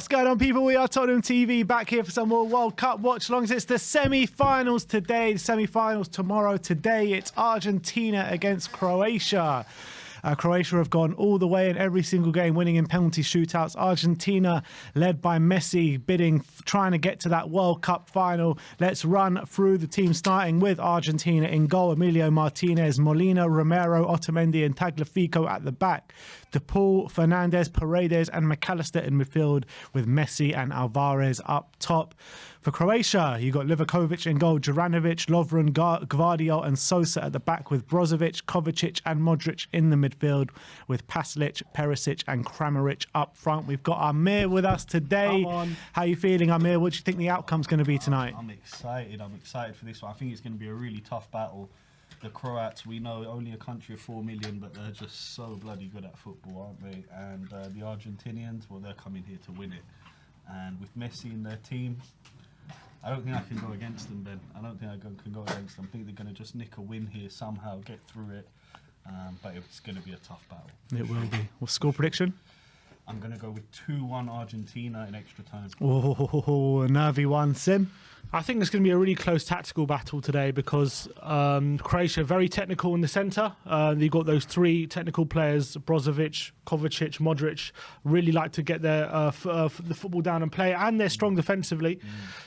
What's going on, people? We are Tottenham TV, back here for some more World Cup watch-alongs. It's the semi-finals today, the semi-finals tomorrow. Today, it's Argentina against Croatia. Croatia have gone all the way in every single game, winning in penalty shootouts. Argentina, led by Messi, trying to get to that World Cup final. Let's run through the team, starting with Argentina in goal. Emilio Martinez, Molina, Romero, Otamendi and Tagliafico at the back. De Paul, Fernandez, Paredes and McAllister in midfield, with Messi and Alvarez up top. For Croatia, you got Livakovic in goal, Juranovic, Lovren, Gvardiol and Sosa at the back, with Brozovic, Kovacic and Modric in the midfield, with Paslic, Perisic and Kramaric up front. We've got Amir with us today. How are you feeling, Amir? What do you think the outcome's going to be tonight? I'm excited. I'm excited for this one. I think it's going to be a really tough battle. The Croats, we know, only a country of 4 million, but they're just so bloody good at football, aren't they? And the Argentinians, well, they're coming here to win it. And with Messi in their team, I don't think I can go against them, Ben. I don't think I can go against them. I think they're going to just nick a win here somehow, get through it. But it's going to be a tough battle. It will be. What's score prediction? I'm going to go with 2-1 Argentina in extra time. Oh, a nervy one. Sim? I think it's going to be a really close tactical battle today because Croatia are very technical in the centre. You've got those three technical players, Brozovic, Kovacic, Modric, really like to get the football down and play, and they're strong defensively.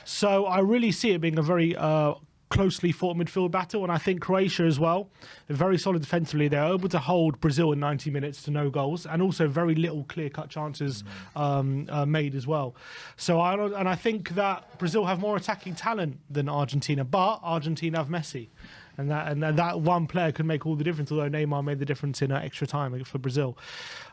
So I really see it being a very closely fought midfield battle, and I think Croatia as well, they're very solid defensively. They're able to hold Brazil in 90 minutes to no goals, and also very little clear-cut chances made as well. So I think that Brazil have more attacking talent than Argentina, but Argentina have Messi. And that one player could make all the difference, although Neymar made the difference in extra time for Brazil.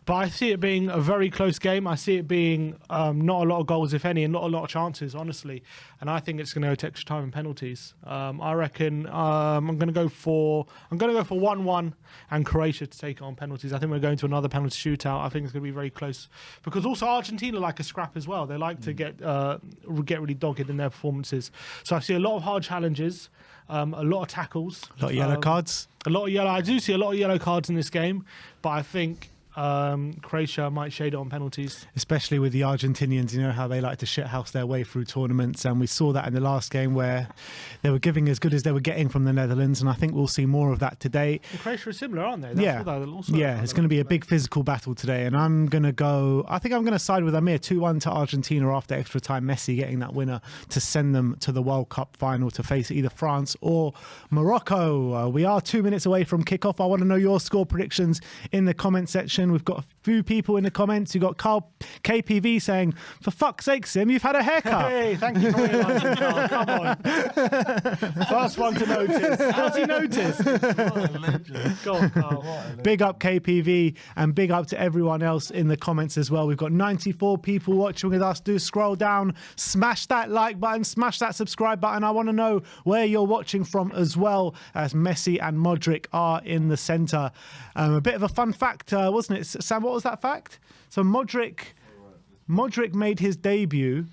But I see it being a very close game. I see it being not a lot of goals, if any, and not a lot of chances, honestly. And I think it's going to go to extra time and penalties. I reckon I'm going to go for 1-1 and Croatia to take it on penalties. I think we're going to another penalty shootout. I think it's going to be very close because also Argentina like a scrap as well. They like to get really dogged in their performances. So I see a lot of hard challenges. A lot of tackles. A lot of yellow cards. I do see a lot of yellow cards in this game, but I think Croatia might shade it on penalties. Especially with the Argentinians, you know how they like to shithouse their way through tournaments, and we saw that in the last game where they were giving as good as they were getting from the Netherlands, and I think we'll see more of that today. And Croatia are similar, aren't they? That's it's going to be a big physical battle today, and I think I'm going to side with Amir, 2-1 to Argentina after extra time, Messi getting that winner to send them to the World Cup final to face either France or Morocco. We are 2 minutes away from kickoff. I want to know your score predictions in the comment section. We've got a few people in the comments. You've got Carl KPV saying, for fuck's sake, Sim, you've had a haircut. Hey, thank you very much, Carl. Come on. First one to notice. How's he noticed? What a legend. Go on, Carl. Big up KPV and big up to everyone else in the comments as well. We've got 94 people watching with us. Do scroll down, smash that like button, smash that subscribe button. I want to know where you're watching from as well, as Messi and Modric are in the centre. A bit of a fun fact, wasn't it? Sam, what was that fact? So Modric made his debut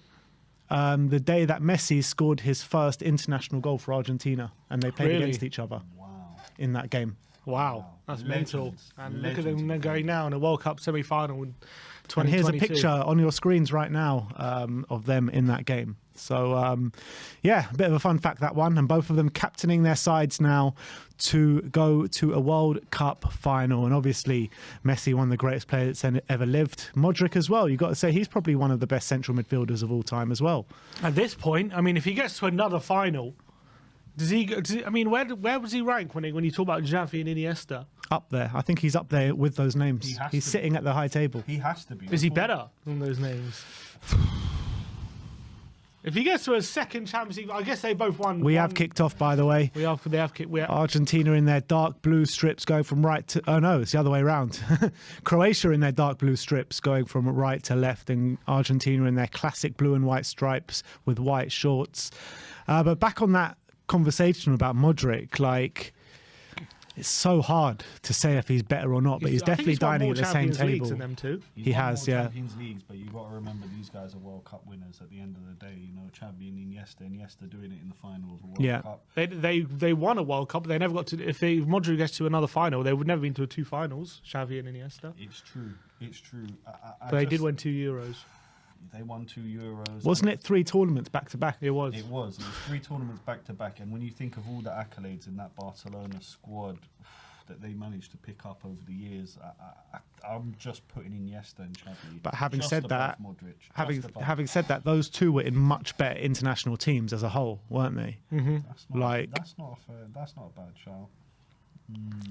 the day that Messi scored his first international goal for Argentina, and they played against each other in that game. Wow, that's mental. And look at them going now in a World Cup semi-final in 2022. And here's a picture on your screens right now of them in that game. So, yeah, a bit of a fun fact, that one. And both of them captaining their sides now to go to a World Cup final. And obviously, Messi, one of the greatest players that's ever lived. Modric as well. You've got to say he's probably one of the best central midfielders of all time as well. At this point, I mean, if he gets to another final, where was he rank when you talk about Xavi and Iniesta? Up there. I think he's up there with those names. He's sitting at the high table. He has to be. Is he better than those names? If he gets to a second Champions League, I guess they both won. We have kicked off, by the way. They have kicked. Argentina in their dark blue strips going from right to... Oh, no, it's the other way around. Croatia in their dark blue strips going from right to left, and Argentina in their classic blue and white stripes with white shorts. But back on that conversation about Modric, like... It's so hard to say if he's better or not, but he's definitely dining at the same table. Than them too. He has, yeah. Champions Leagues, but you've got to remember these guys are World Cup winners at the end of the day. You know, Xavi and Iniesta doing it in the final of a World Cup. They won a World Cup, but they never got to. If Modric gets to another final, they would never been to 2 finals. Xavi and Iniesta. It's true. It's true. But they did win 2 Euros. They won 2 Euros. Wasn't it 3 tournaments back to back? It was. It was 3 tournaments back to back. And when you think of all the accolades in that Barcelona squad that they managed to pick up over the years, I'm just putting Iniesta and Xavi. But having just said above that, Modric, having said that, those two were in much better international teams as a whole, weren't they? that's not, like- that's not a fair, that's not a bad shout.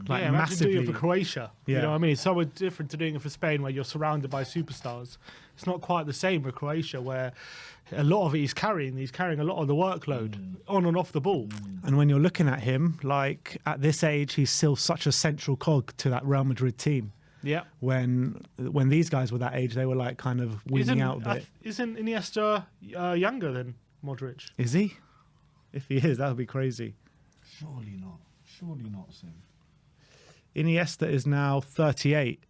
Like yeah, imagine doing it for massively. Croatia. Yeah. You know what I mean? It's so different to doing it for Spain where you're surrounded by superstars. It's not quite the same with Croatia where a lot of it he's carrying. He's carrying a lot of the workload on and off the ball. And when you're looking at him, like at this age, he's still such a central cog to that Real Madrid team. Yeah. When these guys were that age, they were like kind of weaning out a bit. Isn't Iniesta younger than Modric? Is he? If he is, that would be crazy. Surely not. Surely not, Sim. Iniesta is now 38.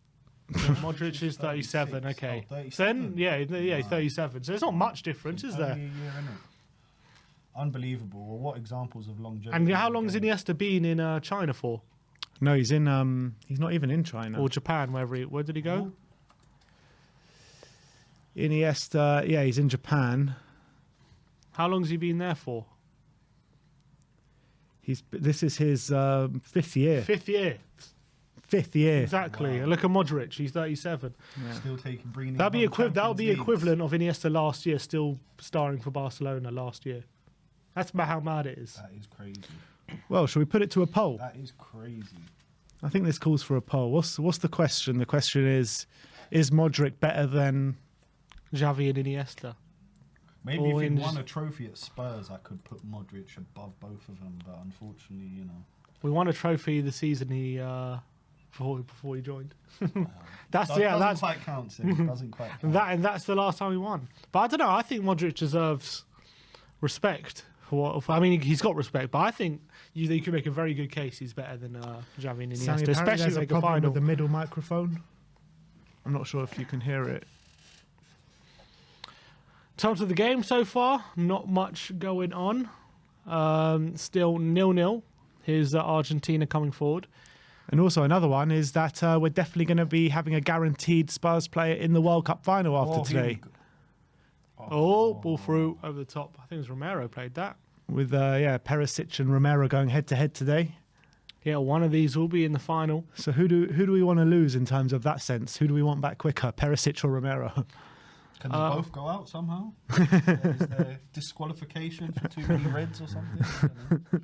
Modric is 37. 36. Okay. Oh, 37. Then he's 37. So there's not much difference, is there? Only a year, innit? Unbelievable. Well, what examples of longevity? And how long has Iniesta been in China for? No, he's in. He's not even in China. Or Japan, where did he go? Iniesta, yeah, he's in Japan. How long has he been there for? This is his 5th year. 5th year. 5th year. Exactly. Look at Modric. He's 37. Still bringing. That'll be Champions Leagues. equivalent of Iniesta last year, still starring for Barcelona last year. That's about how mad it is. That is crazy. Well, shall we put it to a poll? That is crazy. I think this calls for a poll. What's the question? The question is Modric better than? Xavi and Iniesta. Maybe Or if he in won just- a trophy at Spurs, I could put Modric above both of them. But unfortunately, We won a trophy the season he before he joined. That's doesn't quite count. Sim. Doesn't quite count. that's the last time we won. But I don't know. I think Modric deserves respect for what. I mean, he's got respect, but I think you can make a very good case he's better than Xavi and Sammy, Iniesta, apparently especially there's a like a problem final. with the middle microphone. I'm not sure if you can hear it. In terms of the game so far, not much going on. Still 0-0. Here's Argentina coming forward. And also another one is that we're definitely going to be having a guaranteed Spurs player in the World Cup final after here we today. go. Oh, ball through over the top. I think it was Romero played that. With Perisic and Romero going head to head today. Yeah, one of these will be in the final. So who do we want to lose in terms of that sense? Who do we want back quicker, Perisic or Romero? Can they both go out somehow? Is there disqualification for too many reds or something?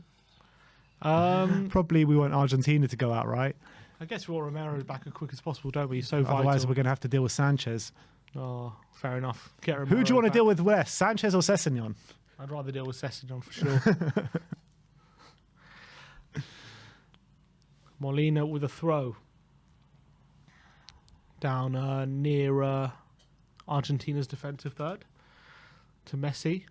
I don't know. Probably we want Argentina to go out, right? I guess we want Romero back as quick as possible, don't we? He's so vital. Otherwise, we're going to have to deal with Sanchez. Oh, fair enough. Get Who do Romero you want to back. deal with less, Sanchez or Sessegnon? I'd rather deal with Sessegnon for sure. Molina with a throw down near Argentina's defensive third to Messi.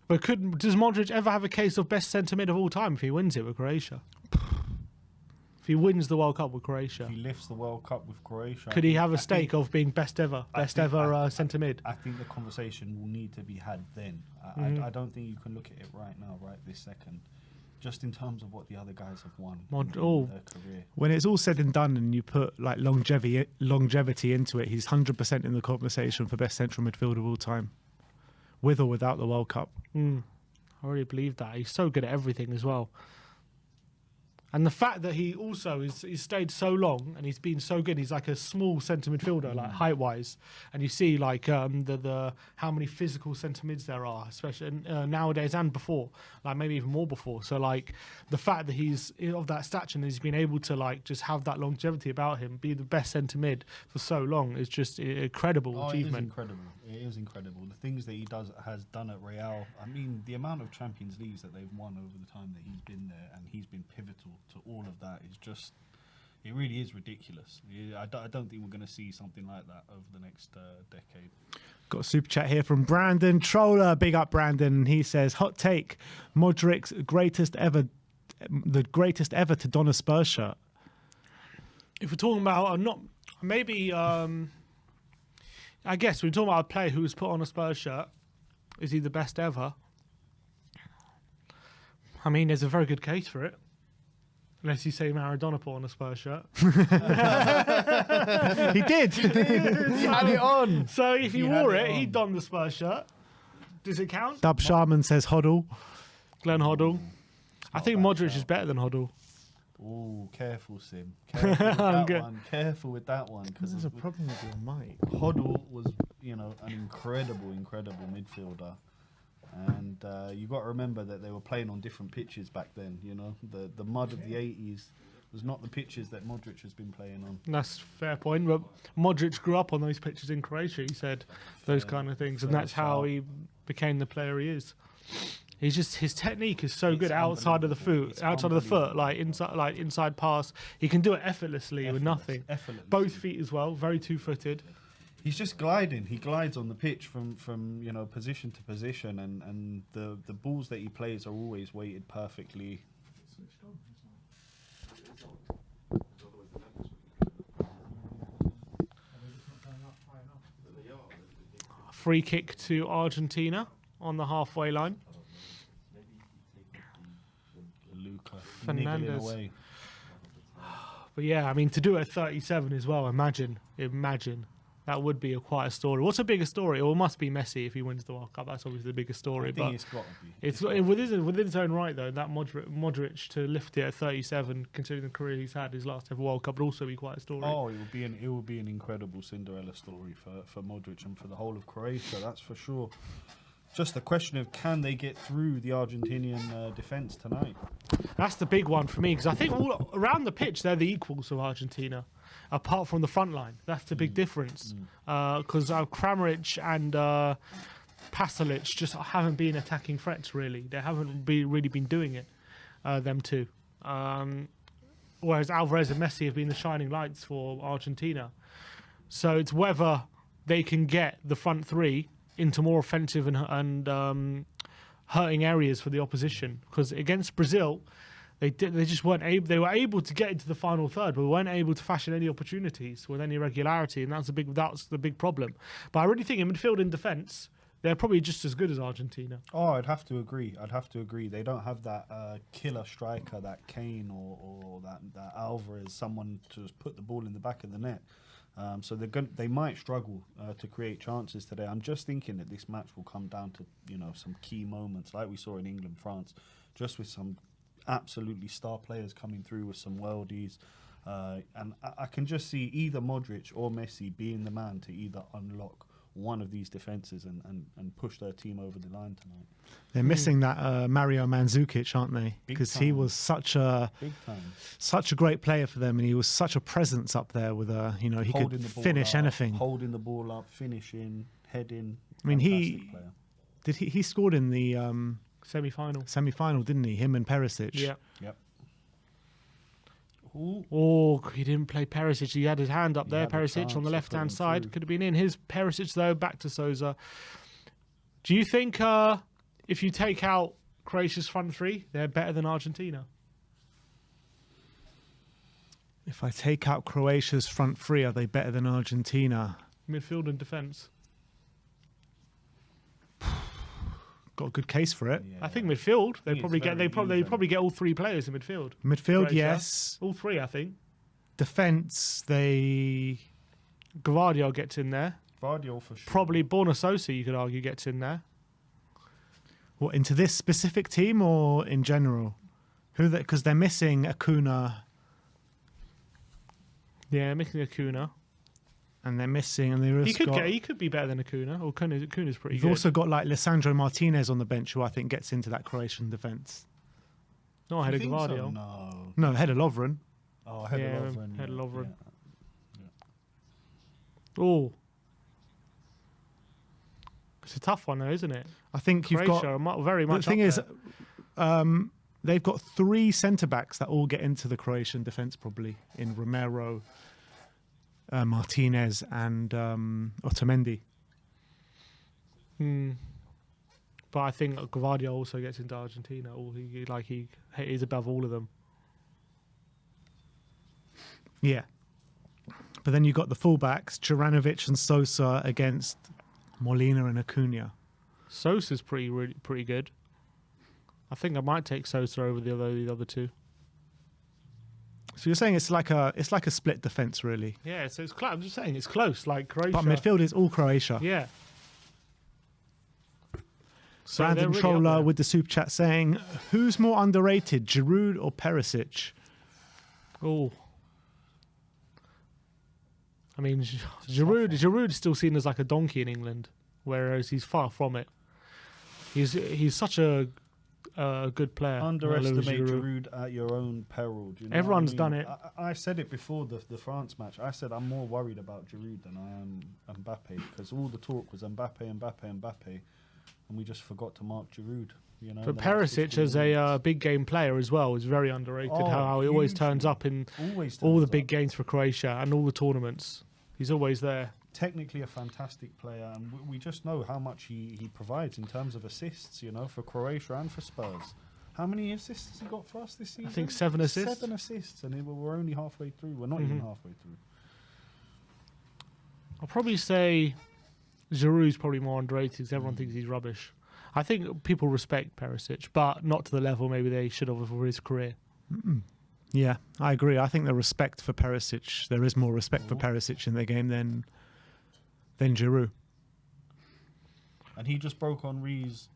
But does Modric ever have a case of best centre mid of all time if he wins it with Croatia? If he wins the World Cup with Croatia, If he lifts the World Cup with Croatia, could he have I a stake think- of being best ever I think- centre mid? I think the conversation will need to be had then. I don't think you can look at it right now, right this second. Just in terms of what the other guys have won in their career. When it's all said and done and you put like longevity into it, he's 100% in the conversation for best central midfielder of all time. With or without the World Cup. I really believe that. He's so good at everything as well. And the fact that he also he's stayed so long and he's been so good, he's like a small centre midfielder, like height wise. And you see like the how many physical centre mids there are, especially nowadays and before, like maybe even more before. So like the fact that he's of that stature and he's been able to like just have that longevity about him, be the best centre mid for so long is just an incredible achievement. It is incredible. It is incredible. The things that he has done at Real. I mean, the amount of Champions Leagues that they've won over the time that he's been there, and he's been pivotal to all of that. Is just, it really is ridiculous. I don't think we're going to see something like that over the next decade. Got a super chat here from Brandon Troller. Big up, Brandon. He says, hot take, Modric's the greatest ever to don a Spurs shirt. If we're talking about I guess we're talking about a player who was put on a Spurs shirt. Is he the best ever? I mean, there's a very good case for it. Unless you say Maradona put on a Spurs shirt. He did. He had it on. So if he He had wore it it, he'd on. don the Spurs shirt. Does it count? Dub Sharman says Hoddle. Glenn Hoddle. I not think a bad Modric shout. is better than Hoddle. Oh, careful, Sim. Careful with that good. one. Careful with that one. Because There's a problem with your mic. Hoddle was, an incredible midfielder. And you got to remember that they were playing on different pitches back then. The mud of the 80s was not the pitches that Modric has been playing on. That's a fair point. But Modric grew up on those pitches in Croatia, he said, those kind of things. And fair that's how shout. he became the player he is. He's just, his technique is so It's good outside of the unbelievable. foot, It's outside of the foot, unbelievable. like inside pass. He can do it effortlessly with nothing. Effortless. Both feet as well, very two-footed. He's just gliding. He glides on the pitch from position to position, and the balls that he plays are always weighted perfectly. Free kick to Argentina on the halfway line. Luca Fernandes. niggling away. But yeah, I mean, to do it at 37 as well, imagine. That would be quite a story. What's a bigger story? Well, it must be Messi if he wins the World Cup. That's obviously the biggest story. I But think it's got to be. it's within its own right, though, that Modric to lift it at 37, considering the career he's had, his last ever World Cup, would also be quite a story. Oh, it will be an incredible Cinderella story for Modric and for the whole of Croatia. That's for sure. Just a question of can they get through the Argentinian defence tonight? That's the big one for me, because I think all around the pitch, they're the equals of Argentina, apart from the front line. That's the big difference. Because Kramaric and Pasalic just haven't been attacking threats, really. They haven't really been doing it, them two. Whereas Alvarez and Messi have been the shining lights for Argentina. So it's whether they can get the front three into more offensive and hurting areas for the opposition. Because against Brazil, they just weren't able. They were able to get into the final third, but weren't able to fashion any opportunities with any regularity, and that's the big problem. But I really think in midfield and defence, they're probably just as good as Argentina. Oh, I'd have to agree. They don't have that killer striker, that Kane or that Alvarez, someone to just put the ball in the back of the net. So they might struggle to create chances today. I'm just thinking that this match will come down to some key moments, like we saw in England, France, just with some absolutely star players coming through with some worldies. And I can just see either Modric or Messi being the man to either unlock one of these defences and push their team over the line tonight. They're missing that Mario Mandzukic, aren't they? Because he was such a great player for them, and he was such a presence up there with he Holding could the ball finish up, anything. holding the ball up, finishing, heading. I mean, Fantastic player. he scored in the Semi-final. semi-final, didn't he? Him and Perisic. Yeah. Yep. Ooh. Oh, he didn't play Perisic. He had his hand up He there. had a Perisic chance on the to left-hand put him side. through. Could have been in. His Perisic, though, back to Sousa. Do you think if you take out Croatia's front three, they're better than Argentina? If I take out Croatia's front three, are they better than Argentina? Midfield and defence. Got a good case for it. Yeah. I think midfield. They it's probably get. very They probably get all three players in midfield. Midfield, Croatia. yes. All three, I think. Defence, they... Gvardiol gets in there. Gvardiol for sure. Probably Borna Sosa, you could argue, gets in there. What, into this specific team or in general? Because they're missing Acuna Yeah, missing Acuna. and they're missing... and they've He could be better than Acuna. Or Acuna's pretty You've good. also got like Lisandro Martinez on the bench, who I think gets into that Croatian defence. Not ahead of You think so? Gvardiol. No. No, ahead of Lovren. Oh, ahead Yeah, of Lovren. ahead of Lovren. Yeah. Oh. It's a tough one, though, isn't it? I think you've Croatia got... are very much The thing up is, there. they've got three centre-backs that all get into the Croatian defence probably, in Romero, Martinez and Otamendi. But I think Gvardiol also gets into Argentina. He is above all of them. Yeah. But then you've got the fullbacks, Juranovic and Sosa against Molina and Acuna. Sosa's pretty good. I think I might take Sosa over the other two. So you're saying it's like a split defense, really. Yeah, so it's close. I'm just saying it's close. Like Croatia. But midfield is all Croatia. Yeah. So Brandon they're really up Troller there. with the super chat saying, "Who's more underrated, Giroud or Perisic?" Oh. I mean, Giroud is still seen as like a donkey in England, whereas he's far from it. He's such a good player. Underestimate Giroud. Giroud at your own peril. Do you know Everyone's what I mean? done it. I said it before the France match. I said I'm more worried about Giroud than I am Mbappe, because all the talk was Mbappe, and we just forgot to mark Giroud. You know, But the last Perisic 15 as minutes. a big game player as well is very underrated. Oh, how he always hugely. turns up in Always all the turns big up. games for Croatia and all the tournaments. He's always there. Technically a fantastic player, and we just know how much he provides in terms of assists, you know, for Croatia and for Spurs. How many assists has he got for us this season? I think 7 assists. 7 assists, and we're only halfway through. We're not even halfway through. I'll probably say Giroud's probably more underrated because everyone thinks he's rubbish. I think people respect Perisic, but not to the level maybe they should have for his career. Yeah, I agree. I think the respect for Perisic, there is more respect for Perisic in the game than Giroud. And he just broke Henry's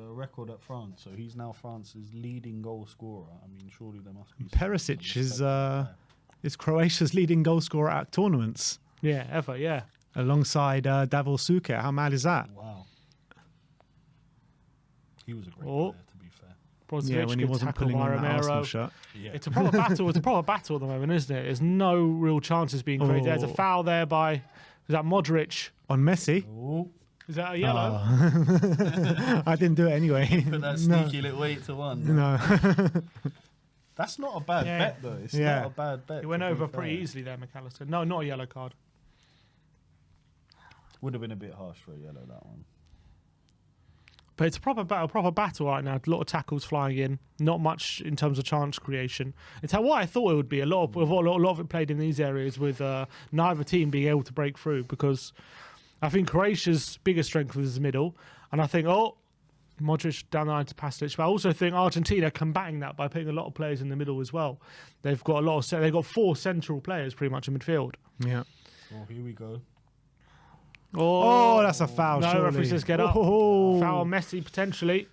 record at France, so he's now France's leading goal scorer. I mean, surely there must be Perisic some respect there. is Croatia's leading goal scorer at tournaments, Yeah, ever, yeah. alongside Davor Suker. How mad is that? Wow. He was a great Oh. player, to be fair. Brozovic, Yeah, when he good wasn't tackle pulling by on that Arsenal Romero. shirt. Yeah. It's a proper battle. It's a proper battle at the moment, isn't it? There's no real chances being created. There's a Oh. foul there by, is that Modric? On Messi? Oh, Is that a yellow? I didn't do it anyway. put that No. sneaky little 8-1. No. That's not a bad Yeah. bet, though. It's Yeah. not a bad bet. He went to be over pretty fair. easily there, McAllister. No, not a yellow card. Would have been a bit harsh for a yellow, that one. But it's a proper battle right now. A lot of tackles flying in, not much in terms of chance creation. It's what I thought it would be. A lot of it played in these areas with neither team being able to break through, because I think Croatia's biggest strength was the middle, and I think Modric down the line to Pasalic. But I also think Argentina combating that by putting a lot of players in the middle as well. They've got they've got 4 central players pretty much in midfield. Yeah. Oh, here we go. Oh, that's a foul, No, surely. referee says get up. Oh. Foul on Messi potentially.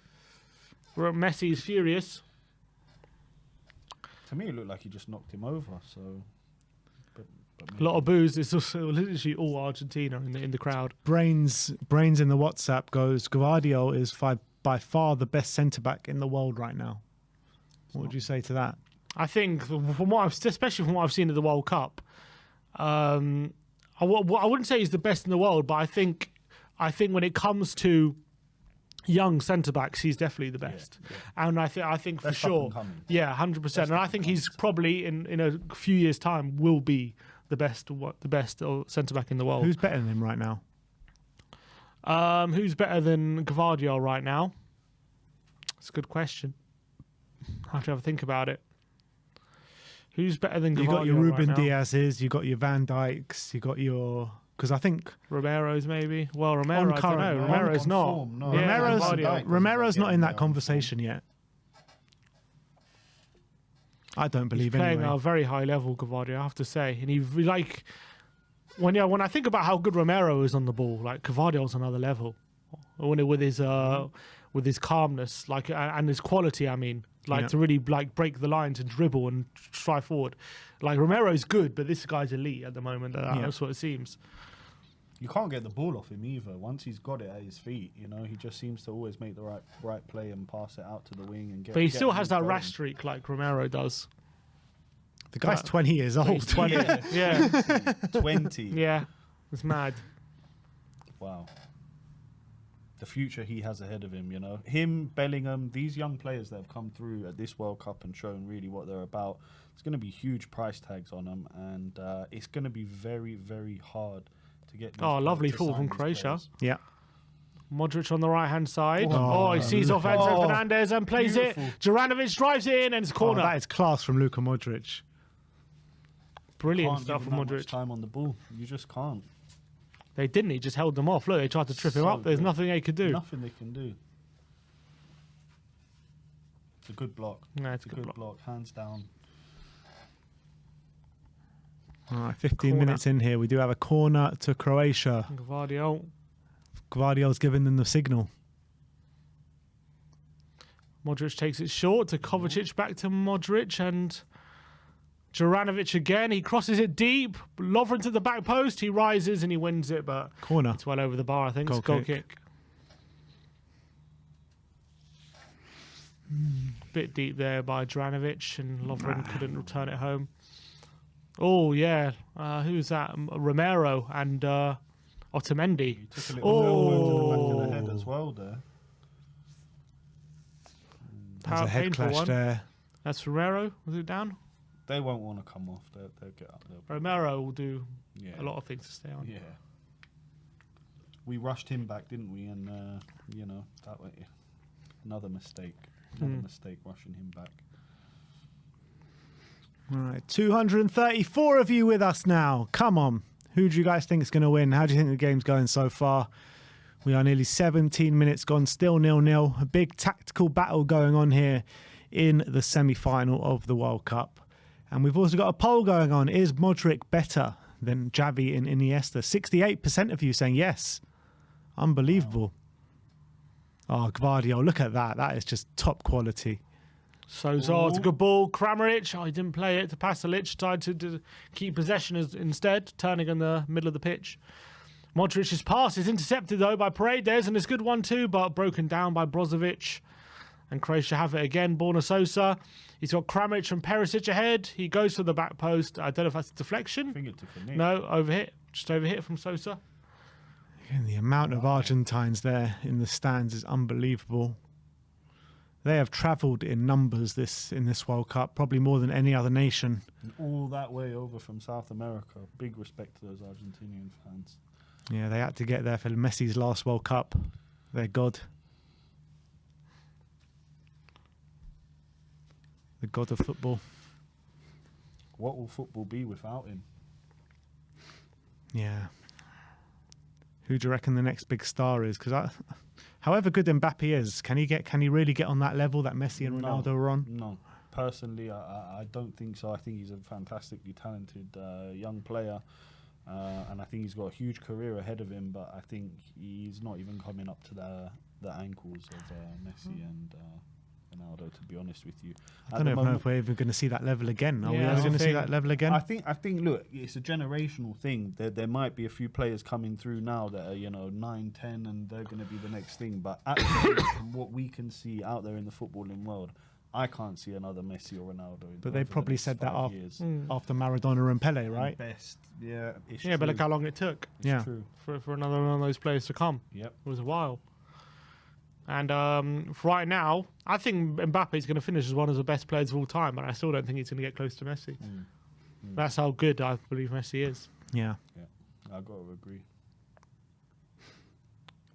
Messi is furious. To me, it looked like he just knocked him over. So, but A lot of boos. It's also literally all Argentina in the crowd. Brains in the WhatsApp goes, Gvardiol is by far the best centre-back in the world right now. What would you say to that? I think especially from what I've seen at the World Cup, I wouldn't say he's the best in the world, but I think when it comes to young centre backs, he's definitely the best. And I think for Best up sure, and coming. yeah, 100%. And I think he's probably in a few years' time will be the best centre back in the world. Who's better than him right now? Who's better than Gvardiol right now? That's a good question. I have to have a think about it. Who's better than Gvardiol You got your right Ruben now? Diaz's, you got your Van Dijks, you got your... Because I think Romero's maybe. Well, Romero, On I don't current- know. on- Romero's on not. form, no. Yeah, Romero's, Van Dijk Gvardiol. doesn't Romero's get not in him that there on conversation yet. I don't He's believe playing anyway. at a very high level, Gvardiol, I have to say. And he like when I think about how good Romero is on the ball, like Gvardiol's another level. With his calmness, like and his quality, I mean, like Yeah. to really like break the lines and dribble and strive forward. Like Romero's good, but this guy's elite at the moment. That's what it seems. You can't get the ball off him either. Once he's got it at his feet, you know, he just seems to always make the right play and pass it out to the wing and get. But he get still things has that going. rash streak like Romero does. The guy's 20 years old. He's 20. Yeah, 20. yeah, it's mad. Wow. The future he has ahead of him, you know. Him, Bellingham, these young players that have come through at this World Cup and shown really what they're about. It's going to be huge price tags on them, and it's going to be very, very hard to get. these Oh, players lovely to fall sign from these Croatia. players. Yeah. Modric on the right hand side. Oh, Oh, he sees off Enzo oh, Fernandez and plays beautiful. it. Juranovic drives it in and it's Oh, corner. that is class from Luka Modric. Brilliant Can't stuff give from him that much Modric. time on the ball. You just can't. They didn't. He just held them off. Look, they tried to trip him So up. There's good. nothing they could do. Nothing they can do. It's a good block. No, it's a It's a good good block. block, hands down. All right, 15 Corner. minutes in here. We do have a corner to Croatia. Gvardiol's giving them the signal. Modric takes it short to Kovacic, back to Modric, and Juranovic again. He crosses it deep. Lovren to the back post. He rises and he wins it, but Corner. it's well over the bar, I think. Goal It's a goal kick. kick. Bit deep there by Juranovic, and Lovren couldn't return it home. Oh, yeah. Who's that? Romero and Otamendi. He took a little elbow to the back of the head as well there. There's a head Painful clash one. there. That's Romero. Was it down? They won't want to come off. They'll get up there. Romero will do Yeah. a lot of things to stay on. Yeah. We rushed him back, didn't we? And, that way, another mistake. Another mistake rushing him back. All right, 234 of you with us now. Come on. Who do you guys think is going to win? How do you think the game's going so far? We are nearly 17 minutes gone, still 0-0. A big tactical battle going on here in the semi-final of the World Cup. And we've also got a poll going on. Is Modric better than Xavi and Iniesta? 68% of you saying yes. Unbelievable. Oh, Gvardiol, look at that. That is just top quality. Sosa, it's a good ball. Kramaric, he didn't play it to Pasalic. Tried to keep possession instead, turning in the middle of the pitch. Modric's pass is intercepted, though, by Paredes, and it's a good one, too, but broken down by Brozovic. And Croatia have it again. Borna Sosa. He's got Kramaric and Perisic ahead. He goes for the back post. I don't know if that's a deflection. Fingertip for Nick. No, overhit. Just overhit from Sosa. And the amount of Argentines there in the stands is unbelievable. They have travelled in numbers in this World Cup, probably more than any other nation. And all that way over from South America. Big respect to those Argentinian fans. Yeah, they had to get there for Messi's last World Cup. Their god. The god of football. What will football be without him? Yeah. Who do you reckon the next big star is? Because however good Mbappe is, can he really get on that level that Messi and Ronaldo are on? No. Personally, I don't think so. I think he's a fantastically talented young player. And I think he's got a huge career ahead of him, but I think he's not even coming up to the ankles of Messi and Ronaldo, to be honest with you. I don't know if we're even going to see that level again. Are we Yeah, ever I going to see think- that level again? I think. Look, it's a generational thing. There might be a few players coming through now that are 9, 10, and they're going to be the next thing. But actually, from what we can see out there in the footballing world, I can't see another Messi or Ronaldo. But they probably said that after Maradona and Pele, right? Best, yeah. It's Yeah, but true. look how long it took It's Yeah. true. for another one of those players to come. Yep. It was a while. And for right now, I think Mbappe is going to finish as one of the best players of all time, but I still don't think he's going to get close to Messi. That's how good I believe Messi is. Yeah. I got to agree.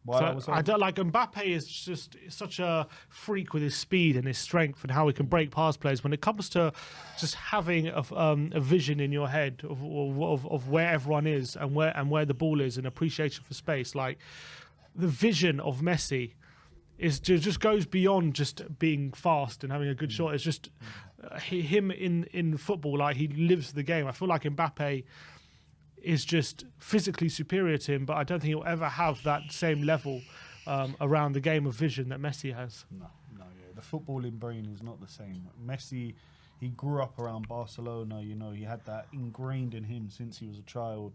So I don't like Mbappe is just such a freak with his speed and his strength and how he can break past players. When it comes to just having a vision in your head of where everyone is and where the ball is and appreciation for space, like the vision of Messi just goes beyond just being fast and having a good shot. It's just him in football, like he lives the game. I feel like Mbappe is just physically superior to him, but I don't think he'll ever have that same level around the game of vision that Messi has. No, yeah. The footballing brain is not the same. Messi, he grew up around Barcelona, he had that ingrained in him since he was a child.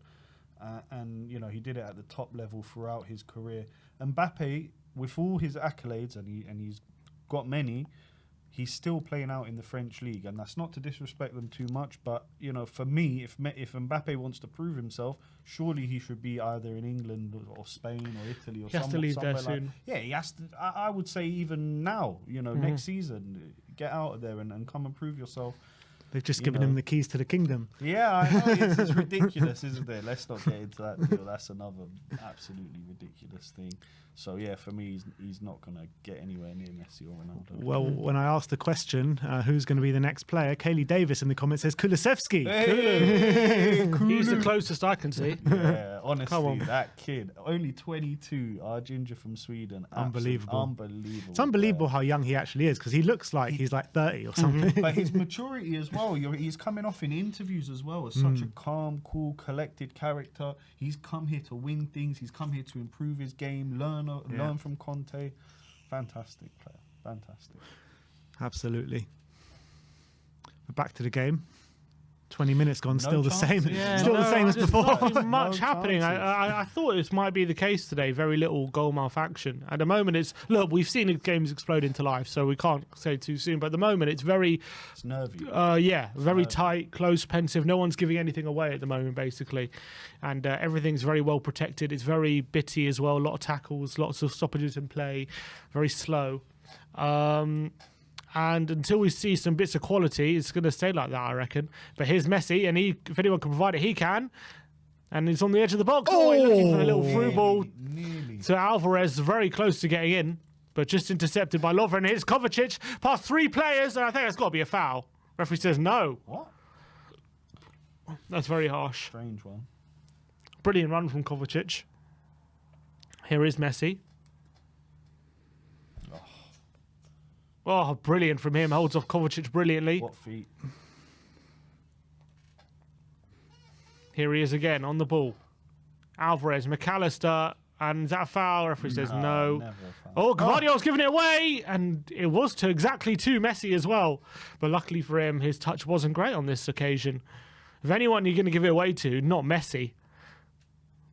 And he did it at the top level throughout his career. Mbappe, with all his accolades, and he's got many, he's still playing out in the French league, and that's not to disrespect them too much. But for me, if Mbappe wants to prove himself, surely he should be either in England or Spain or Italy or He has to leave there soon. Yeah, he has to. I would say even now, next season, get out of there and come and prove yourself. They've just given him the keys to the kingdom. Yeah, I know. It's ridiculous, isn't it? Let's not get into that. That's another absolutely ridiculous thing. So, yeah, for me, he's not going to get anywhere near Messi or Ronaldo. Well, when I asked the question, who's going to be the next player, Kaylee Davis in the comments says Kulusevski. Hey, He's the closest I can see. Yeah, honestly, that kid, only 22, our ginger from Sweden. Unbelievable. Unbelievable. It's unbelievable how young he actually is because he looks like he's like 30 or something. But his maturity as well. He's coming off in interviews as well as such a calm, cool, collected character. He's come here to win things. He's come here to improve his game, learn from Conte. Fantastic player. Fantastic. Absolutely. But back to the game. 20 minutes gone, still the chances. same. Yeah, Still the same as there's before. nothing much No happening. chances. I thought this might be the case today. Very little goal malfunction. At the moment, it's look. We've seen the games explode into life, so we can't say too soon. But at the moment, it's very, It's nervy. very tight, close, pensive. No one's giving anything away at the moment, basically, and everything's very well protected. It's very bitty as well. A lot of tackles, lots of stoppages in play. Very slow. And until we see some bits of quality, it's going to stay like that, I reckon. But here's Messi, and if anyone can provide it, he can. And he's on the edge of the box. Oh, he's looking for the little through ball. Nearly. So Alvarez very close to getting in, but just intercepted by Lovren. And here's Kovacic past 3 players, and I think that's got to be a foul. Referee says no. What? That's very harsh. Strange one. Brilliant run from Kovacic. Here is Messi. Oh, brilliant from him. Holds off Kovacic brilliantly. What feet? Here he is again on the ball. Alvarez, McAllister, and is that a foul? Referee says no. Never a foul. Oh, Gvardiol's giving it away, and it was to Messi as well. But luckily for him, his touch wasn't great on this occasion. If anyone you're going to give it away to, not Messi.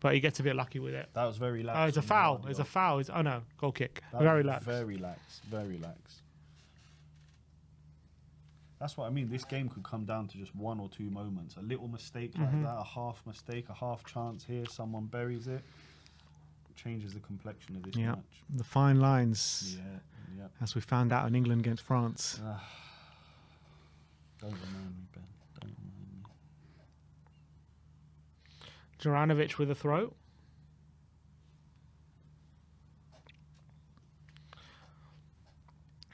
But he gets a bit lucky with it. That was very lax. Oh, it's a from foul. Guardiola. It's a foul. Oh no, goal kick. That Very was lax. Very lax. Very lax. That's what I mean. This game could come down to just 1 or 2 moments. A little mistake like that, a half mistake, a half chance here, someone buries it. Changes the complexion of this Yeah, match. the fine lines, Yeah. as we found out in England against France. Don't remind me, Ben. Don't remind me. Juranovic with a throw.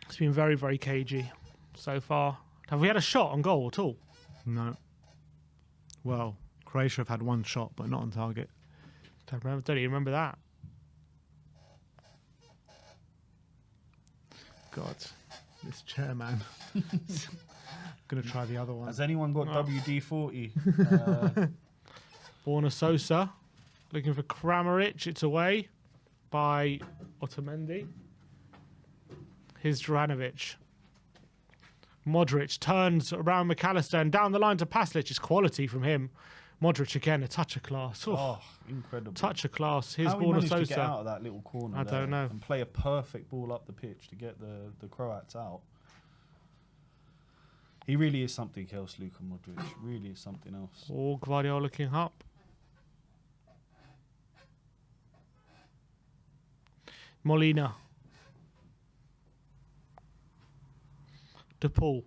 It's been very, very cagey so far. Have we had a shot on goal at all? No. Well, Croatia have had 1 shot, but not on target. Don't even remember that. God, this chairman. Gonna try the other one. Has anyone got WD-40? Borna Sosa looking for Kramaric. It's away by Otamendi. Here's Juranovic. Modric turns around McAllister and down the line to Paslic. It's quality from him. Modric again, a touch of class. Oh, incredible. Touch of class. Here's How he Borna managed to get out Sosa. of that little corner I there don't know. and play a perfect ball up the pitch to get the Croats out. He really is something else, Luka Modric. Really is something else. Oh, Gvardiol looking up. Molina. De Paul.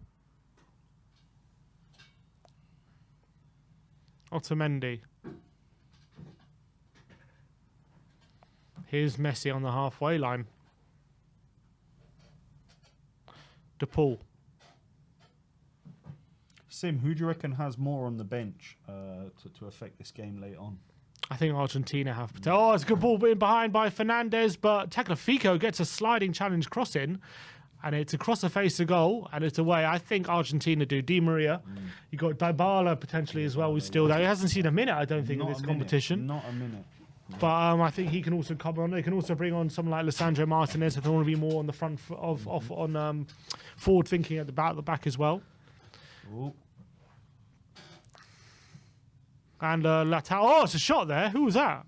Otamendi. Here's Messi on the halfway line. De Paul. Sim, who do you reckon has more on the bench to affect this game late on? I think Argentina have. Oh, it's a good ball in behind by Fernandez, but Tagliafico gets a sliding challenge cross in, and it's across the face of goal, and it's away. I think Argentina do. Di Maria. You got Dybala potentially as well. Who's still there. He hasn't seen a minute, I don't think, Not in this a minute, competition. Not a minute. But I think he can also come on. They can also bring on someone like Lisandro Martinez if they want to be more on the front forward thinking at the back as well. Ooh. And Lautaro. Oh, it's a shot there. Who was that?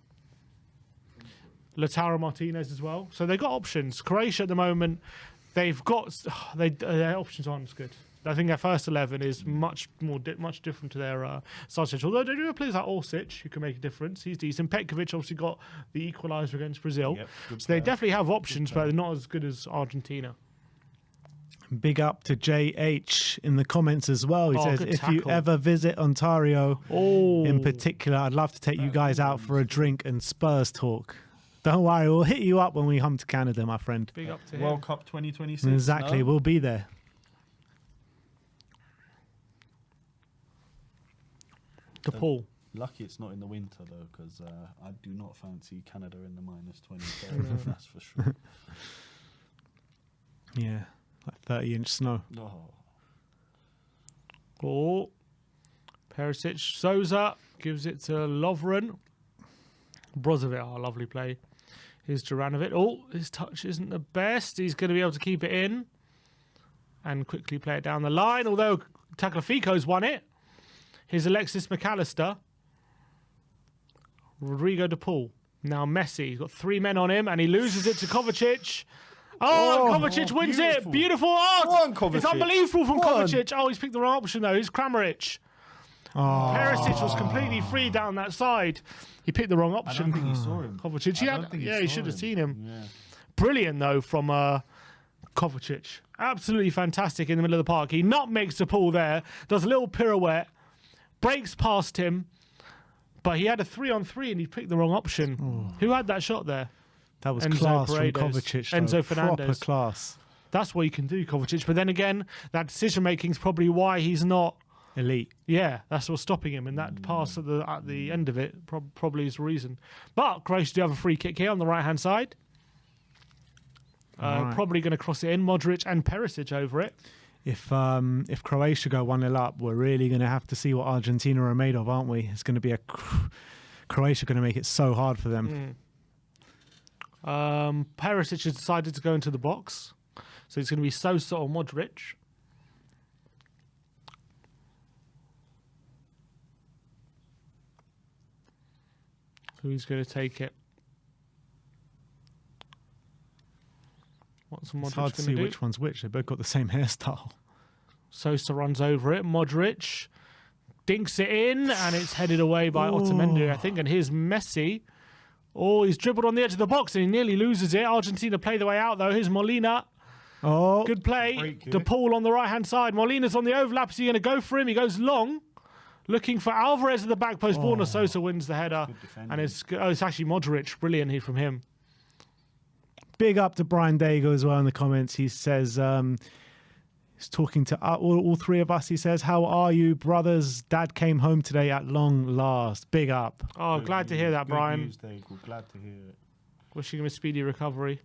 Lautaro Martinez as well. So they've got options. Croatia at the moment, they've got their options aren't as good. I think their first 11 is much different to their starting. Although they do have players like Orsic who can make a difference. He's decent. Petkovic obviously got the equaliser against Brazil. Yep, good so they player. definitely have options, but they're not as good as Argentina. Big up to JH in the comments as well. He says, good if you tackle. ever visit Ontario Oh, in particular, I'd love to take you guys out for a drink and Spurs talk. Don't worry, we'll hit you up when we come to Canada, my friend. big up to him. World Cup 2026. Exactly, no? we'll be there. De Paul. Lucky it's not in the winter though, because I do not fancy Canada in the -20. That's for sure. Yeah, like 30-inch snow. Oh. Oh, Perisic, Souza gives it to Lovren. Brozovic, oh, lovely play. Here's Juranovic. Oh, his touch isn't the best. He's going to be able to keep it in and quickly play it down the line, although Tagliafico's won it. Here's Alexis McAllister. Rodrigo de Paul. Now Messi. He's got 3 men on him, and he loses it to Kovacic. Oh, Kovacic wins beautiful. it. Beautiful art. Go on, Kovacic. It's unbelievable from Go on. Kovacic. Oh, he's picked the wrong option, though. He's Kramaric. Oh, Perisic was completely free down that side. He picked the wrong I option. don't think he saw him. Kovacic. He should have seen him. Yeah. Brilliant, though, from Kovacic. Absolutely fantastic in the middle of the park. He nutmegs the pool there, does a little pirouette, breaks past him, but he had a 3-on-3 and he picked the wrong option. Who had that shot there? that was Enzo class Paredes. from Kovacic. though. Enzo Proper Fernandez. class. That's what you can do, Kovacic. But then again, that decision-making is probably why he's not... Elite. Yeah, that's what's stopping him. And that pass at the end of it probably is the reason. But Croatia do have a free kick here on the right-hand side. Right. Probably going to cross it in. Modric and Perisic over it. If Croatia go 1-0 up, we're really going to have to see what Argentina are made of, aren't we? It's going to be Croatia going to make it so hard for them. Perisic has decided to go into the box. So it's going to be Sosa or Modric. Who's going to take it? What's It's Modric hard to going see to do? which one's which. They've both got the same hairstyle. Sosa runs over it. Modric dinks it in, and it's headed away by Otamendi, I think. And here's Messi. Oh, he's dribbled on the edge of the box, and he nearly loses it. Argentina play the way out, though. Here's Molina. Oh, Good play. Break, De Paul on the right-hand side. Molina's on the overlap. Is he going to go for him? He goes long. Looking for Alvarez at the back post. Borna Sosa wins the header. Good defending. And it's actually Modric. Brilliant here from him. big up to Brian Dago as well in the comments. He says, he's talking to all 3 of us. He says, how are you, brothers? Dad came home today at long last. Big up. Oh, glad to hear that, Good Brian. news, Dave. Glad to hear it. Wishing him a speedy recovery.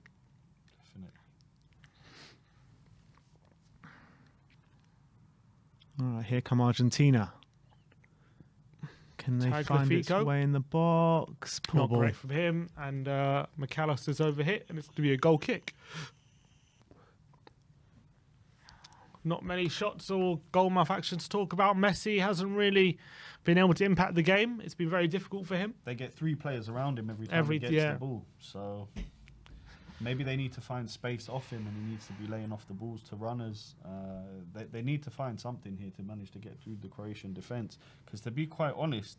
Definitely. All right, here come Argentina. Can they find its Tagliafico. way in the box? Poor Not boy. great from him. And McAllister's overhit, and it's going to be a goal kick. Not many shots or goal mouth actions to talk about. Messi hasn't really been able to impact the game. It's been very difficult for him. They get 3 players around him every time he gets yeah. the ball. So maybe they need to find space off him, and he needs to be laying off the balls to runners. They need to find something here to manage to get through the Croatian defence. Because to be quite honest,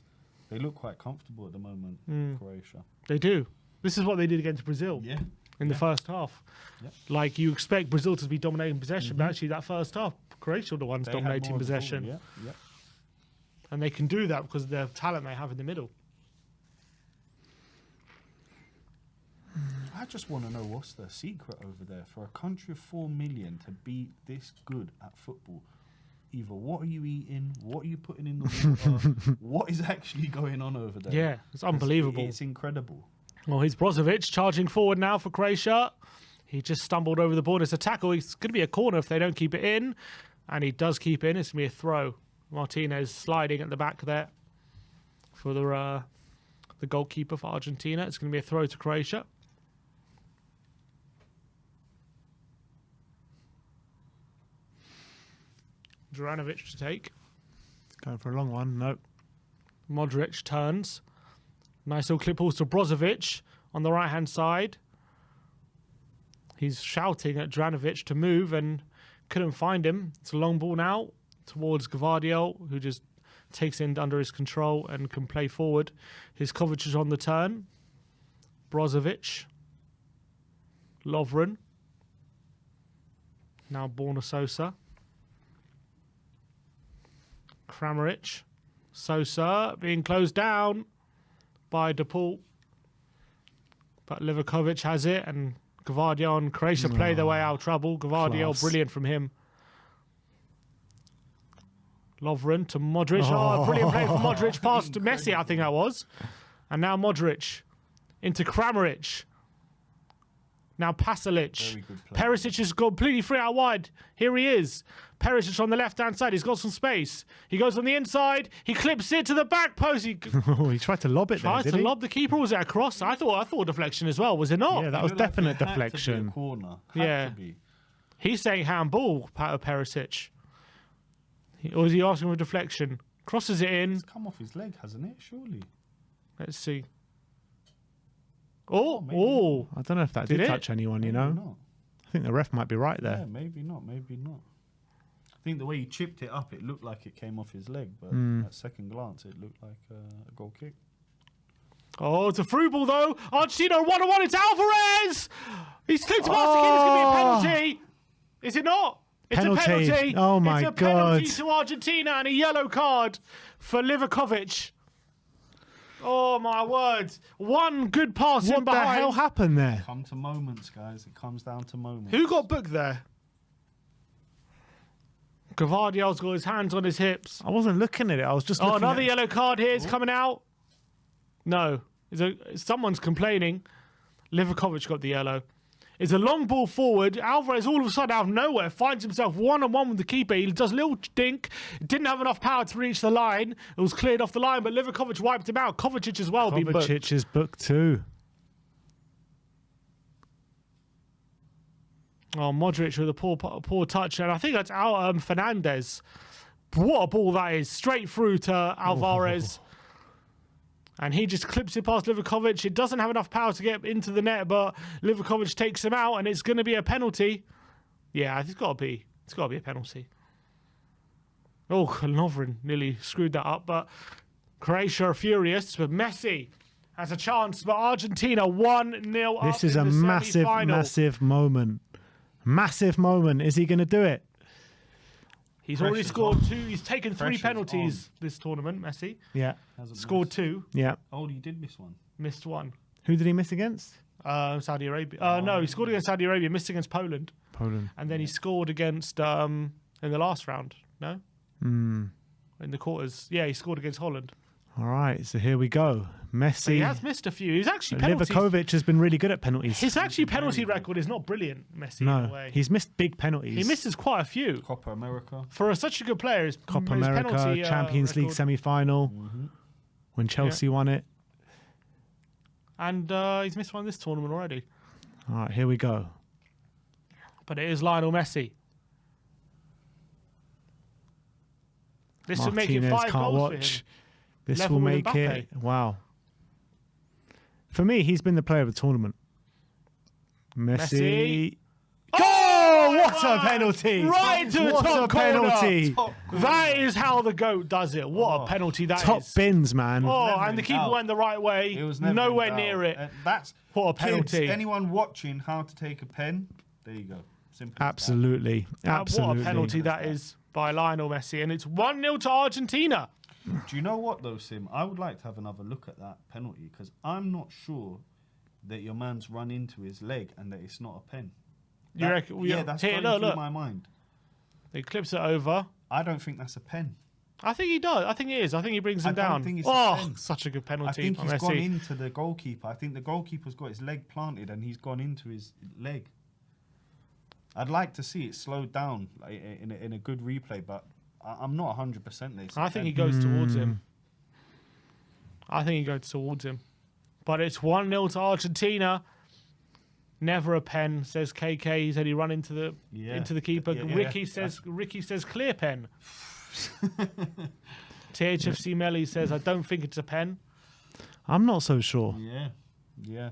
they look quite comfortable at the moment, Croatia. They do. This is what they did against Brazil Yeah. in the first half. Yep. Like, you expect Brazil to be dominating possession, but actually that first half, Croatia are the ones They had dominating more of the ball, possession. Yeah. Yeah. And they can do that because of the talent they have in the middle. I just want to know what's the secret over there for a country of 4 million to be this good at football. Either what are you eating, what are you putting in the water, what is actually going on over there? Yeah, it's unbelievable. It's incredible. Well, here's Brozovic charging forward now for Croatia. He just stumbled over the ball. It's a tackle. It's going to be a corner if they don't keep it in. And he does keep it in. It's going to be a throw. Martinez sliding at the back there for the goalkeeper for Argentina. It's going to be a throw to Croatia. Juranovic to take. Going for a long one. Nope. Modric turns. Nice little clip balls to Brozovic on the right-hand side. He's shouting at Juranovic to move and couldn't find him. It's a long ball now towards Gvardiol, who just takes it under his control and can play forward. His Kovacic is on the turn. Brozovic. Lovren. Now Borna Sosa. Kramaric. Sosa being closed down by De Paul. But Livakovic has it, and Gvardiol and Croatia play their way out of trouble. Gvardiol, Class. brilliant from him. Lovren to Modric. Oh, brilliant play from Modric. Past to Messi, I think that was. And now Modric into Kramaric. Now Pasalic. Perisic is completely free out wide. Here he is. Perisic on the left-hand side. He's got some space. He goes on the inside. He clips it to the back post. He tried to lob it there, tries did to he? lob the keeper. Was it a cross? I thought deflection as well. Was it not? Yeah, that was definite deflection. Had to be a corner. Yeah. He's saying handball, Perisic. Or is he asking for deflection? Crosses it in. It's come off his leg, hasn't it? Surely. Let's see. Oh. I don't know if that did touch anyone, you know. Not. I think the ref might be right there. Yeah, maybe not. I think the way he chipped it up, it looked like it came off his leg, but at second glance, it looked like a goal kick. Oh, it's a through ball though. Argentina 1-1. It's Alvarez. He's clipped past the keeper. It's going to be a penalty. Is it not? It's a penalty. Oh my God. It's a penalty to Argentina and a yellow card for Livakovic. Oh my word. One good pass in behind. What the hell happened there? Come to moments, guys. It comes down to moments. Who got booked there? Gvardiol's got his hands on his hips. I wasn't looking at it. I was just looking another at yellow card here is coming out. No. Someone's complaining. Livakovic got the yellow. It's a long ball forward. Alvarez all of a sudden out of nowhere finds himself one-on-one with the keeper. He does a little dink. Didn't have enough power to reach the line. It was cleared off the line, but Livakovic wiped him out. Kovacic as well been booked. Kovacic is booked too. Oh, Modric with a poor touch. And I think that's Fernandez. What a ball that is. Straight through to Alvarez. And he just clips it past Livakovic. It doesn't have enough power to get into the net, but Livakovic takes him out, and it's going to be a penalty. Yeah, it's got to be. It's got to be a penalty. Oh, Lovren nearly screwed that up, but Croatia are furious. But Messi has a chance, but Argentina 1-0 up. This is a massive moment. Massive moment. Is he going to do it? He's already scored 2. He's taken 3 penalties this tournament, Messi. Yeah. Scored 2. Yeah. Oh, he did miss one. Missed 1. Who did he miss against? Saudi Arabia. No, he scored against Saudi Arabia, missed against Poland. And then he scored against, in the last round, no? In the quarters. Yeah, he scored against Holland. All right, so here we go. Messi. But he has missed a few. He's actually penalties. Livakovic has been really good at penalties. His actually penalty record is not brilliant, Messi, in a way. He's missed big penalties. He misses quite a few. Copa America. For such a good player, his Copa America, penalty, Champions League semi-final, when Chelsea won it. And he's missed one this tournament already. All right, here we go. But it is Lionel Messi. This will make it 5 goals for him. This Level will with make Mbappe. it... Wow. For me, he's been the player of the tournament. Messi. Oh, what a penalty! Right into the what top a penalty! That is how the GOAT does it. What a penalty that is. Top bins, man. Oh, and the keeper went the right way. It was never nowhere near it. That's what a penalty. Kids, anyone watching how to take a pen, there you go. Simple. Absolutely. Absolutely. What a penalty that is by Lionel Messi. And it's 1-0 to Argentina. Do you know what though, Sim? I would like to have another look at that penalty because I'm not sure that your man's run into his leg and that it's not a pen. You reckon? Yeah, that's going through my mind. He clips it over. I don't think that's a pen. I think he does. I think he is. I think he brings him down. I don't think it's a pen. Such a good penalty. I think from he's Messi. gone into the goalkeeper. I think the goalkeeper's got his leg planted and he's gone into his leg. I'd like to see it slowed down like, in a good replay, but I'm not 100% there. I think he goes towards him. I think he goes towards him. But it's 1-0 to Argentina. Never a pen, says KK. He said he run into the keeper. Ricky says clear pen. THFC Melly says I don't think it's a pen. I'm not so sure. Yeah.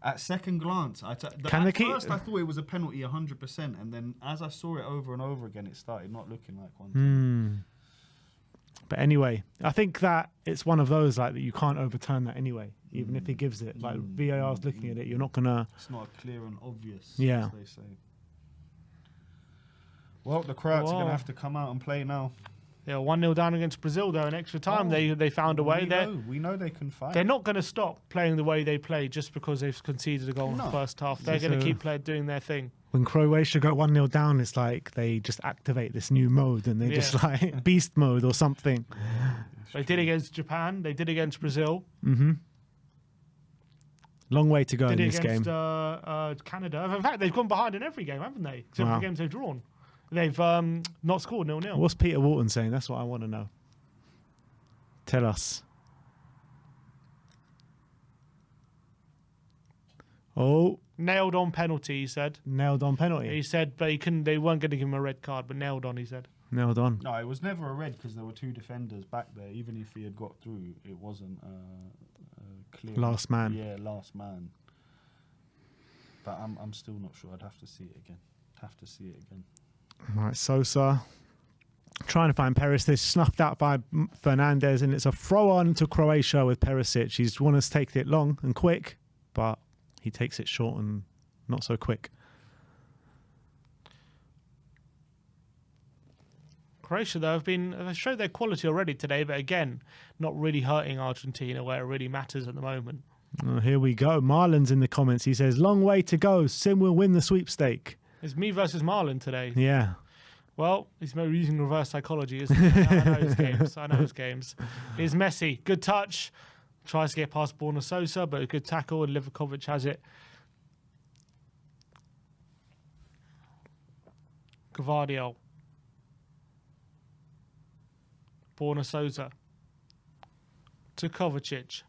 At second glance, first I thought it was a penalty 100%, and then as I saw it over and over again, it started not looking like one. But anyway, I think that it's one of those like that you can't overturn that anyway, even if he gives it. Like VAR's looking at it, you're not gonna. It's not clear and obvious. Yeah. As they say. Well, the Croats are gonna have to come out and play now. They were 1-0 down against Brazil though in extra time. They found a way. We know they can fight. They're not going to stop playing the way they play just because they've conceded a goal in the first half. They're going to keep doing their thing. When Croatia go 1-0 down, it's like they just activate this new mode and they're just like beast mode or something. They did against Japan. They did against Brazil. Long way to go in Did it this game. against Canada. In fact, they've gone behind in every game, haven't they? Except for the games they've drawn. They've not scored 0-0. What's Peter Walton saying? That's what I want to know. Tell us. Oh, Nailed on penalty, he said. nailed on penalty. He said, but they weren't going to give him a red card, but nailed on, he said. Nailed on. No, it was never a red because there were 2 defenders back there. Even if he had got through, it wasn't clear. Last man. Yeah, last man. But I'm still not sure. I'd have to see it again. All right, Sosa. Trying to find Perisic, snuffed out by Fernandez, and it's a throw on to Croatia with Perisic. He's wanted to take it long and quick, but he takes it short and not so quick. Croatia, though, they've showed their quality already today, but again, not really hurting Argentina where it really matters at the moment. Oh, here we go. Marlon's in the comments. He says, long way to go. Sim will win the sweepstake. It's me versus Marlon today. Yeah. Well, he's using reverse psychology, isn't he? I know his games. Here's Messi. Good touch. Tries to get past Borna Sosa, but a good tackle, and Livakovic has it. Gvardiol. Borna Sosa. To Kovacic.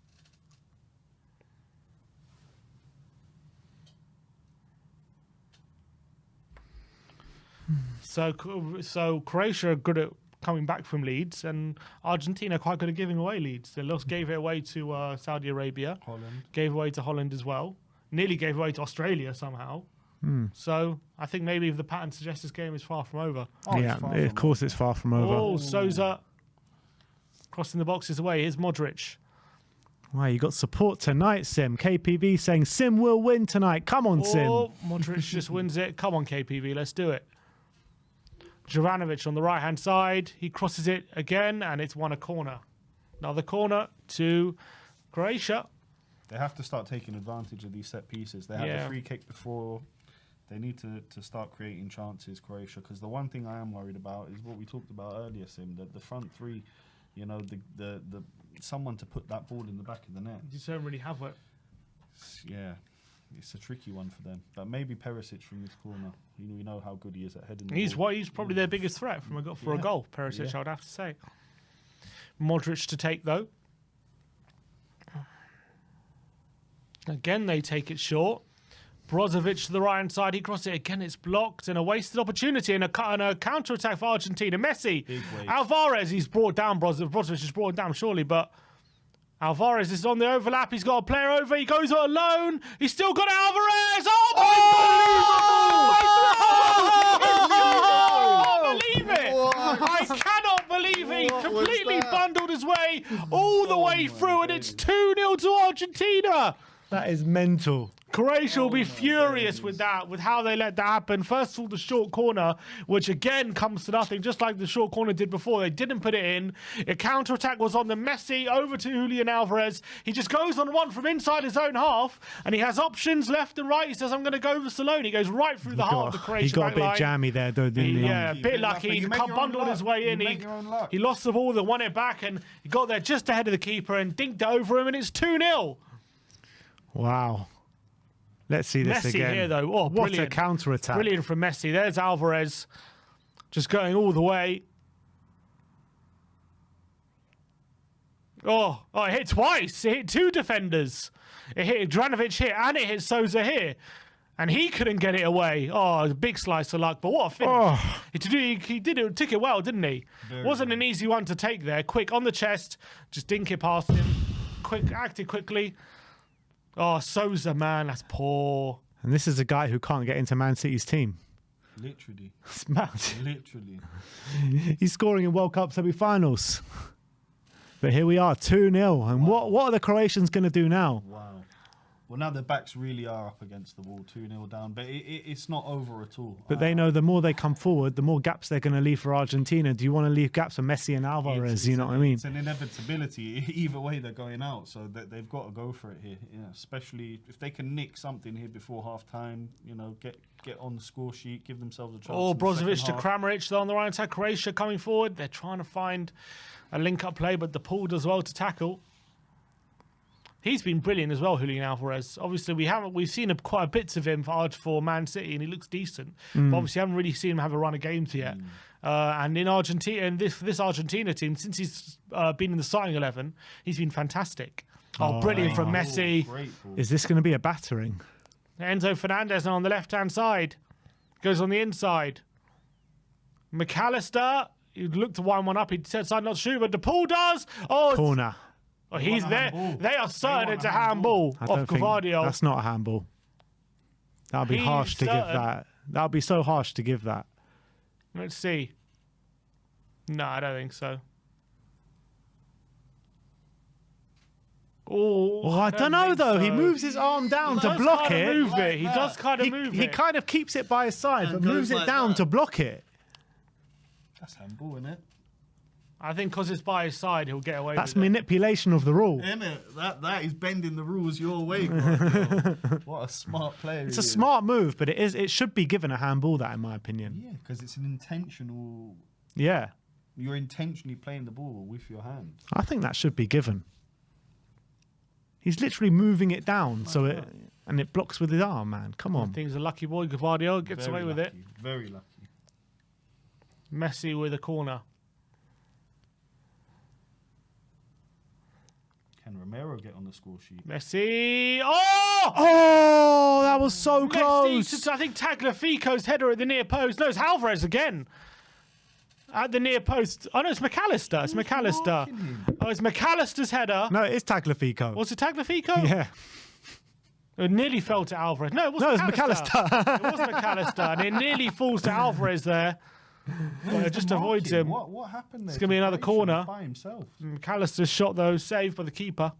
So Croatia are good at coming back from leads, and Argentina are quite good at giving away leads. They gave it away to Saudi Arabia, Holland. Gave away to Holland as well, nearly gave away to Australia somehow. So I think maybe if the pattern suggests this game is far from over. Yeah, of course it's far from over. Oh, Sousa crossing the boxes away. Here's Modric. Wow, you got support tonight, Sim. KPV saying Sim will win tonight. Come on, Sim. Oh, Modric just wins it. Come on, KPV, let's do it. Jovanovic on the right-hand side. He crosses it again, and it's won a corner. Another corner to Croatia. They have to start taking advantage of these set pieces. They had a free kick before. They need to start creating chances, Croatia, because the one thing I am worried about is what we talked about earlier, Sim, that the front three, you know, the someone to put that ball in the back of the net. You don't really have it. Yeah, it's a tricky one for them. But maybe Perisic from this corner. You know how good he is at heading. He's probably their biggest threat from a goal. Perisic, I would have to say. Modric to take though. Again, they take it short. Brozovic to the right-hand side. He crosses it again. It's blocked, and a wasted opportunity and a counter-attack for Argentina. Messi, Alvarez. He's brought down. Brozovic is brought down surely, but Alvarez is on the overlap. He's got a player over. He goes alone. He's still got Alvarez. Oh my God! I can't believe it. I cannot believe it. He completely bundled his way all the way through, and it's 2-0 to Argentina. That is mental. Croatia will be furious with that, with how they let that happen. First of all, the short corner, which again comes to nothing, just like the short corner did before. They didn't put it in. A counter-attack was on the Messi over to Julian Alvarez. He just goes on one from inside his own half, and he has options left and right. He says, I'm going to go for Salone. He goes right through the heart of the Croatian He got a bit jammy there, though, didn't he? Yeah, a bit lucky. He bundled his way in. He lost the ball, they won it back, and he got there just ahead of the keeper and dinked it over him, and it's 2-0. Wow. Let's see this Messi again. here, though. Oh, what brilliant. a counter-attack. Brilliant from Messi. There's Alvarez just going all the way. Oh, it hit twice. It hit two defenders. It hit Dranovic here, and it hit Sousa here. And he couldn't get it away. Oh, a big slice of luck, but what a finish. Oh. He took it well, didn't he? Wasn't an easy one to take there. Quick on the chest, just dink it past him. Acted quickly. Oh, Sousa, man, that's poor. And this is a guy who can't get into Man City's team. Literally. It's mad. Literally. He's scoring in World Cup semi-finals. But here we are, 2-0. And what are the Croatians going to do now? Wow. Well, now their backs really are up against the wall, 2-0 down. But it's not over at all. But they know the more they come forward, the more gaps they're going to leave for Argentina. Do you want to leave gaps for Messi and Alvarez? You know what I mean? It's an inevitability. Either way, they're going out. So they've got to go for it here. Yeah, especially if they can nick something here before half-time, you know, get on the score sheet, give themselves a chance. Oh, Brozovic to Kramaric on the right side. Croatia coming forward. They're trying to find a link-up play, but the pool does well to tackle. He's been brilliant as well, Julian Alvarez. Obviously, we've seen quite a bits of him for Man City, and he looks decent. But obviously, haven't really seen him have a run of games yet. And in Argentina, and this Argentina team, since he's been in the starting 11, he's been fantastic. Oh, brilliant from Messi. Is this going to be a battering? Enzo Fernandez now on the left-hand side. Goes on the inside. McAllister, he looked to wind one up. He said side not to shoot, but DePaul does. Oh, Corner. Oh, he's there. They are certain it's a handball off Cavadio. That's not a handball. That would be harsh to give that. That would be so harsh to give that. Let's see. No, I don't think so. Oh, I don't know though. He moves his arm down to block it. He does kind of move it. He kind of keeps it by his side, but moves it down to block it. That's handball, isn't it? I think because it's by his side, he'll get away with it. That's manipulation of the rule. Isn't it? That is bending the rules your way, bro. What a smart player. It's a smart move, but it should be given a handball, that in my opinion. Yeah, because it's an intentional... Yeah. You're intentionally playing the ball with your hand. I think that should be given. He's literally moving it down, and it blocks with his arm, man. Come on. I think he's a lucky boy. Gavadio gets away with it. Very lucky. Messi with a corner. Can Romero get on the score sheet? Messi. Oh! Oh, that was so close. I think Tagliafico's header at the near post. No, it's Alvarez again. At the near post. Oh, no, it's McAllister. It's McAllister. Oh, it's McAllister's header. No, it's Tagliafico. Was it Tagliafico? Yeah. It nearly fell to Alvarez. No, it was McAllister. It was McAllister, and it nearly falls to Alvarez there. But it just avoids him. What happened there? It's going to be another corner. By himself. McAllister's shot, though, saved by the keeper.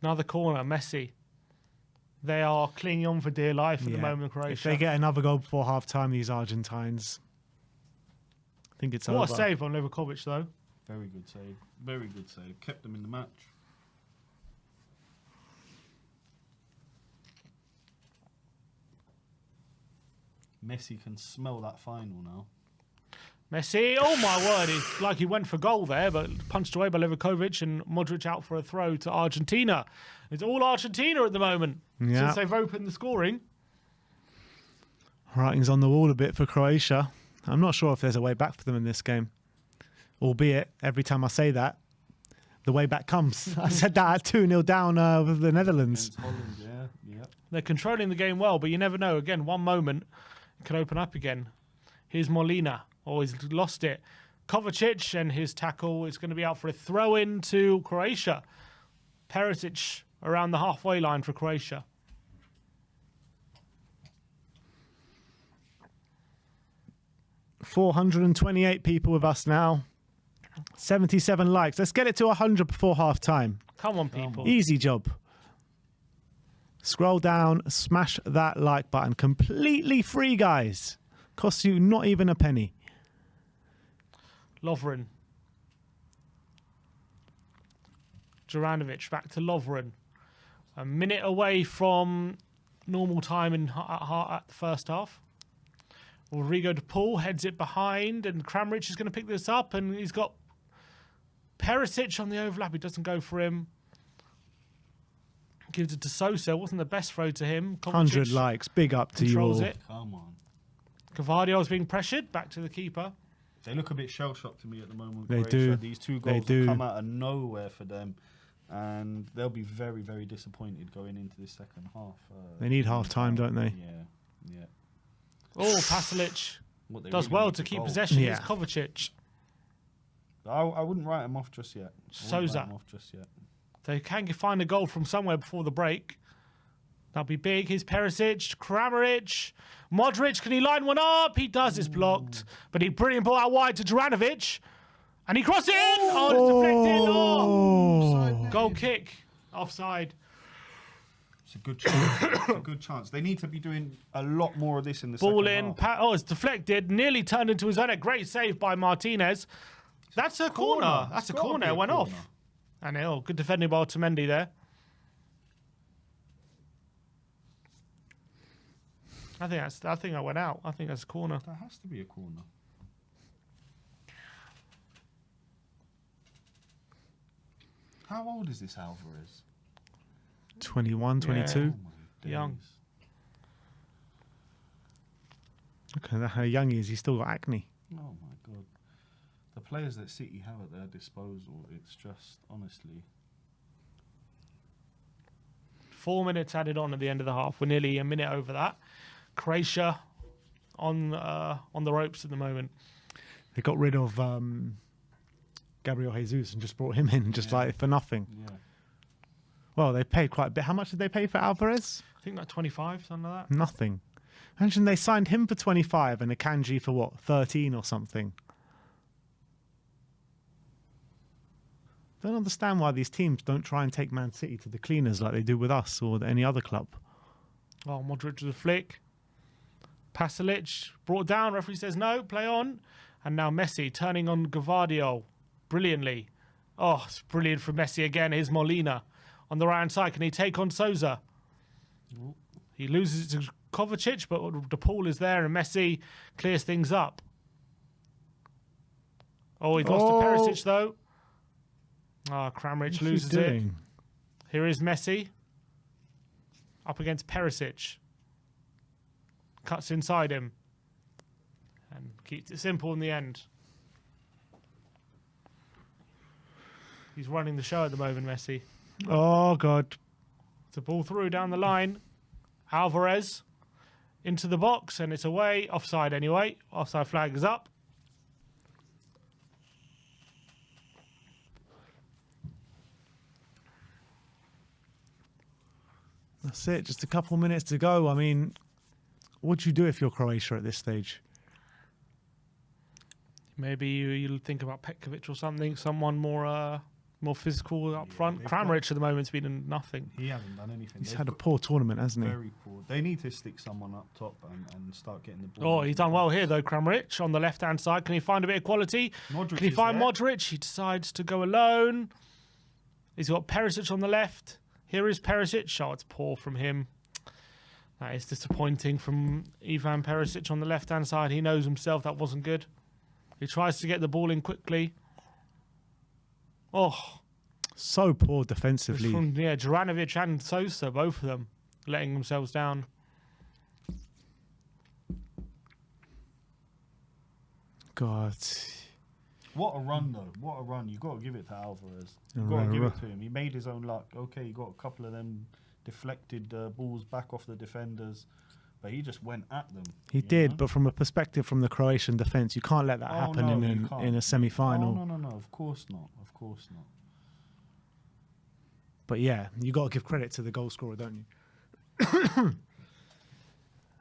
Another corner, Messi. They are clinging on for dear life at the moment, Croatia. If they get another goal before half-time, these Argentines, I think it's over. What a save on Livakovic, though. Very good save. Very good save. Kept them in the match. Messi can smell that final now. Messi, oh my word, it's like he went for goal there, but punched away by Livakovic, and Modric out for a throw to Argentina. It's all Argentina at the moment since they've opened the scoring. Writing's on the wall a bit for Croatia. I'm not sure if there's a way back for them in this game. Albeit, every time I say that, the way back comes. I said that at 2-0 down with the Netherlands. Holland, yeah. They're controlling the game well, but you never know. Again, one moment it could open up again. Here's Molina. Oh, he's lost it. Kovacic and his tackle is going to be out for a throw-in to Croatia. Perisic around the halfway line for Croatia. $428 people with us now. 77 likes. Let's get it to 100 before half-time. Come on, people. Easy job. Scroll down, smash that like button. Completely free, guys. Costs you not even a penny. Lovren. Juranovic back to Lovren. A minute away from normal time at the first half. Rodrigo de Paul heads it behind, and Kramaric is going to pick this up, and he's got Perisic on the overlap. He doesn't go for him. Gives it to Sosa. Wasn't the best throw to him. Kovacic 100 likes. Big up to you all. controls it. Come on. Cavadio's being pressured. Back to the keeper. They look a bit shell-shocked to me at the moment. They Croatia. do. These two goals have come out of nowhere for them. And they'll be very, very disappointed going into this second half. They need half-time, don't they? Yeah. Oh, Pasalic does well to keep possession. Yeah. Here's Kovacic. I wouldn't write him off just yet. Souza. They can find a goal from somewhere before the break. That'll be big. Here's Perisic, Kramaric, Modric. Can he line one up? He does. It's blocked. But he brilliant ball out wide to Juranovic. And he crossed it in! Oh, it's deflected! Oh! Offside. Goal kick. Offside. It's a good chance. It's a good chance. They need to be doing a lot more of this in the Ball second in. half. Oh, it's deflected. Nearly turned into his own. A great save by Martinez. That's a corner. That's a corner. It went off. And good defending by Otamendi there. I think I went out. I think that's a corner. That has to be a corner. How old is this Alvarez? 21, 22. Oh my Young. days. Look at how young he is. He's still got acne. Oh my god. The players that City have at their disposal, it's just, honestly. 4 minutes added on at the end of the half. We're nearly a minute over that. Croatia on the ropes at the moment. They got rid of Gabriel Jesus and just brought him in like for nothing. Yeah. Well, they paid quite a bit. How much did they pay for Alvarez? I think like 25, something like that. Nothing. Imagine they signed him for 25 and Akanji for what, 13 or something. Don't understand why these teams don't try and take Man City to the cleaners like they do with us or any other club. Oh, Modric with a flick. Pasalic brought down. Referee says no, play on. And now Messi turning on Gvardiol brilliantly. Oh, it's brilliant from Messi again. Here's Molina on the right hand side. Can he take on Souza? He loses it to Kovacic, but De Paul is there and Messi clears things up. Oh, he's lost to Perisic though. Kramaric loses it. Here is Messi up against Perisic. Cuts inside him and keeps it simple in the end. He's running the show at the moment, Messi. Oh, God. It's a ball through down the line. Alvarez into the box and it's away. Offside anyway. Offside flag is up. That's it. Just a couple minutes to go. I mean, what do you do if you're Croatia at this stage? Maybe you'll think about Petkovic or something. Someone more physical up front. Kramaric at the moment's been nothing. He hasn't done anything. He's had a poor tournament, hasn't he? Very poor. They need to stick someone up top and start getting the ball. Oh, he's done well here though, Kramaric on the left-hand side. Can he find a bit of quality? Modric Can he find there. Modric? He decides to go alone. He's got Perisic on the left. Here is Perisic. Oh, it's poor from him. That is disappointing from Ivan Perisic on the left-hand side. He knows himself that wasn't good. He tries to get the ball in quickly. Oh. So poor defensively. From, Juranovic and Sosa, both of them, letting themselves down. God. What a run, though. What a run. You've got to give it to Alvarez. You've got to give it to him. He made his own luck. Okay, he got a couple of them deflected balls back off the defenders, but he just went at them. He did, but from a perspective from the Croatian defence, you can't let that happen in a semi-final. No, of course not. Of course not. But yeah, you got to give credit to the goal scorer, don't you? A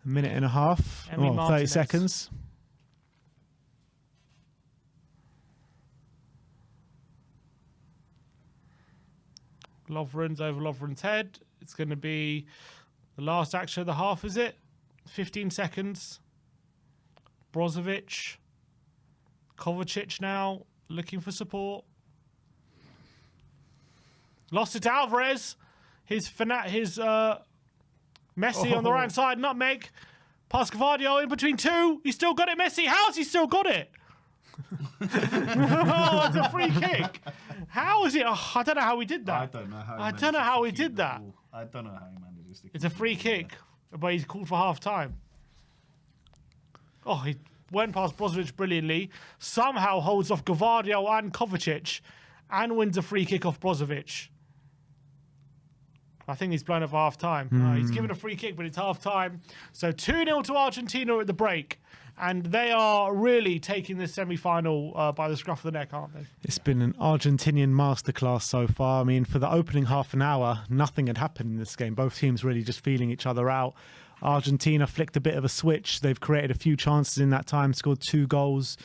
minute and a half, 30 seconds. Lovren's over Lovren's head. It's going to be the last action of the half, is it? 15 seconds. Brozovic. Kovacic now looking for support. Lost it to Alvarez. His Messi on the right side. Nutmeg. Pass Gvardiol in between two. He's still got it, Messi. How's he still got it? Oh, it's a free kick. How is it? Oh, I don't know how he did that. I don't know how. I don't know how he did that. I don't know how he manages to. It's a free kick, but he's called for half time. Oh, he went past Brozovic brilliantly. Somehow holds off Gvardiol and Kovacic, and wins a free kick off Brozovic. I think he's blown up for half time. He's given a free kick, but it's half time. So 2-0 to Argentina at the break. And they are really taking this semi-final by the scruff of the neck, aren't they? It's been an Argentinian masterclass so far. I mean, for the opening half an hour, nothing had happened in this game. Both teams really just feeling each other out. Argentina flicked a bit of a switch. They've created a few chances in that time, scored 2 goals.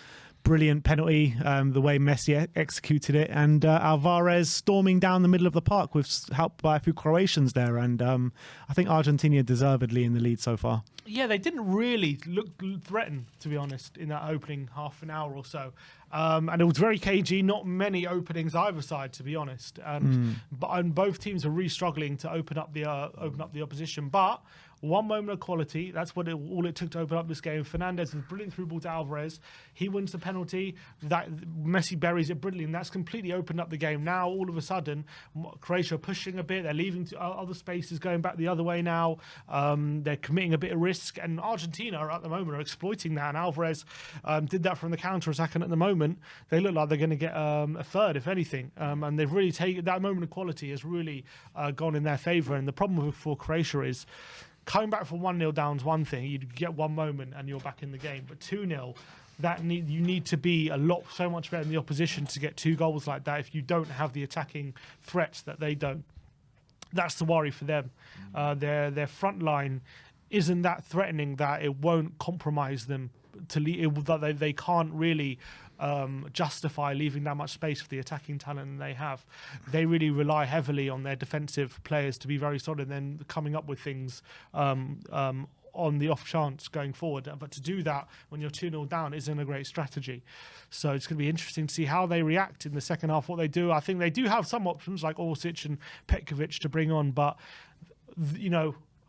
brilliant penalty, the way Messi executed it, and Alvarez storming down the middle of the park with help by a few Croatians there. And I think Argentina deservedly in the lead so far. Yeah, they didn't really look threatened, to be honest, in that opening half an hour or so. And it was very cagey, not many openings either side, to be honest. And both teams are really struggling to open up the opposition. But one moment of quality, that's what all it took to open up this game. Fernandez with a brilliant through ball to Alvarez. He wins the penalty. That Messi buries it brilliantly, and that's completely opened up the game. Now, all of a sudden, Croatia are pushing a bit. They're leaving other spaces, going back the other way now. They're committing a bit of risk, and Argentina at the moment are exploiting that. And Alvarez did that from the counter-attack, and at the moment, they look like they're going to get a third, if anything. And they've really taken that moment of quality has really gone in their favour. And the problem for Croatia is, coming back from 1-0 down is one thing. You get one moment and you're back in the game. But 2-0, you need to be so much better than the opposition to get 2 goals like that if you don't have the attacking threats that they don't. That's the worry for them. Their front line isn't that threatening that it won't compromise them to that they can't really justify leaving that much space for the attacking talent that they have. They really rely heavily on their defensive players to be very solid and then coming up with things on the off chance going forward. But to do that when you're 2-0 down isn't a great strategy. So it's going to be interesting to see how they react in the second half, what they do. I think they do have some options like Orsic and Petkovic to bring on, but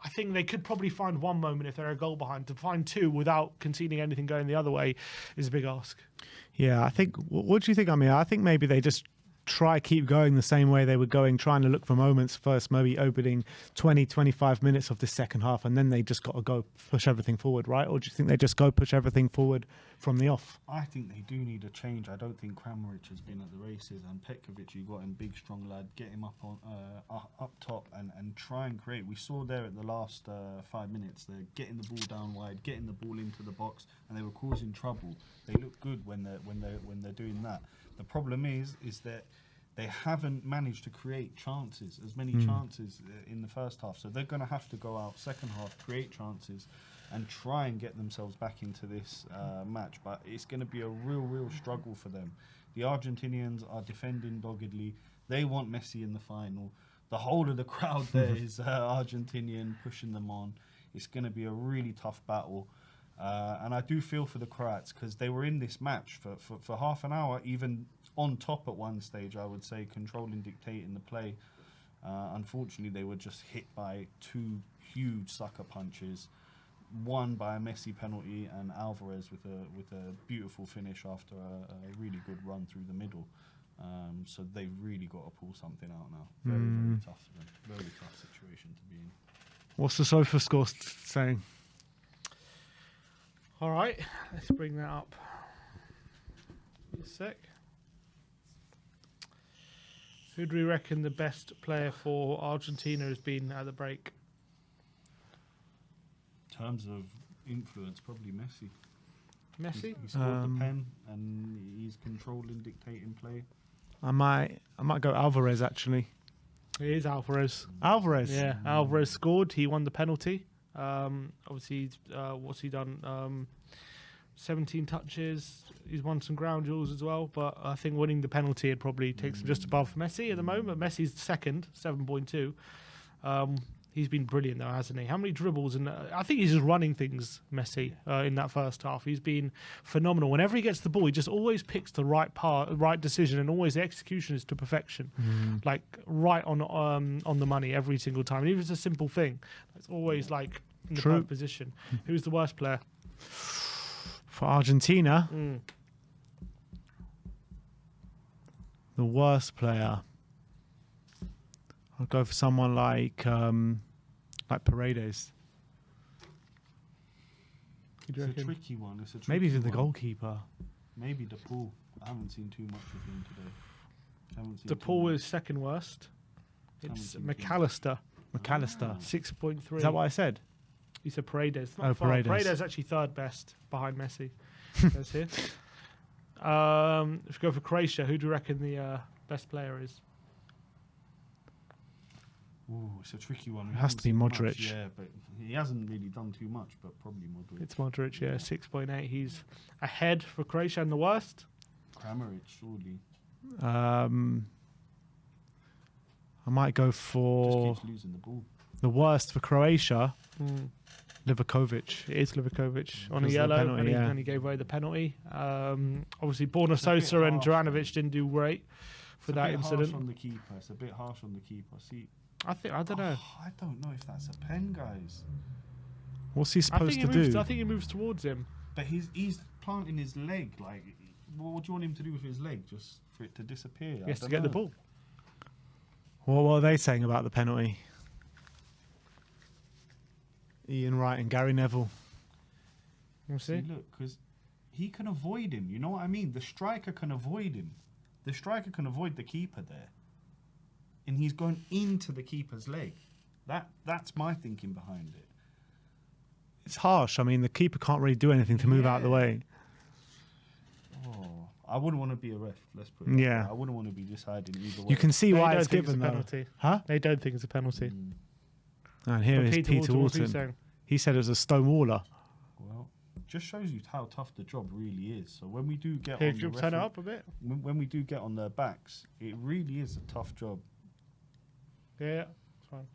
I think they could probably find one moment if they're a goal behind. To find 2 without conceding anything going the other way is a big ask. Yeah, I think. What do you think, Amir? I think maybe they just keep going the same way they were going, trying to look for moments first, maybe opening 20, 25 minutes of the second half, and then they just got to go push everything forward, right? Or do you think they just go push everything forward from the off? I think they do need a change. I don't think Kramaric has been at the races, and Petkovic, you got him big, strong lad, get him up top and try and create. We saw there at the last 5 minutes, they're getting the ball down wide, getting the ball into the box, and they were causing trouble. They look good when they're doing that. The problem is that they haven't managed to create chances, as many chances in the first half. So they're going to have to go out second half, create chances, and try and get themselves back into this match. But it's going to be a real struggle for them. The Argentinians are defending doggedly. They want Messi in the final. The whole of the crowd there is Argentinian, pushing them on. It's going to be a really tough battle. And I do feel for the Croats because they were in this match for half an hour, even on top at one stage, I would say, controlling, dictating the play. Unfortunately, they were just hit by 2 huge sucker punches, one by a Messi penalty and Alvarez with a beautiful finish after a really good run through the middle. So they've really got to pull something out now. Very tough for them. Very tough situation to be in. What's the sofa score saying? All right, let's bring that up. Wait a sec. Who do we reckon the best player for Argentina has been at the break? In terms of influence, probably Messi. Messi? He scored the pen and he's controlling, dictating play. I might go Alvarez, actually. It is Alvarez. Alvarez? Yeah, Alvarez scored. He won the penalty. Obviously, what's he done? 17 touches. He's won some ground duels as well, but I think winning the penalty it probably takes him just above Messi at the moment. Messi's second, 7.2. He's been brilliant though, hasn't he? How many dribbles? And I think he's just running things, Messi, in that first half. He's been phenomenal. Whenever he gets the ball, he just always picks the right decision, and always the execution is to perfection, like right on the money every single time. And even if it's a simple thing, it's always like in the perfect position. Who's the worst player for Argentina? The worst player. I'll go for someone like Paredes. It's a tricky one. Maybe even the goalkeeper. Maybe DePaul. I haven't seen too much of him today. DePaul is second worst. It's McAllister. 6.3. Is that what I said? You said Paredes. Paredes. Paredes is actually third best behind Messi. That's here. If we go for Croatia, who do you reckon the best player is? Ooh, it's a tricky one. We It has haven't to be seen much, Modric. Yeah, but he hasn't really done too much, but probably Modric. It's Modric, yeah, 6.8. He's ahead for Croatia, and the worst. Kramaric, surely. I might go for Just keeps losing the ball. the worst for Croatia. Livakovic. It is Livakovic on a Because of the yellow, penalty, and, yeah. and he gave away the penalty. Obviously, Borna It's a bit Sosa and harsh, Juranovic didn't do great for It's that a bit incident. harsh on the keeper. It's a bit harsh on the keeper. See, I don't know. I don't know if that's a pen, guys. What's he I supposed think to he moves. do? I think he moves towards him. But he's planting his leg. Like, what do you want him to do with his leg? Just for it to disappear? He has to get the ball. What are they saying about the penalty? Ian Wright and Gary Neville. We'll See, see. look, because he can avoid him. You know what I mean? The striker can avoid him. The striker can avoid the keeper there. And he's going into the keeper's leg. That's my thinking behind it. It's harsh. I mean, the keeper can't really do anything to move out of the Yeah. way. Oh, I wouldn't want to be a ref. Let's put it that Yeah. way. I wouldn't want to be deciding either way. You can see They why don't it's think given, a though. penalty. Huh? They don't think it's a penalty. And here But is Peter what's he Walton. saying? He said it was a stonewaller. Well, just shows you how tough the job really is. So when we do get Here, on do the you turn it referee- up a bit? when we do get on their backs, it really is a tough job Yeah, it's fine.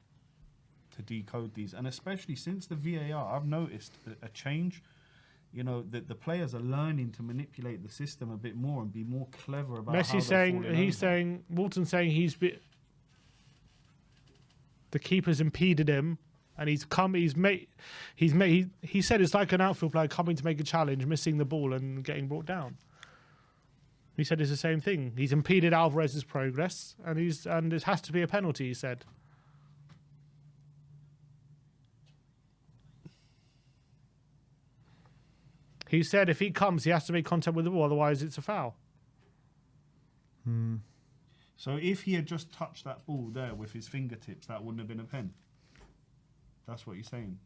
to decode these, and especially since the VAR, I've noticed a change. You know, that the players are learning to manipulate the system a bit more and be more clever about. how Messi's they're saying falling he's over. saying Walton's saying the keeper's impeded him, and he said it's like an outfield player coming to make a challenge, missing the ball and getting brought down. He said it's the same thing. He's impeded Alvarez's progress, and it has to be a penalty. He said. He said if he comes, he has to make contact with the ball, otherwise it's a foul. So if he had just touched that ball there with his fingertips, that wouldn't have been a pen. That's what you're saying.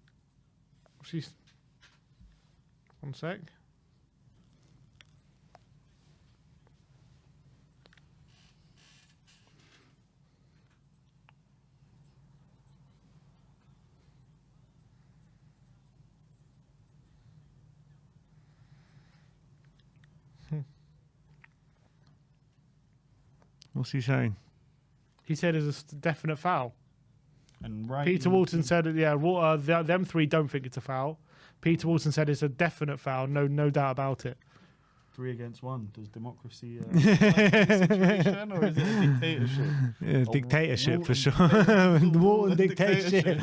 She's... One sec. What's he saying? He said it's a definite foul. And right, Peter Walton said, them three don't think it's a foul. Peter Walton said it's a definite foul, no doubt about it. 3 against 1. Does democracy situation, or is it a dictatorship? Yeah, dictatorship for sure. Walton Walton dictatorship.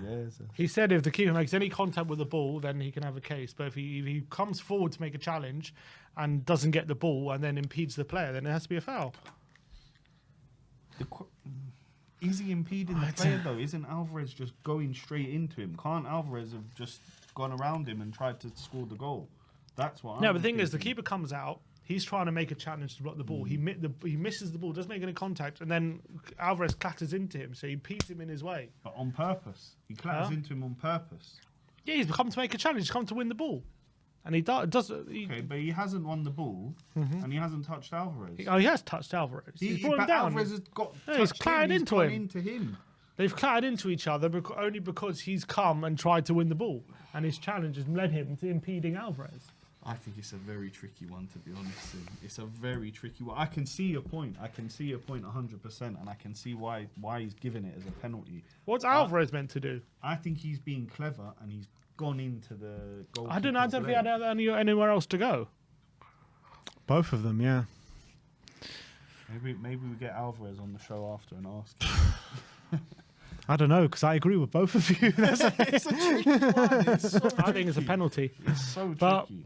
Jesus. He said if the keeper makes any contact with the ball, then he can have a case. But if he comes forward to make a challenge and doesn't get the ball and then impedes the player, then it has to be a foul. Is he impeding the player though? Isn't Alvarez just going straight into him? Can't Alvarez have just gone around him and tried to score the goal? That's what. No, I'm but the thing is, the thinking. keeper comes out. He's trying to make a challenge to block the ball. He misses the ball, doesn't make any contact, and then Alvarez clatters into him, so he impedes him in his way. But on purpose, he clatters Huh? into him on purpose. Yeah, he's come to make a challenge. He's come to win the ball, and he does. Okay, but he hasn't won the ball, and he hasn't touched Alvarez. He has touched Alvarez. He's brought him but down. Alvarez has got. Yeah, he's touched clattered him, into gone him. Into him. They've clattered into each other only because he's come and tried to win the ball, and his challenge has led him to impeding Alvarez. I think it's a very tricky one, to be honest. It's a very tricky one. I can see your point. I can see your point 100%, and I can see why he's giving it as a penalty. What's Alvarez meant to do? I think he's being clever, and he's gone into the goal. I don't think he had anywhere else to go. Both of them, yeah. Maybe we get Alvarez on the show after and ask him. I don't know, because I agree with both of you. It's a tricky one. It's so I think it's a tricky. penalty. It's so But- tricky.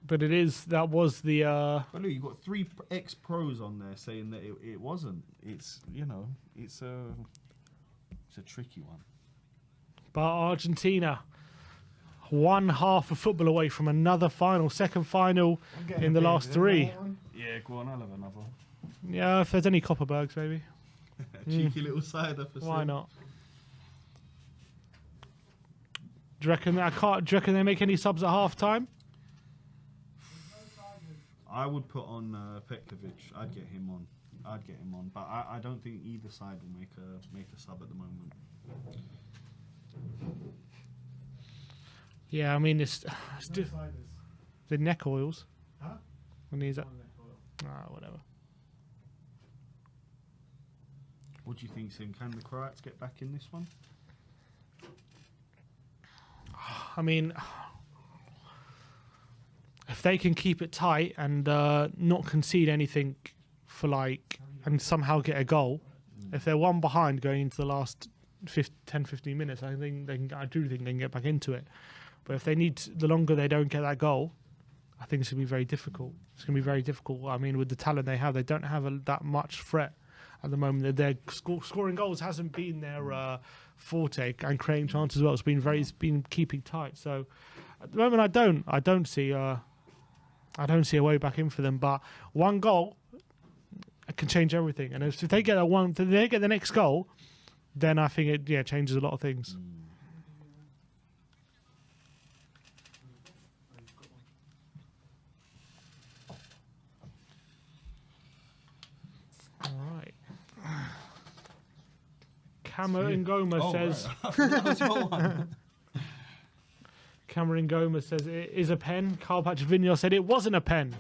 But that was the... But look, you've got 3 ex-pros on there saying that it wasn't. It's, it's a tricky one. But Argentina, one half of football away from another final, second final in the last 3. Yeah, go on, I'll have another. Yeah, if there's any Copperbergs, maybe. Cheeky little cider for Why Sim. not? Do you reckon they make any subs at half time? I would put on Petkovic. I'd get him on. I'd get him on, but I don't think either side will make a sub at the moment. Yeah, I mean it's the neck oils. Huh? When he's whatever. What do you think, Sim? Can the Croats get back in this one? I mean, if they can keep it tight and not concede anything for and somehow get a goal, if they're one behind going into the last 10-15 minutes, I do think they can get back into it. But if they need, the longer they don't get that goal, I think it's going to be very difficult. It's going to be very difficult. I mean, with the talent they have, they don't have that much threat at the moment. Their scoring goals hasn't been their forte, and creating chances as well. It's been keeping tight. So at the moment, I don't see a way back in for them. But one goal can change everything. And if they get the next goal, then I think it changes a lot of things. All right. Cameron Gomez says. Right. Cameron Gomez says it is a pen. Carl Patrick Vigneault said it wasn't a pen.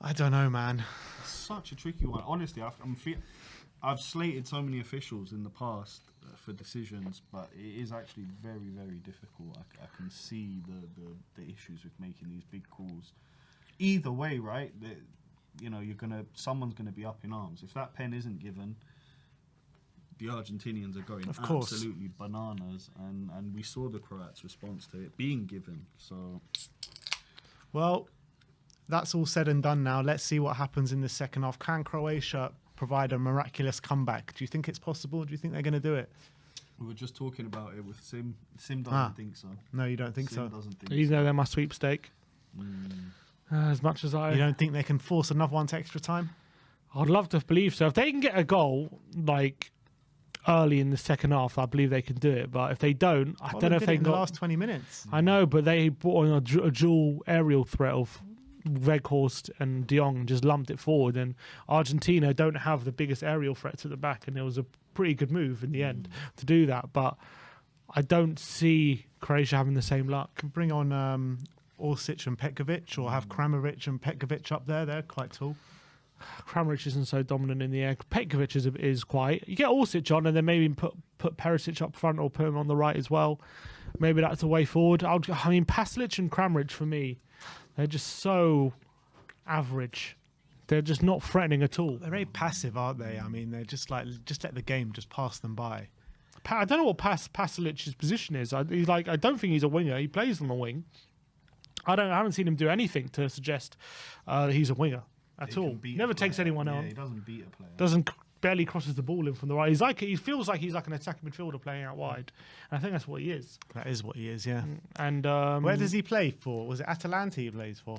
I don't know, man. Such a tricky one. Honestly, I've slated so many officials in the past for decisions, but it is actually very, very difficult. I can see the issues with making these big calls. Either way, right? Someone's gonna be up in arms. If that pen isn't given, the Argentinians are going absolutely bananas, and we saw the Croats' response to it being given. So, well, that's all said and done now. Let's see what happens in the second half. Can Croatia provide a miraculous comeback? Do you think it's possible? Do you think they're going to do it? We were just talking about it with Sim. Sim doesn't think so. No, you don't think Sim so? doesn't think Even so. though they're my sweepstake. As much as You don't think they can force another one to extra time? I'd love to believe so. If they can get a goal early in the second half, I believe they can do it. But if they don't, I don't know if they in got the last 20 minutes. I know, but they brought on a dual aerial threat of Weghorst and De Jong and just lumped it forward. And Argentina don't have the biggest aerial threats at the back, and it was a pretty good move in the end to do that. But I don't see Croatia having the same luck. Can bring on Orsic and Petkovic, or have Kramaric and Petkovic up there. They're quite tall. Kramaric isn't so dominant in the air. Petkovic is quite. You get Orsic on, and then maybe put Perisic up front or put him on the right as well. Maybe that's a way forward. Pasalic and Kramaric for me, they're just so average. They're just not threatening at all. They're very passive, aren't they? I mean, they're just let the game just pass them by. I don't know what Pasalic's position is. I don't think he's a winger. He plays on the wing. I haven't seen him do anything to suggest that he's a winger at all. Never takes anyone on. He doesn't beat a player. Barely crosses the ball in from the right. He feels like he's like an attacking midfielder playing out wide. And I think that's what he is. That is what he is, yeah. And where does he play for? Was it Atalanta he plays for?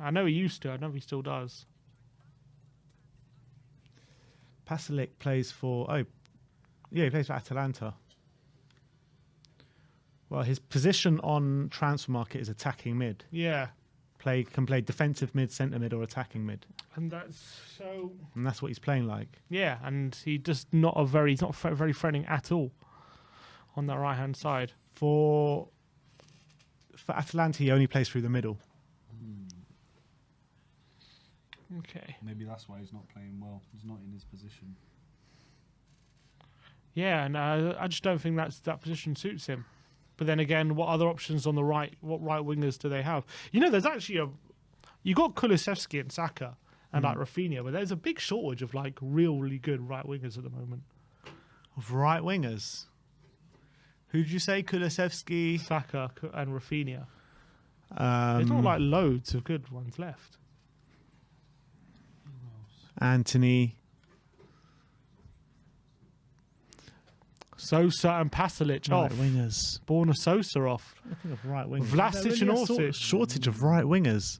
I know he used to. I know he still does. Pasalic plays for... he plays for Atalanta. Well, his position on transfer market is attacking mid. Yeah. Can play defensive mid, centre mid, or attacking mid. And that's so... And that's what he's playing like. Yeah, and he's not very threatening at all on that right-hand side. For Atalanta, he only plays through the middle. Okay. Maybe that's why he's not playing well. He's not in his position. Yeah, and I just don't think that position suits him. But then again, what other options on the right? What right wingers do they have? There's actually you got Kulusevski and Saka and Rafinha, but there's a big shortage of really good right wingers at the moment. Of right wingers? Who did you say? Kulusevski, Saka and Rafinha. There's not loads of good ones left. Anthony. Sosa and Pasalic Right off. wingers. Borna Sosa off. I think of right wingers. Vlasic and Orsic. Shortage of right wingers.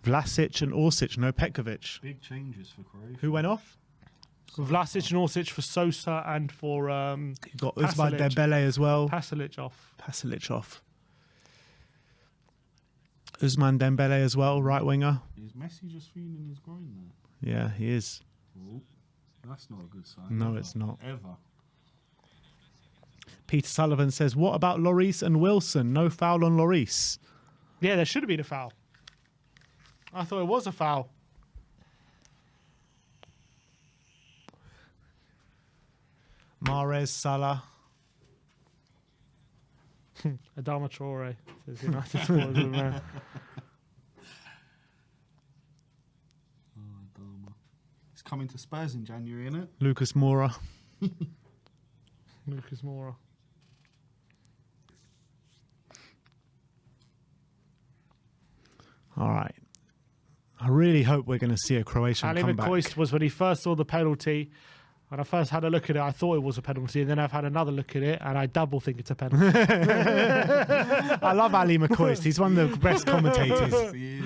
Vlasic and Orsic, no Petkovic. Big changes for Croatia. Who went off? Vlasic and Orsic for Sosa and for You got Usman Pasalic. Dembele as well. Pasalic off. Pasalic off. Usman Dembele as well, right winger. Is Messi just feeling his groin there? Yeah, he is. Oh, that's not a good sign. No, ever. it's not. Ever. Peter Sullivan says, what about Lloris and Wilson? No foul on Lloris. Yeah, there should have been a foul. I thought it was a foul. Mahrez, Salah. Adama Traore says United scores with man. Oh, Adama. It's coming to Spurs in January, isn't it? Lucas Moura. Lucas Moura. All right. I really hope we're going to see a Croatian Ali comeback. McCoist was when he first saw the penalty. When I first had a look at it, I thought it was a penalty. And then I've had another look at it, and I double think it's a penalty. I love Ali McCoist. He's one of the best commentators. He is.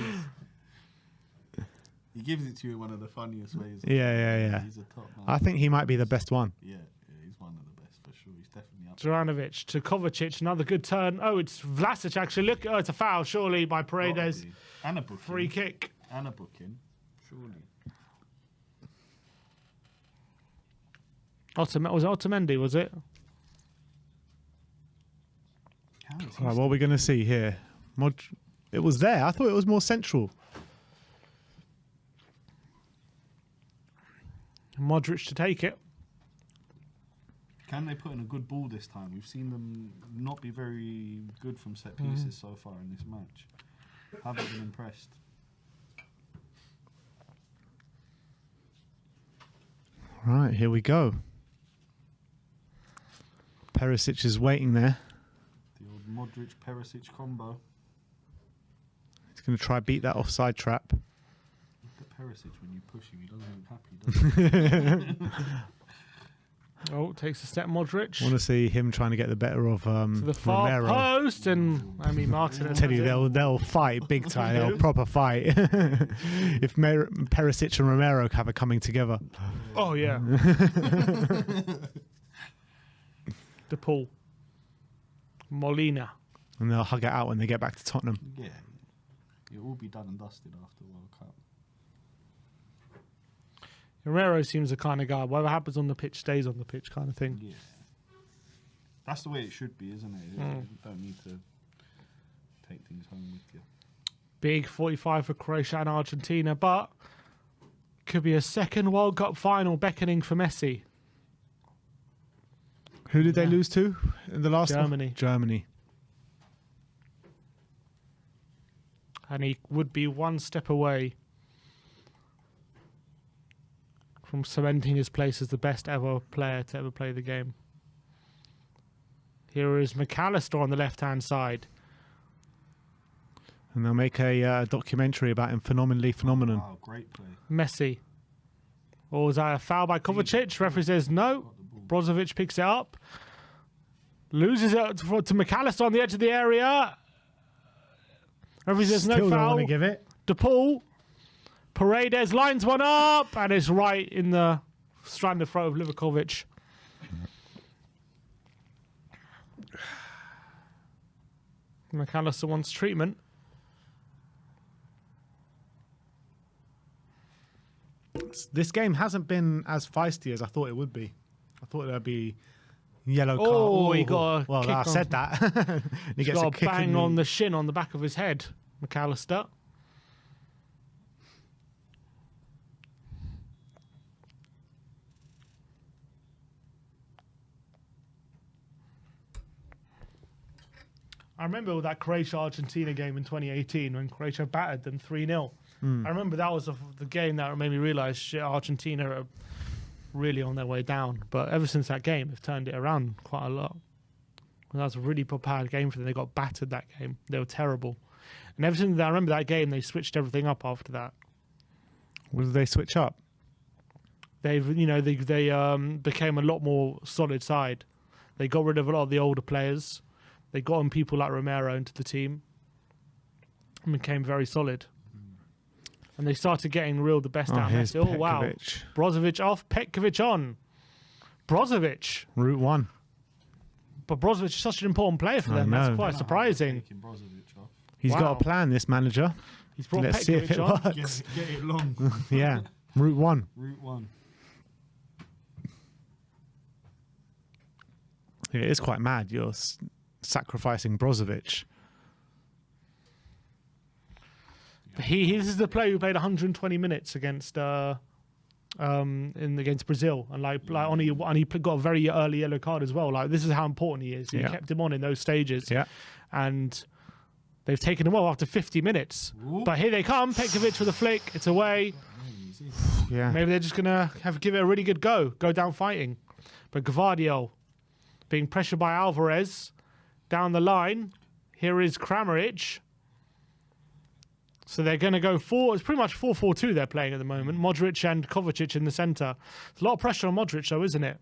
He gives it to you in one of the funniest ways. Yeah. He's a top man. I think he might be the best one. Yeah, he's one of the best for sure. He's definitely up. Juranovic to Kovacic, another good turn. Oh, it's Vlasic actually. Look, it's a foul, surely, by Paredes. Probably. And a booking. Free kick. And a booking. Surely. Was it Otamendi, was it? How is All right, what are we going to see here? It was there. I thought it was more central. Modric to take it. Can they put in a good ball this time? We've seen them not be very good from set pieces so far in this match. Haven't been impressed. Right, here we go. Perisic is waiting there. The old Modric-Perisic combo. He's going to try beat that offside trap. Look at Perisic when you push him. He doesn't look happy, does he? Oh, takes a step, Modric. I want to see him trying to get the better of To the far Romero. post, and I mean, Martin. I tell you, they'll fight big time. They'll proper fight. If Perisic and Romero have a coming together. Oh, yeah. De Paul. Molina. And they'll hug it out when they get back to Tottenham. Yeah. It'll all be done and dusted after the World Cup. Romero seems the kind of guy, whatever happens on the pitch stays on the pitch kind of thing. Yeah. That's the way it should be, isn't it? You don't need to take things home with you. Big 45 for Croatia and Argentina, but could be a second World Cup final beckoning for Messi. Who did they lose to in the last Germany. one? Germany. And he would be one step away from cementing his place as the best ever player to ever play the game. Here is McAllister on the left-hand side. And they'll make a documentary about him, phenomenon. Wow, great play. Messi. Or was that a foul by Kovacic? Referee says no. Brozovic picks it up. Loses it to McAllister on the edge of the area. Referee says no Still don't foul. want to give it. De Paul. Paredes lines one up and is right in the stranded throat of Livakovic. McAllister wants treatment. This game hasn't been as feisty as I thought it would be. I thought there'd be yellow card. Oh, he got a well, kick I on- said that. He He's gets got a a kick bang in on the shin on the back of his head, McAllister. I remember that Croatia-Argentina game in 2018 when Croatia battered them 3-0. I remember that was the game that made me realise shit, Argentina are really on their way down. But ever since that game, they've turned it around quite a lot. That was a really prepared game for them. They got battered that game. They were terrible. And ever since I remember that game, they switched everything up after that. What did they switch up? They became a lot more solid side. They got rid of a lot of the older players. They got on people like Romero into the team and became very solid. And they started getting the best out of here's Messi. Oh, wow. Petkovic. Brozovic off, Petkovic on. Brozovic. Route 1. But Brozovic is such an important player for I them. That's know. quite surprising. Taking Brozovic off. He's got Wow. a plan, this manager. He's brought Let's see if it Petkovic on. works. Get it long. Yeah, Route 1. Route 1. Yeah, it is quite mad. You're sacrificing Brozovic. This is the player who played 120 minutes against against Brazil, and he got a very early yellow card as well. Like, this is how important he is. He Yeah. kept him on in those stages. Yeah. And they've taken him off after 50 minutes. Ooh. But here they come. Petkovic with a flick. It's away. Yeah. Maybe they're just going to give it a really good go down fighting. But Gvardiol being pressured by Alvarez down the line. Here is Kramaric. So they're going to go it's pretty much 4-4-2 they're playing at the moment. Modric and Kovacic in the centre. There's a lot of pressure on Modric though, isn't it?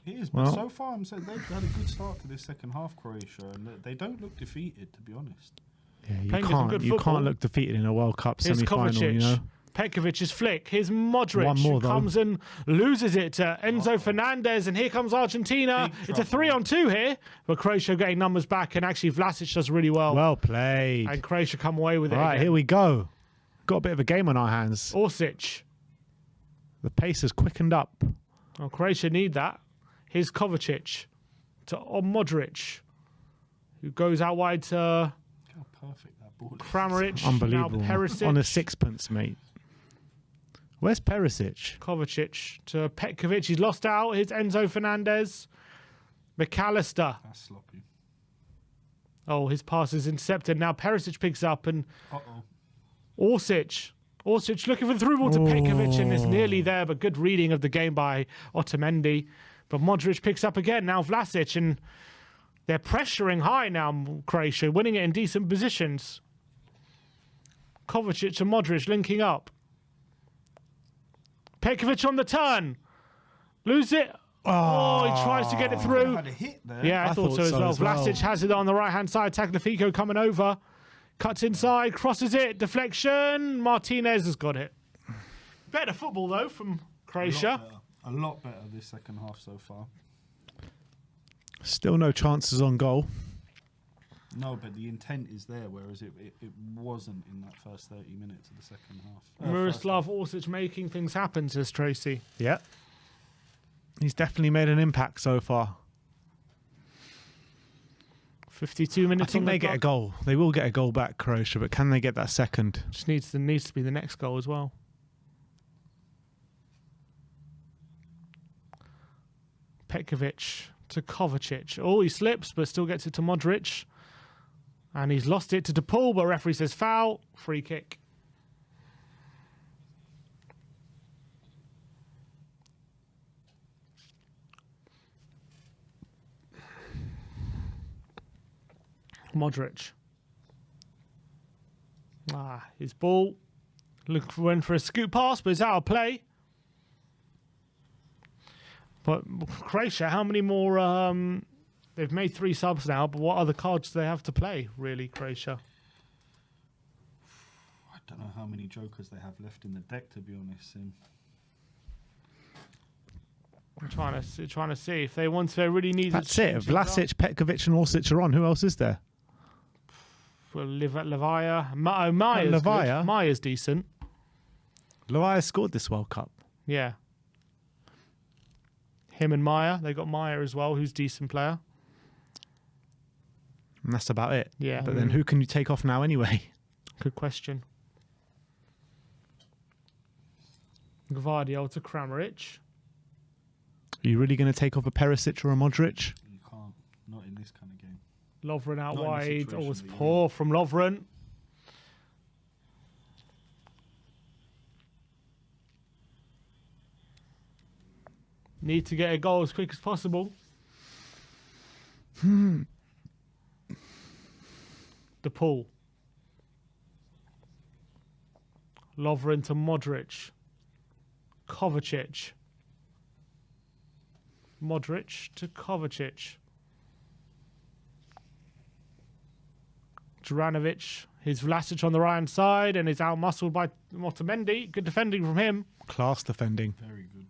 It is, but Well- so far I'm saying they've had a good start to this second half, Croatia, and they don't look defeated, to be honest. Yeah, you Playing some good can't football. look defeated in a World Cup Here's semi-final, Kovacic. you know. Petkovic's flick. Here's Modric. One more, who though. comes and loses it to Enzo Fernandez. And here comes Argentina. Big It's a trouble. 3-on-2 here. But Croatia getting numbers back. And actually, Vlasic does really well. Well played. And Croatia come away with it. Right, again. here we go. Got a bit of a game on our hands. Orsic. The pace has quickened up. Oh, Croatia need that. Here's Kovacic to Modric, who goes out wide to Look how perfect that ball is. Kramaric. Unbelievable. Now Perisic. On a sixpence, mate. Where's Perisic? Kovacic to Petkovic. He's lost out. Here's Enzo Fernandez. McAllister. That's sloppy. Oh, his pass is intercepted. Now Perisic picks up and Uh-oh. Orsic looking for the through ball to Petkovic and is nearly there, but good reading of the game by Otamendi. But Modric picks up again. Now Vlasic, and they're pressuring high now, Croatia, winning it in decent positions. Kovacic and Modric linking up. Petkovic on the turn. Lose it. Oh, he tries to get it through. Had a hit there. Yeah, I thought so as well. as well. Vlasic has it on the right-hand side. Tagliafico coming over. Cuts inside, crosses it. Deflection. Martinez has got it. Better football, though, from Croatia. A lot better this second half so far. Still no chances on goal. No, but the intent is there, whereas it wasn't in that first 30 minutes of the second half. Miroslav Orsic making things happen, says Tracy. Yeah. He's definitely made an impact so far. 52 I minutes think on the they get a clock. goal. They will get a goal back, Croatia, but can they get that second? Just needs to be the next goal as well. Petkovic to Kovacic. Oh, he slips, but still gets it to Modric. And he's lost it to DePaul, but referee says foul. Free kick. Modric. His ball. Went for a scoop pass, but it's out of play. But Croatia, how many more? They've made 3 subs now, but what other cards do they have to play, really, Croatia? I don't know how many jokers they have left in the deck, to be honest. I'm trying to see if they really need. That's it. Vlasic, Petkovic and Orsic are on. Who else is there? Well, Levaya. Maya's Levaya? good. Maya's decent. Loaya scored this World Cup. Yeah. Him and Maya. They got Maya as well, who's a decent player. And that's about it. Yeah. But then who can you take off now anyway? Good question. Gvardiol to Kramaric. Are you really going to take off a Perisic or a Modric? You can't. Not in this kind of game. Lovren out Not in the wide. situation Always that you're poor from Lovren. Need to get a goal as quick as possible. DePaul. Lovren to Modric. Kovacic. Modric to Kovacic. Juranovic. Here's Vlasic on the right hand side and is out-muscled by Otamendi. Good defending from him. Class defending. Very good.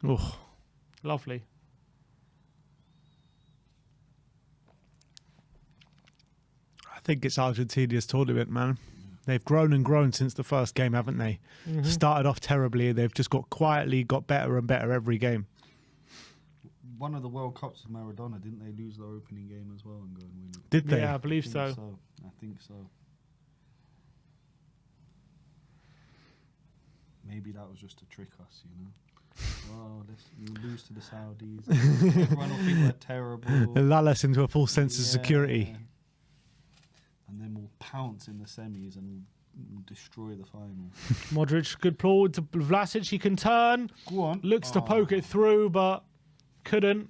Oh, Lovely. think it's Argentina's tournament, man. They've grown and grown since the first game, haven't they? Started off terribly. They've just got better and better every game. One of the World Cups with Maradona, didn't they lose their opening game as well and go and win it? Did they? Yeah, I believe so. I think so. Maybe that was just to trick us, you know. Oh, you lose to the Saudis. Everyone will think we're terrible. They lull us into a false sense of security. And then we'll pounce in the semis and we'll destroy the final. Modric, good ball to Vlasic. He can turn. Go on. Looks to poke it through, but couldn't.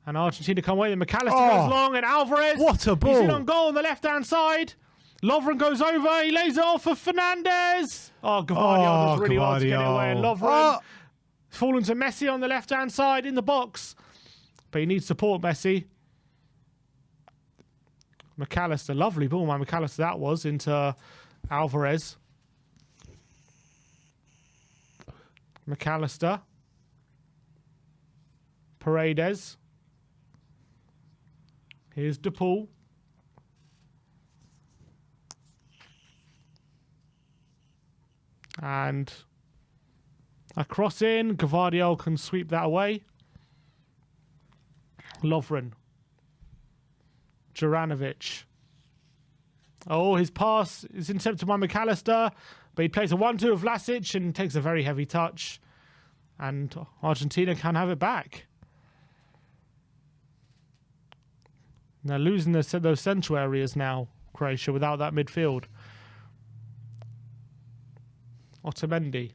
And Argentina come away. And McAllister goes long, and Alvarez. What a ball. He's in on goal on the left-hand side. Lovren goes over. He lays it off for Fernandez. Oh, Gavardio was really hard to get it away. And Lovren fallen to Messi on the left-hand side in the box. But he needs support, Messi. McAllister, lovely ball, man. McAllister, that was into Alvarez. McAllister. Paredes. Here's DePaul. And a cross in. Gavardio can sweep that away. Lovren. Juranovic. Oh, his pass is intercepted by McAllister, but he plays a 1-2 of Vlasic and takes a very heavy touch. And Argentina can have it back. They're losing those central areas now, Croatia, without that midfield. Otamendi.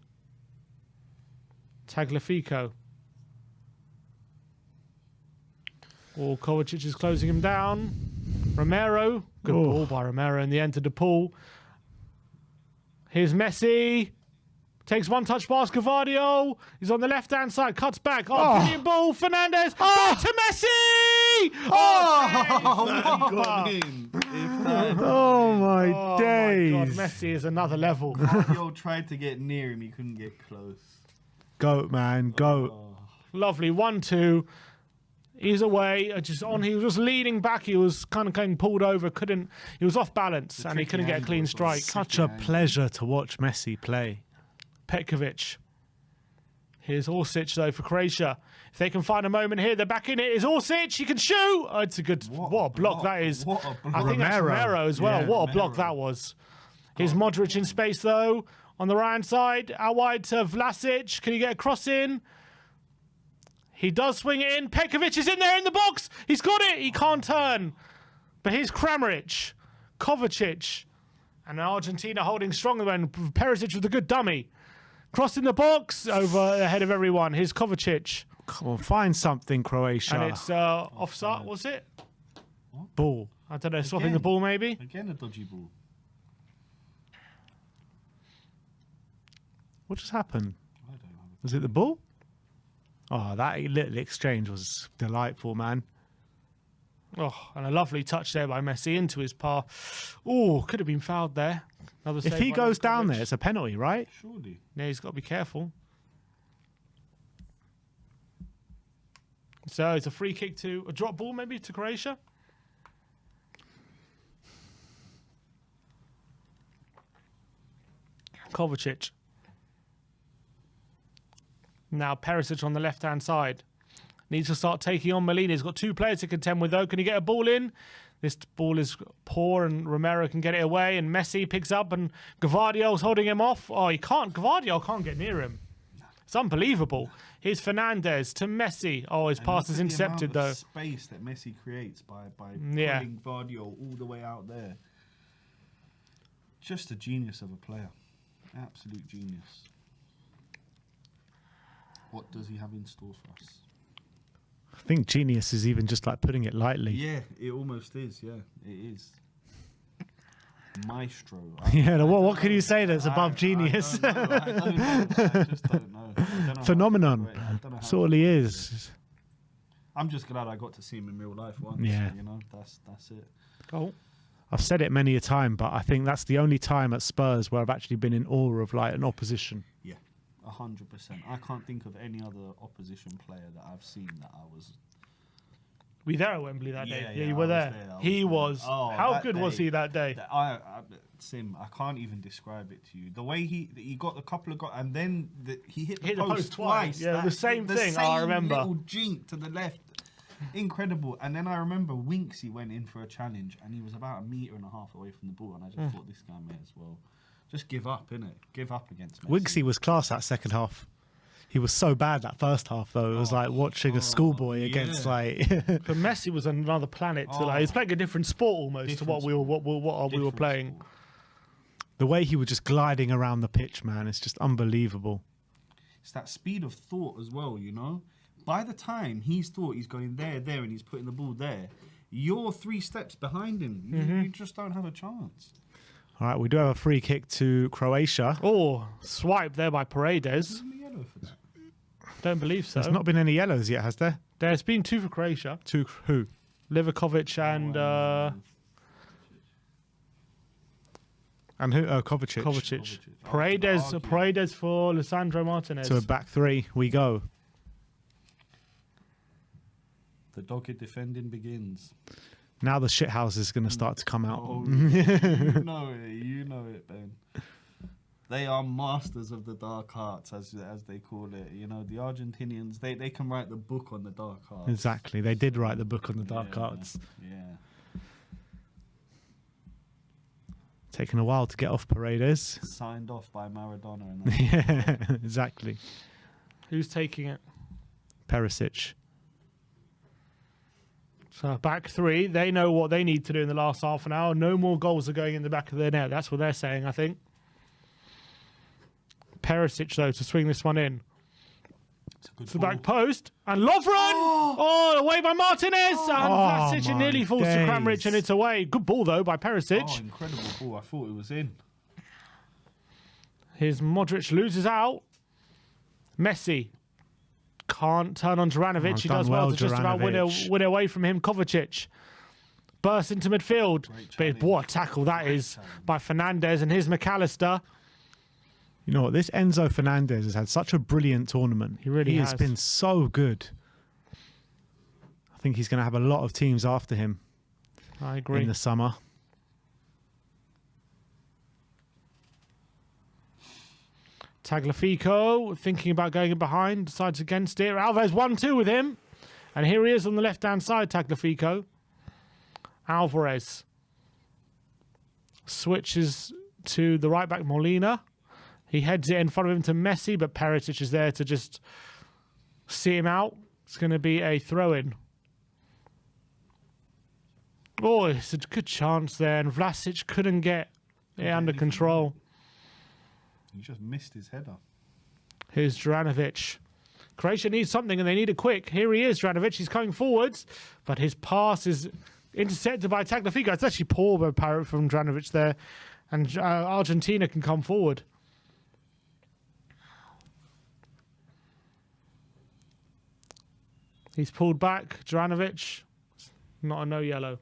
Tagliafico. Oh, Kovacic is closing him down. Romero. Good ball by Romero in the end to DePaul. Here's Messi. Takes one touch past Gavardio. He's on the left-hand side. Cuts back. Oh, brilliant ball. Fernandez. Back to Messi. Oh, my days. My God, Messi is another level. Gavardio tried to get near him. He couldn't get close. Goat, man. Goat. Lovely. 1-2. He's away. He was just leaning back. He was kind of getting pulled over. He was off balance and he couldn't get a clean strike. Such a pleasure to watch Messi play. Petkovic. Here's Orsic though for Croatia. If they can find a moment here, they're back in it. Is Orsic? He can shoot. Oh, it's a good. What a block that is. I think that's Romero as well. Yeah, what a block that was. Here's Modric in space though on the right hand side. Out wide to Vlasic. Can he get a cross in? He does swing it in. Petkovic is in there in the box. He's got it. He can't turn. But here's Kramaric, Kovacic, and Argentina holding strong when Perisic with a good dummy. Crossing the box over the head of everyone. Here's Kovacic. Come on, find something, Croatia. And it's offside, was it? What? Ball. I don't know, swapping the ball maybe? Again a dodgy ball. What just happened? I don't know. Was it the ball? Oh, that little exchange was delightful, man. Oh, and a lovely touch there by Messi into his path. Oh, could have been fouled there. If he goes down there, it's a penalty, right? Surely. Yeah, he's got to be careful. So it's a free kick to a drop ball maybe to Croatia. Kovacic. Now Perisic on the left-hand side. Needs to start taking on Molina. He's got two players to contend with, though. Can he get a ball in? This ball is poor, and Romero can get it away, and Messi picks up, and Gavardio's holding him off. Oh, he can't. Gavardio can't get near him. It's unbelievable. Here's Fernandez to Messi. Oh, his pass is intercepted, though. Space that Messi creates by pulling Gavardio all the way out there. Just a genius of a player. Absolute genius. What does he have in store for us? I think genius is even just like putting it lightly. Yeah, it almost is. Yeah, it is. Maestro. What can you say that's above genius? I don't know. I just don't know. Phenomenon. That's all he is. I'm just glad I got to see him in real life once. Yeah. You know, that's it. Oh. I've said it many a time, but I think that's the only time at Spurs where I've actually been in awe of like an opposition. Yeah. 100%. I can't think of any other opposition player that I've seen that I was Were you there at Wembley that day? Yeah, you I were was there. there, I He was was. there. Oh, How that good was day- he that day? Sim, I can't even describe it to you. The way he got a couple of and then he hit the post twice. Yeah, the same thing. I remember. Little jink to the left. Incredible. And then I remember Winksy went in for a challenge, and he was about 1.5 meters away from the ball, and I just thought, this guy may as well just give up, innit? Give up against Messi. Winksy was class that second half. He was so bad that first half, though. It was like watching a schoolboy against like. But Messi was on another planet. He's playing a different sport almost to what we were playing. Sport. The way he was just gliding around the pitch, man, it's just unbelievable. It's that speed of thought as well, you know? By the time he's thought he's going there, and he's putting the ball there, you're 3 steps behind him. You just don't have a chance. All right, we do have a free kick to Croatia. Oh, swipe there by Paredes. Give me yellow for that. Don't believe so. There's not been any yellows yet, has there? There's been 2 for Croatia. To who? Livakovic and who? Oh, Kovacic. Kovacic. Kovacic. Paredes for Lisandro Martinez. To a back 3 we go. The dogged defending begins. Now the shithouse is going to start to come out. Oh, you know it, Ben. They are masters of the dark arts, as they call it. You know, the Argentinians, they can write the book on the dark arts. Exactly. They did write the book on the dark arts. Yeah. Taking a while to get off Paredes. Signed off by Maradona. And Yeah, exactly. Who's taking it? Perisic. So back 3, they know what they need to do in the last half an hour. No more goals are going in the back of their net. That's what they're saying, I think. Perisic, though, to swing this one in. To the back post. And Lovren! Oh, away by Martinez! And Vlasic, it nearly falls to Kramaric, and it's away. Good ball, though, by Perisic. Oh, incredible ball. I thought it was in. Here's Modric, loses out. Messi can't turn on Juranovic. He does well to just about win away from him. Kovacic bursts into midfield. But what a tackle that is by Fernandez, and here's McAllister. You know what? This Enzo Fernandez has had such a brilliant tournament. He really has. He has been so good. I think he's going to have a lot of teams after him. I agree. In the summer. Tagliafico thinking about going in behind, decides against it. Alves 1-2 with him. And here he is on the left-hand side, Tagliafico. Alvarez switches to the right-back, Molina. He heads it in front of him to Messi, but Perisic is there to just see him out. It's going to be a throw-in. Oh, it's a good chance there, and Vlasic couldn't get it under control. He just missed his header. Here's Juranovic. Croatia needs something, and they need it quick. Here he is, Juranovic. He's coming forwards, but his pass is intercepted by Tagliafico. It's actually poor from Juranovic there, and Argentina can come forward. He's pulled back. Juranovic, not a no yellow.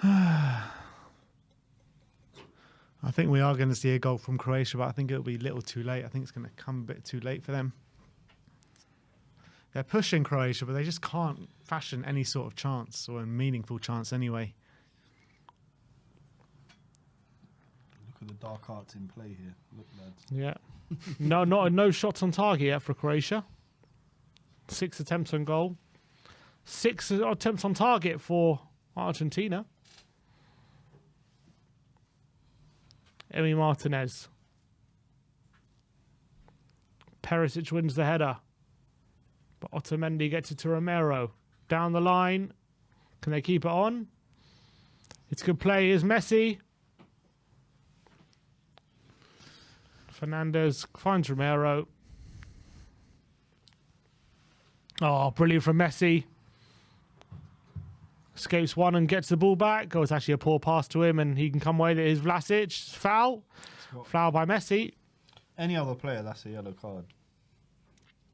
I think we are going to see a goal from Croatia, but I think it'll be a little too late. I think it's going to come a bit too late for them. They're pushing Croatia, but they just can't fashion any sort of chance or a meaningful chance anyway. Look at the dark arts in play here. Look, lads. Yeah. No shots on target yet for Croatia. 6 attempts on goal. 6 attempts on target for Argentina. Emi Martinez. Perisic wins the header. But Otamendi gets it to Romero. Down the line. Can they keep it on? It's good play. Here's Messi. Fernandez finds Romero. Oh, brilliant from Messi. Escapes one and gets the ball back. Oh, it's actually a poor pass to him, and he can come away. That is Vlasic. Foul. Foul by Messi. Any other player, that's a yellow card.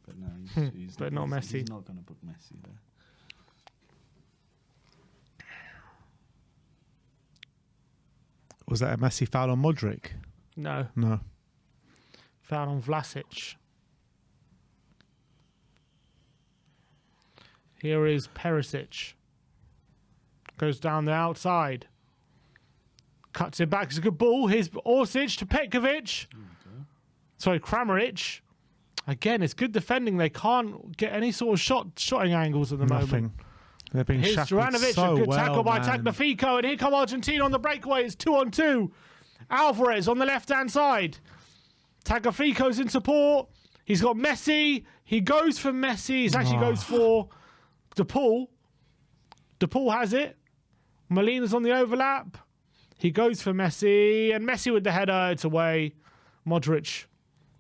But no, he's but not Messi. He's not going to book Messi there. Was that a Messi foul on Modric? No. No. Foul on Vlasic. Here is Perisic. Goes down the outside. Cuts it back. It's a good ball. Here's Orsic to Petkovic. Sorry, Kramaric. Again, it's good defending. They can't get any sort of shotting angles at the moment. They're being Here's shackled Juranovic, so a good well, tackle by man. Tagliafico, and here come Argentina on the breakaway. It's 2-on-2. Alvarez on the left-hand side. Tagliafico's in support. He's got Messi. He goes for Messi. He actually goes for DePaul. DePaul has it. Molina's on the overlap. He goes for Messi, and Messi with the header. It's away. Modric.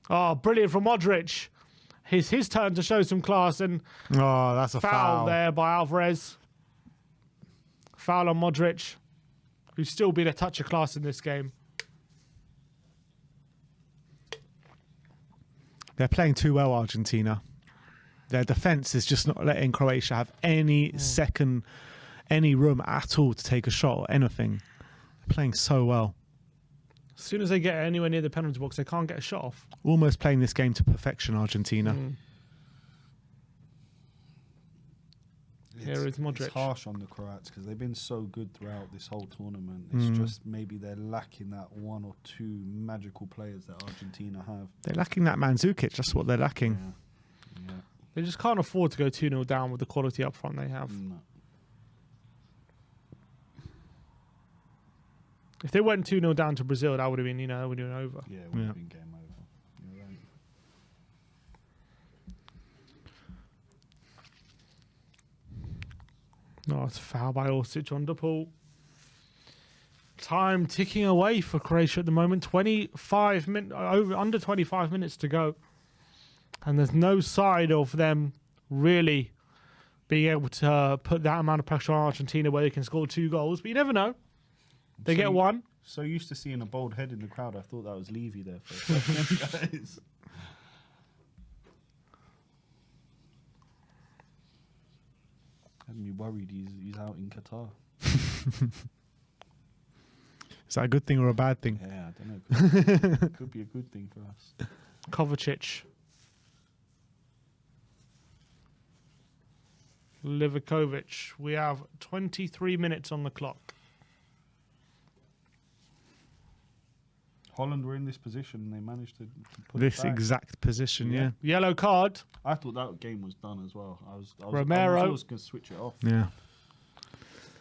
Oh, brilliant from Modric. His turn to show some class, and Oh, that's a foul. there by Alvarez. Foul on Modric, who's still been a touch of class in this game. They're playing too well, Argentina. Their defence is just not letting Croatia have any any room at all to take a shot or anything. They're playing so well. As soon as they get anywhere near the penalty box, they can't get a shot off. Almost playing this game to perfection, Argentina. Here is Modric. It's harsh on the Croats because they've been so good throughout this whole tournament. It's just maybe they're lacking that one or two magical players that Argentina have. They're lacking that Mandzukic. That's what they're lacking. Yeah. They just can't afford to go 2-0 down with the quality up front they have. No. If they went 2-0 down to Brazil, that would have been, that would have been over. Yeah, it would have been game over. You're right. No, it's a foul by Orsic on DePaul. Time ticking away for Croatia at the moment. 25 minutes, under 25 minutes to go, and there's no side of them really being able to put that amount of pressure on Argentina where they can score 2 goals. But you never know. They get one. So used to seeing a bold head in the crowd, I thought that was Levy there for a second, guys. Had me worried he's out in Qatar. Is that a good thing or a bad thing? Yeah, I don't know. Could be a good thing for us. Kovacic. Livakovic. We have 23 minutes on the clock. Holland were in this position and they managed to put This it back. exact position, yeah. Yellow card. I thought that game was done as well. I was Romero. I was going to switch it off. Yeah.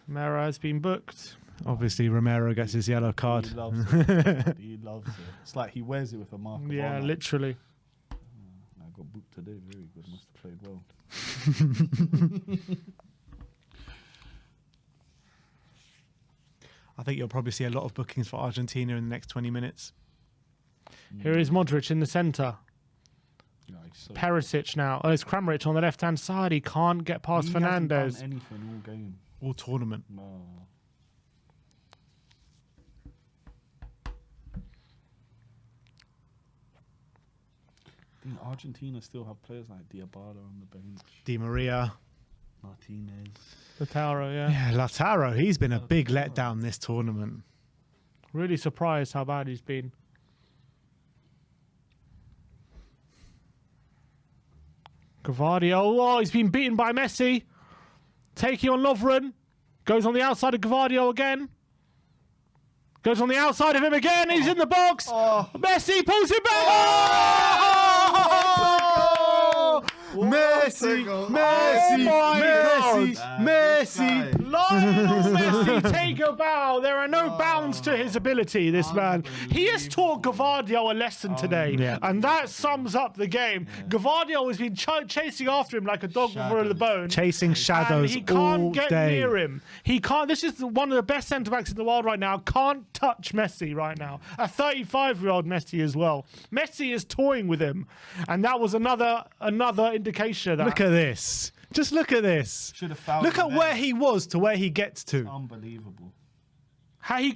Mera has been booked. Obviously, Romero gets his yellow card. He loves it. He loves it. It's like he wears it with a mark of Yeah, honor. literally. I got booked today. Very good. Must have played well. I think you'll probably see a lot of bookings for Argentina in the next 20 minutes. Here is Modric in the centre. Yeah, he's so Perisic now. Oh, it's Kramaric on the left-hand side. He can't get past he hasn't Fernandez. done anything all game. All tournament. No. I think Argentina still have players like Diabala on the bench, Di Maria. Martinez. Lautaro, yeah. Yeah, Lautaro, he's been a big letdown this tournament. Really surprised how bad he's been. Gavardio. Oh, he's been beaten by Messi. Taking on Lovren. Goes on the outside of Gavardio again. Goes on the outside of him again. He's in the box. Messi pulls it back. Messi, Messi. Lionel Messi, take a bow. There are no bounds to his ability, this man. He has taught Gavardio a lesson today, and that sums up the game. Gavardio has been chasing after him like a dog for the bone. Chasing shadows And he can't all get day. near him. He can't. This is one of the best centre-backs in the world right now. Can't touch Messi right now. A 35-year-old Messi as well. Messi is toying with him, and that was another indication of that. Look at this. Just look at this. Should have fouled Look him at there. where he was to where he gets to. Unbelievable. How he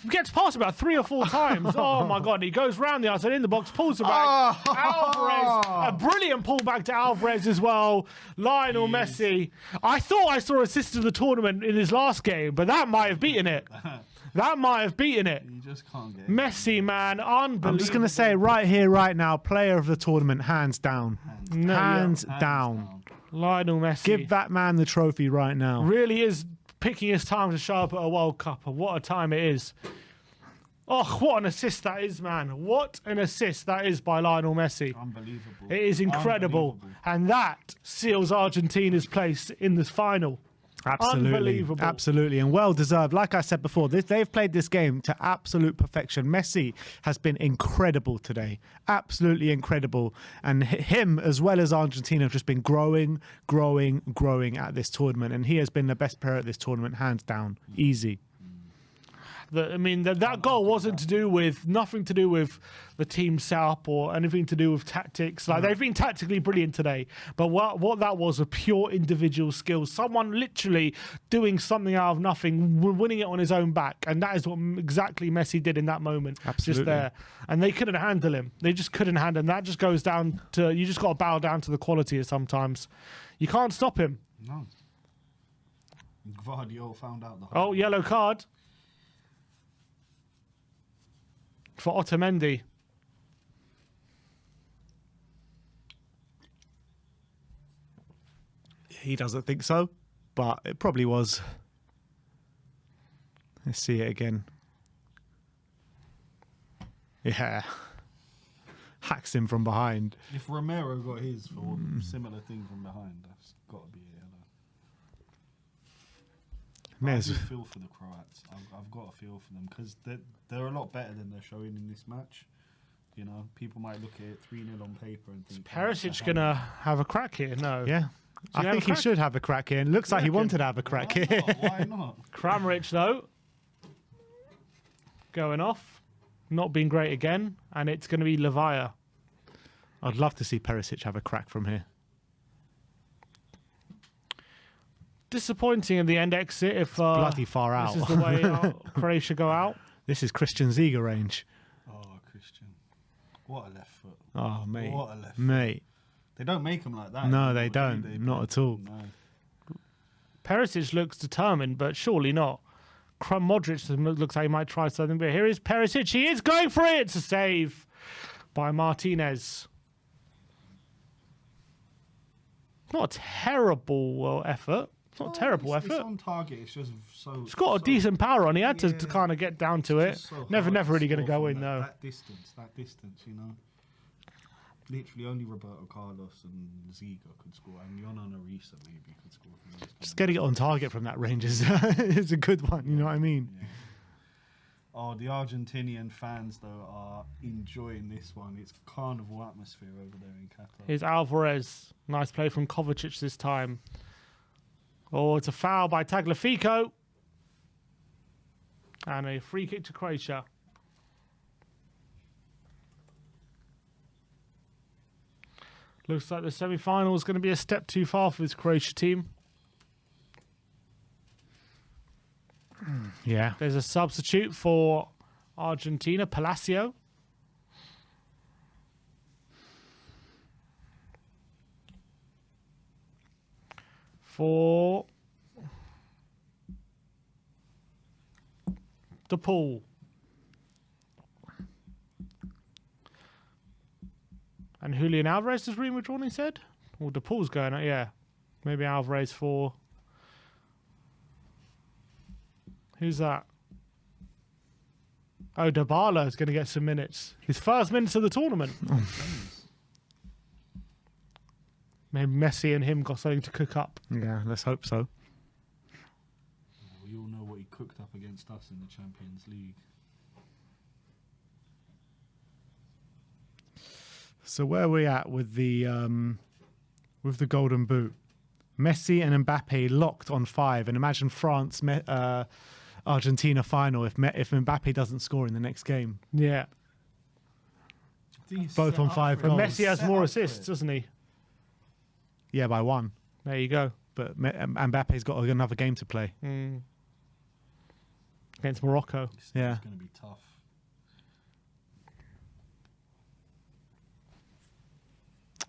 gets past about 3 or 4 times. Oh my God, he goes round the outside in the box, pulls it back. Alvarez, a brilliant pullback to Alvarez as well. Lionel Messi. I thought I saw assist of the tournament in his last game, but that might have beaten it. That might have beaten it. You just can't get Messi, man, unbelievable. I'm just going to say right here, right now, player of the tournament, hands down. No, hands down. Lionel Messi. Give that man the trophy right now. Really is picking his time to show up at a World Cup, and what a time it is. Oh, what an assist that is, man. What an assist that is by Lionel Messi. Unbelievable. It is incredible. Unbelievable. And that seals Argentina's place in this final. Absolutely. Unbelievable. Absolutely. And well deserved. Like I said before, they've played this game to absolute perfection. Messi has been incredible today. Absolutely incredible. And him, as well as Argentina, have just been growing at this tournament. And he has been the best player at this tournament, hands down. Easy. That goal wasn't nothing to do with the team setup or anything to do with tactics. Like, they've been tactically brilliant today, but what that was pure individual skills. Someone literally doing something out of nothing, winning it on his own back, and that is what exactly Messi did in that moment. Absolutely. Just there, and they couldn't handle him. They just couldn't handle him. That just goes down to, you just got to bow down to the quality. Sometimes you can't stop him. No. Gvardiol found out the Oh, yellow card for Otamendi. He doesn't think so, but it probably was. Let's see it again. Yeah. Hacks him from behind. If Romero got his for a similar thing from behind, that's got to be a yellow. I do feel for the Croats. I've got a feel for them because they're a lot better than they're showing in this match. You know, people might look at it 3-0 on paper and think... Perisic going to have a crack here? No. Yeah. I think he should have a crack here. And looks like he wanted to have a crack here. Why not? Kramaric, though, going off. Not being great again. And it's going to be Levaya. I'd love to see Perisic have a crack from here. Disappointing in the end exit if Bloody far out. This is the way Croatia go out. This is Christian Ziga range. Oh, Christian. What a left foot. Oh, mate. What a left foot. Mate. They don't make them like that. No, they don't. Not at all. No. Perisic looks determined, but surely not. Modric looks like he might try something, but here is Perisic. He is going for it. It's a save by Martinez. Not a terrible effort. It's not a terrible effort. It's on target. It's just so... It's got a decent power on. He had to kind of get down to it. So Never really going to go in, though. That distance, you know. Literally only Roberto Carlos and Ziga could score. And Yonan Arisa maybe could score. Just getting it on target from that range is a good one. You know what I mean? Yeah. Oh, the Argentinian fans, though, are enjoying this one. It's carnival atmosphere over there in Qatar. Here's Alvarez. Nice play from Kovacic this time. Oh, it's a foul by Tagliafico. And a free kick to Croatia. Looks like the semi-final is going to be a step too far for this Croatia team. Yeah. There's a substitute for Argentina, Palacio. For the pool. And Julian Alvarez is being withdrawn, he said? Or DePaul's going out, yeah. Maybe Alvarez for... Who's that? Oh, Dybala is going to get some minutes. His first minutes of the tournament. Maybe Messi and him got something to cook up. Yeah, let's hope so. We all know what he cooked up against us in the Champions League. So where are we at with the Golden Boot? Messi and Mbappe locked on 5, and imagine France Argentina final if Mbappe doesn't score in the next game. Yeah. Both on 5 But goals. Messi has more assists, doesn't he? Yeah, by 1. There you go. But Mbappe's got another game to play. Against Morocco. It's Yeah. going to be tough.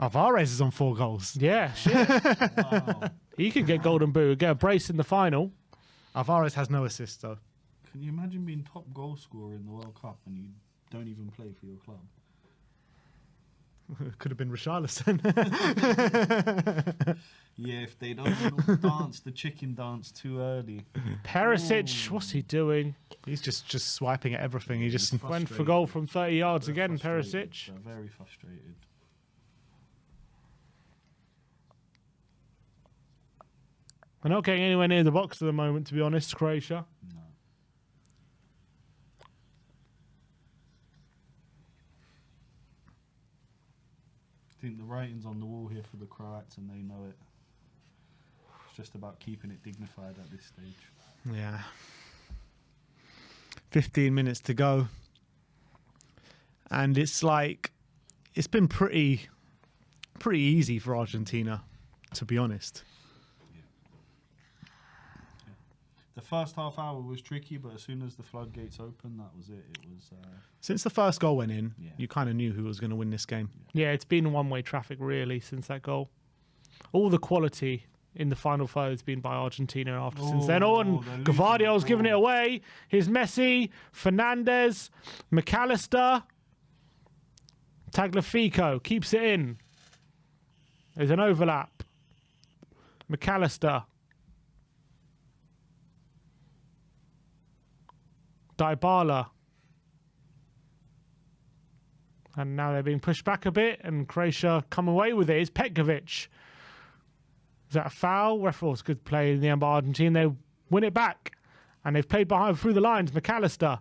Alvarez is on 4 goals. Yeah, shit. Wow. He could get Golden Boot, get a brace in the final. Alvarez has no assists, though. Can you imagine being top goal scorer in the World Cup and you don't even play for your club? Could have been Richarlison. Yeah, if they don't dance the chicken dance too early. Perisic, what's he doing? He's just swiping at everything. He just Went for goal from 30 yards again, Perisic. They're very frustrated. We're not getting anywhere near the box at the moment, to be honest, Croatia. No. I think the writing's on the wall here for the Croats and they know it. It's just about keeping it dignified at this stage. Yeah. 15 minutes to go. And it's like, it's been pretty easy for Argentina, to be honest. The first half hour was tricky, but as soon as the floodgates opened, that was it. It was. Since the first goal went in, Yeah. you kind of knew who was going to win this game. Yeah, it's been one-way traffic, really, since that goal. All the quality in the final third has been by Argentina after since then on. they're losing Gavardio's the giving it ball. away. Here's Messi, Fernandez, McAllister. Tagliafico keeps it in. There's an overlap. McAllister. Dybala. And now they're being pushed back a bit, and Croatia come away with it. It's Petkovic. Is that a foul? Referees good play in the end by Argentina. They win it back, and they've played behind through the lines. McAllister.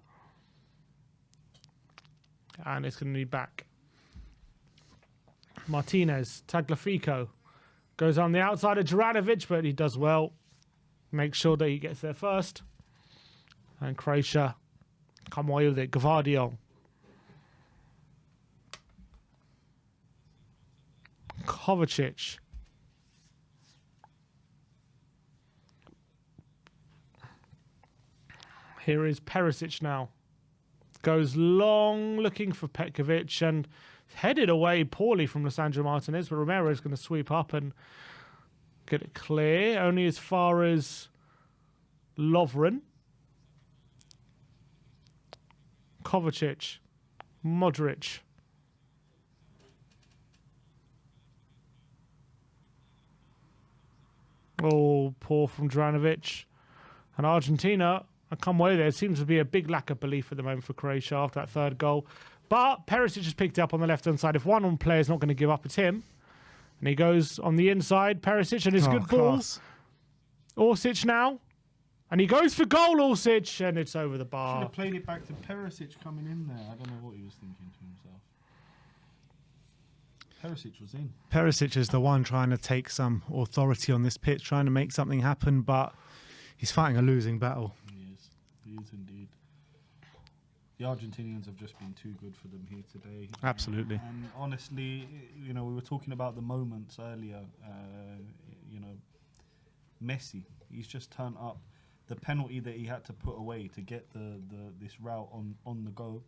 And it's going to be back. Martinez, Tagliafico. Goes on the outside of Juranovic, but he does well. Makes sure that he gets there first. And Croatia come away with it. Gvardiol. Kovacic. Here is Perisic now. Goes long looking for Petkovic and headed away poorly from Lisandro Martinez, but Romero is going to sweep up and get it clear. Only as far as Lovren. Kovacic. Modric. Oh, poor from Juranovic. And Argentina, I come away there. It seems to be a big lack of belief at the moment for Croatia after that third goal. But Perisic has picked it up on the left-hand side. If one player is not going to give up, it's him. And he goes on the inside. Perisic and his good class. ball. Orsic now. And he goes for goal, Orsic. And it's over the Should bar. have played it back to Perisic coming in there. I don't know what he was thinking to himself. Perisic was in. Perisic is the one trying to take some authority on this pitch, trying to make something happen, but he's fighting a losing battle. He is. He is indeed. The Argentinians have just been too good for them here today. Absolutely. And honestly, you know, we were talking about the moments earlier. You know, Messi, he's just turned up. The penalty that he had to put away to get this route on the go,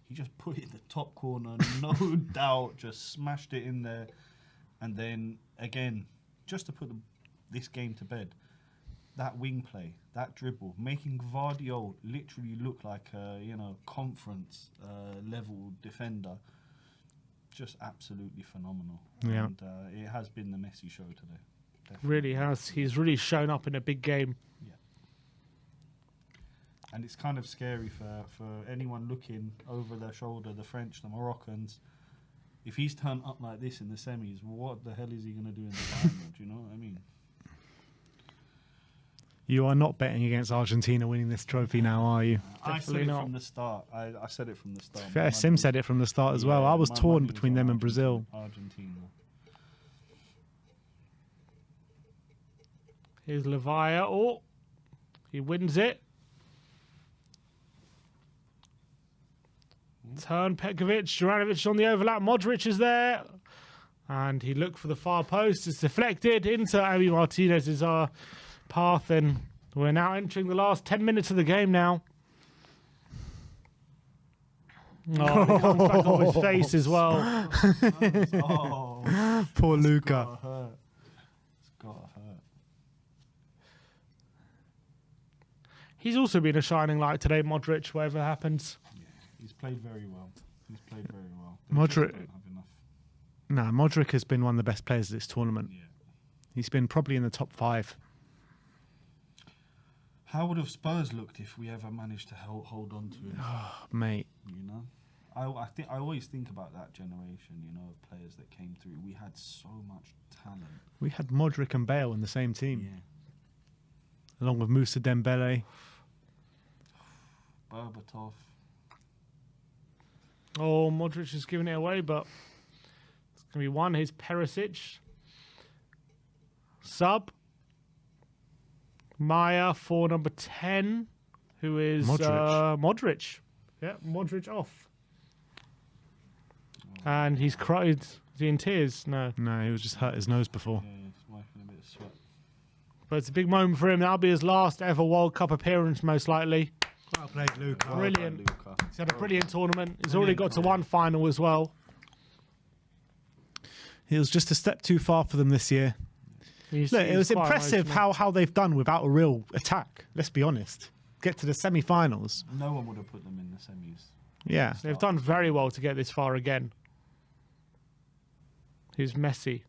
he just put it in the top corner, no doubt, just smashed it in there. And then, again, just to put this game to bed, that wing play, that dribble, making Gvardiol literally look like a, you know, conference level defender, just absolutely phenomenal. Yeah. And it has been the Messi show today. Definitely. Really has. He's really shown up in a big game. Yeah. And it's kind of scary for anyone looking over their shoulder, the French, the Moroccans. If he's turned up like this in the semis, what the hell is he going to do in the final? Do you know what I mean? You are not betting against Argentina winning this trophy now, are you? I said Definitely it not. from the start. I said it from the start. Fair, Sim said it from the start as well. I was my torn money was between on them and Brazil. Argentina. Here's Levaya. Oh, he wins it. Turn Petkovic. Juranovic on the overlap. Modric is there. And he looked for the far post. It's deflected into Ami Martinez's path. And we're now entering the last 10 minutes of the game now. Oh, he comes back on his face as well. Oh, Poor Luca. gotta hurt. It's gotta hurt. He's also been a shining light today, Modric, whatever happens. Yeah, he's played very well. He's played very well. They Modric- just don't have enough. Nah, Modric has been one of the best players of this tournament. Yeah. He's been probably in the top 5. How would have Spurs looked if we ever managed to hold on to him? Oh, mate. You know, I always think about that generation. You know, of players that came through. We had so much talent. We had Modric and Bale in the same team, Yeah. along with Moussa Dembele. Berbatov. Oh, Modric is giving it away, but it's going to be one. Here's Perisic. Sub. Maya for number 10, who is Modric. Yeah, Modric off. And he's cried. Is he in tears? No. No, he was just hurt his nose before. Yeah, he's wiping a bit of sweat. But it's a big moment for him. That'll be his last ever World Cup appearance, most likely. Well played, Luke. Brilliant. Luka. He's had a brilliant tournament. He's already got to one final as well. He was just a step too far for them this year. Look, it was quite impressive emotional. how they've done without a real attack. Let's be honest. Get to the semi-finals. No one would have put them in the semis. Yeah. They've done very well to get this far again. Here's Messi.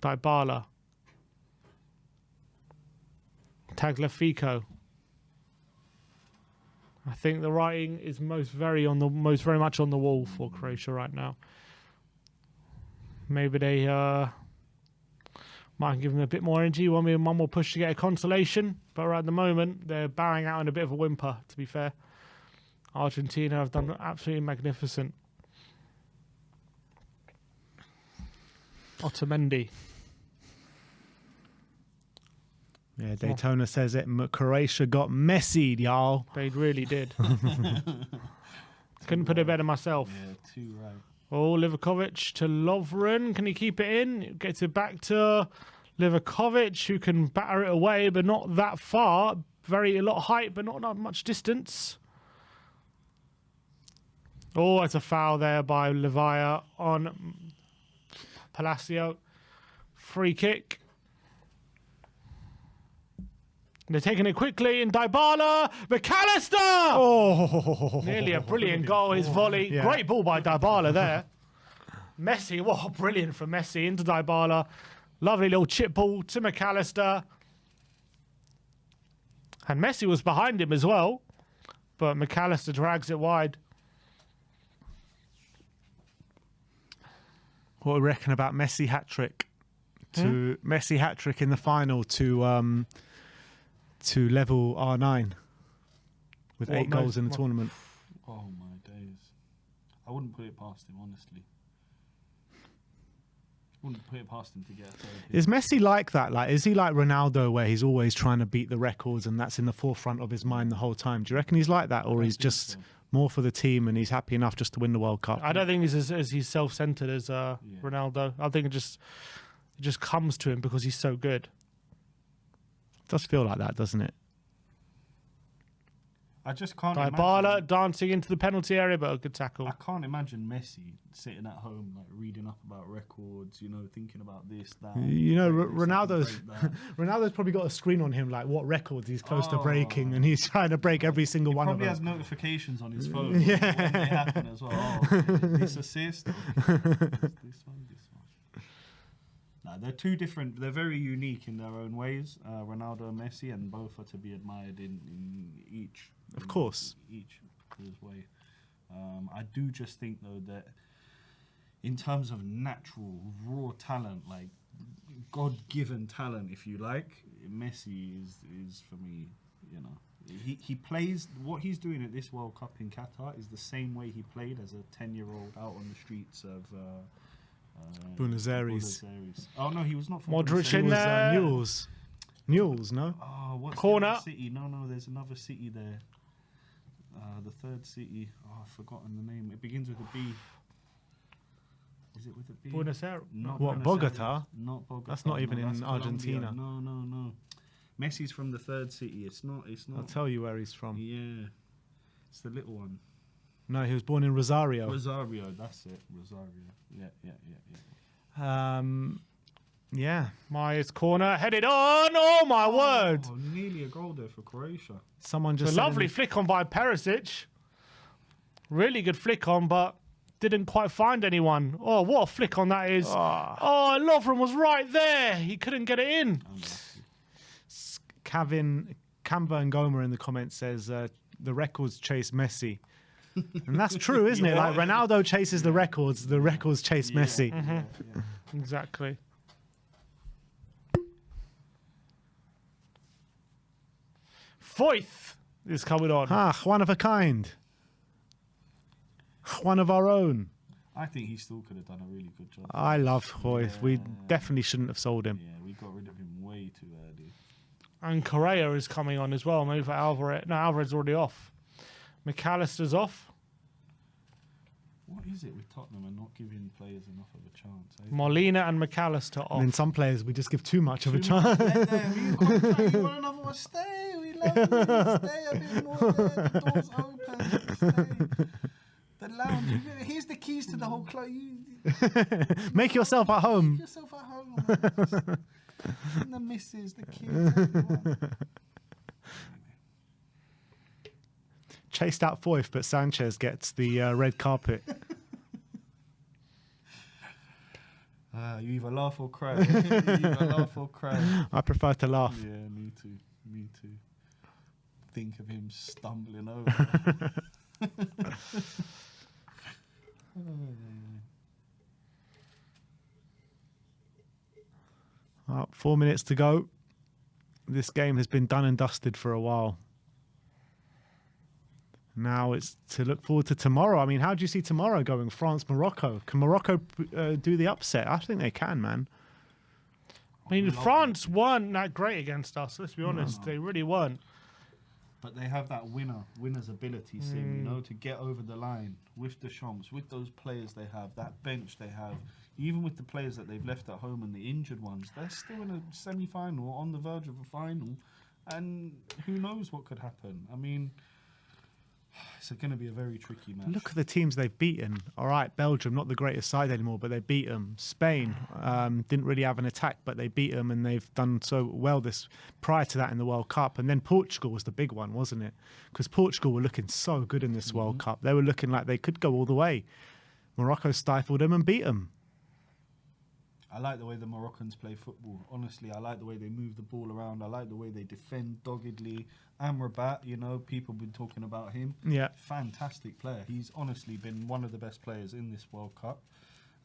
Dybala. Tagliafico. I think the writing is most very much on the wall for Croatia right now. Maybe they might give them a bit more energy, one more push to get a consolation. But right at the moment, they're bowing out in a bit of a whimper, to be fair. Argentina have done absolutely magnificent. Otamendi. Yeah, Daytona says it. Croatia got Messi, y'all. They really did. Couldn't put it better myself. Yeah, too right. Oh, Livakovic to Lovren. Can he keep it in? Gets it back to Livakovic, who can batter it away, but not that far. A lot of height, but not much distance. Oh, it's a foul there by Levia on Palacio. Free kick. They're taking it quickly, and Dybala, McAllister! Oh, Nearly a brilliant goal, his volley. Yeah. Great ball by Dybala there. Messi, wow, brilliant from Messi into Dybala. Lovely little chip ball to McAllister. And Messi was behind him as well, but McAllister drags it wide. what do we reckon about Messi hat-trick? Messi hat-trick in the final to level R9 with 8 goals in the tournament. Oh my days. I wouldn't put it past him, honestly. Wouldn't put it past him to get a third. Is Messi like that? Like, is he like Ronaldo, where he's always trying to beat the records and that's in the forefront of his mind the whole time? Do you reckon he's like that, or he's just more for the team and he's happy enough just to win the World Cup? I don't think he's as he's self-centered as Ronaldo. I think it just comes to him because he's so good. It does feel like that, doesn't it? I just can't Dybala imagine. dancing into the penalty area, but a good tackle. I can't imagine Messi sitting at home, like reading up about records, you know, thinking about this, that. You know, break this, I can Ronaldo's break that. Ronaldo's probably got a screen on him, like what records he's close to breaking, and he's trying to break every single one of Probably them. has notifications on his phone when they happen as well. Oh, this assist, okay. this one. Nah, they're two different. They're very unique in their own ways. Ronaldo and Messi, and both are to be admired in each. Of course. Each his way. I do just think though that in terms of natural raw talent, like God-given talent, if you like, Messi is for me. You know, he plays what he's doing at this World Cup in Qatar is the same way he played as a 10-year-old out on the streets of. Buenos Aires. Oh no, he was not from Modric Buenos in Aires. there. Newell's, no? Oh, what's Corner. the other city? No, there's another city there. The third city. Oh, I've forgotten the name. It begins with a B. Is it with a B? Buenos Aires. Not What, Buenos Bogota? Aires. Not Bogota. That's not even in that's Colombia. Argentina. No. Messi's from the third city. It's not. I'll tell you where he's from. Yeah, it's the little one. No, he was born in Rosario. Rosario. That's it. Rosario. Yeah. Yeah. Maya's corner, headed on. Oh my word! Oh, nearly a goal there for Croatia. Someone It's just a said lovely in- flick on by Perisic. Really good flick on, but didn't quite find anyone. Oh, what a flick on that is. Oh, Lovren was right there. He couldn't get it in. Camber and Goma in the comments says the records chase Messi. And that's true, isn't it? Like Ronaldo chases the records chase Messi. Exactly. Foyth is coming on. One of a kind. One of our own. I think he still could have done a really good job. I love Hoyth. We definitely shouldn't have sold him. Yeah, we got rid of him way too early. And Correa is coming on as well. Maybe for Alvarez. No, Alvarez already off. McAllister's off. What is it with Tottenham and not giving players enough of a chance? Molina and McAllister off. And then some players we just give too much of a chance. You want another one? Stay. We love you. Stay a bit more there. The door's open. Stay. The lounge. Here's the keys to the whole club. Make yourself at home. Make yourself at home. And the missus, the kids, everyone. Chased out Foyth, but Sanchez gets the red carpet. You either laugh or cry. You either laugh or cry. I prefer to laugh. Yeah, me too. Me too. Think of him stumbling over. 4 minutes to go. This game has been done and dusted for a while. Now it's to look forward to tomorrow. I mean, how do you see tomorrow going? France-Morocco. Can Morocco do the upset? I think they can, man. I mean, France weren't that great against us. Let's be honest. They really weren't. But they have that winner's ability, Sim, you know, to get over the line with the Champs, with those players they have, that bench they have, even with the players that they've left at home and the injured ones. They're still in a semi-final, on the verge of a final, and who knows what could happen. I mean, it's going to be a very tricky match. Look at the teams they've beaten. All right, Belgium, not the greatest side anymore, but they beat them. Spain didn't really have an attack, but they beat them, and they've done so well prior to that in the World Cup. And then Portugal was the big one, wasn't it? Because Portugal were looking so good in this World Cup. They were looking like they could go all the way. Morocco stifled them and beat them. I like the way the Moroccans play football. Honestly, I like the way they move the ball around. I like the way they defend doggedly. Amrabat, you know, people have been talking about him. Yeah. Fantastic player. He's honestly been one of the best players in this World Cup.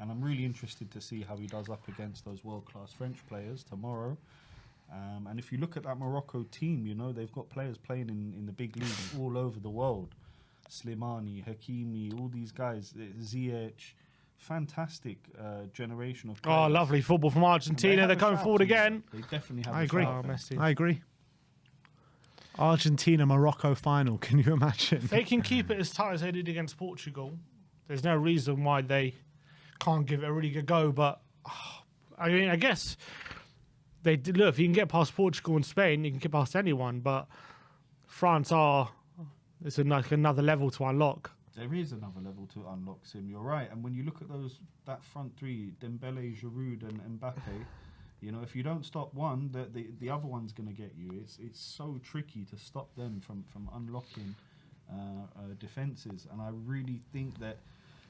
And I'm really interested to see how he does up against those world-class French players tomorrow. And if you look at that Morocco team, you know, they've got players playing in the big leagues all over the world. Slimani, Hakimi, all these guys, Ziyech. Fantastic generation of players. Oh, lovely football from Argentina. They're coming forward again. They definitely have I agree. Messi. I agree. Argentina-Morocco final. Can you imagine? They can keep it as tight as they did against Portugal. There's no reason why they can't give it a really good go. But, I mean, I guess they did. Look, if you can get past Portugal and Spain, you can get past anyone. But France it's like another level to unlock. There is another level to unlock, Sim. You're right. And when you look at that front three, Dembele, Giroud, and Mbappe, you know, if you don't stop one, the other one's going to get you. It's so tricky to stop them from unlocking defences. And I really think that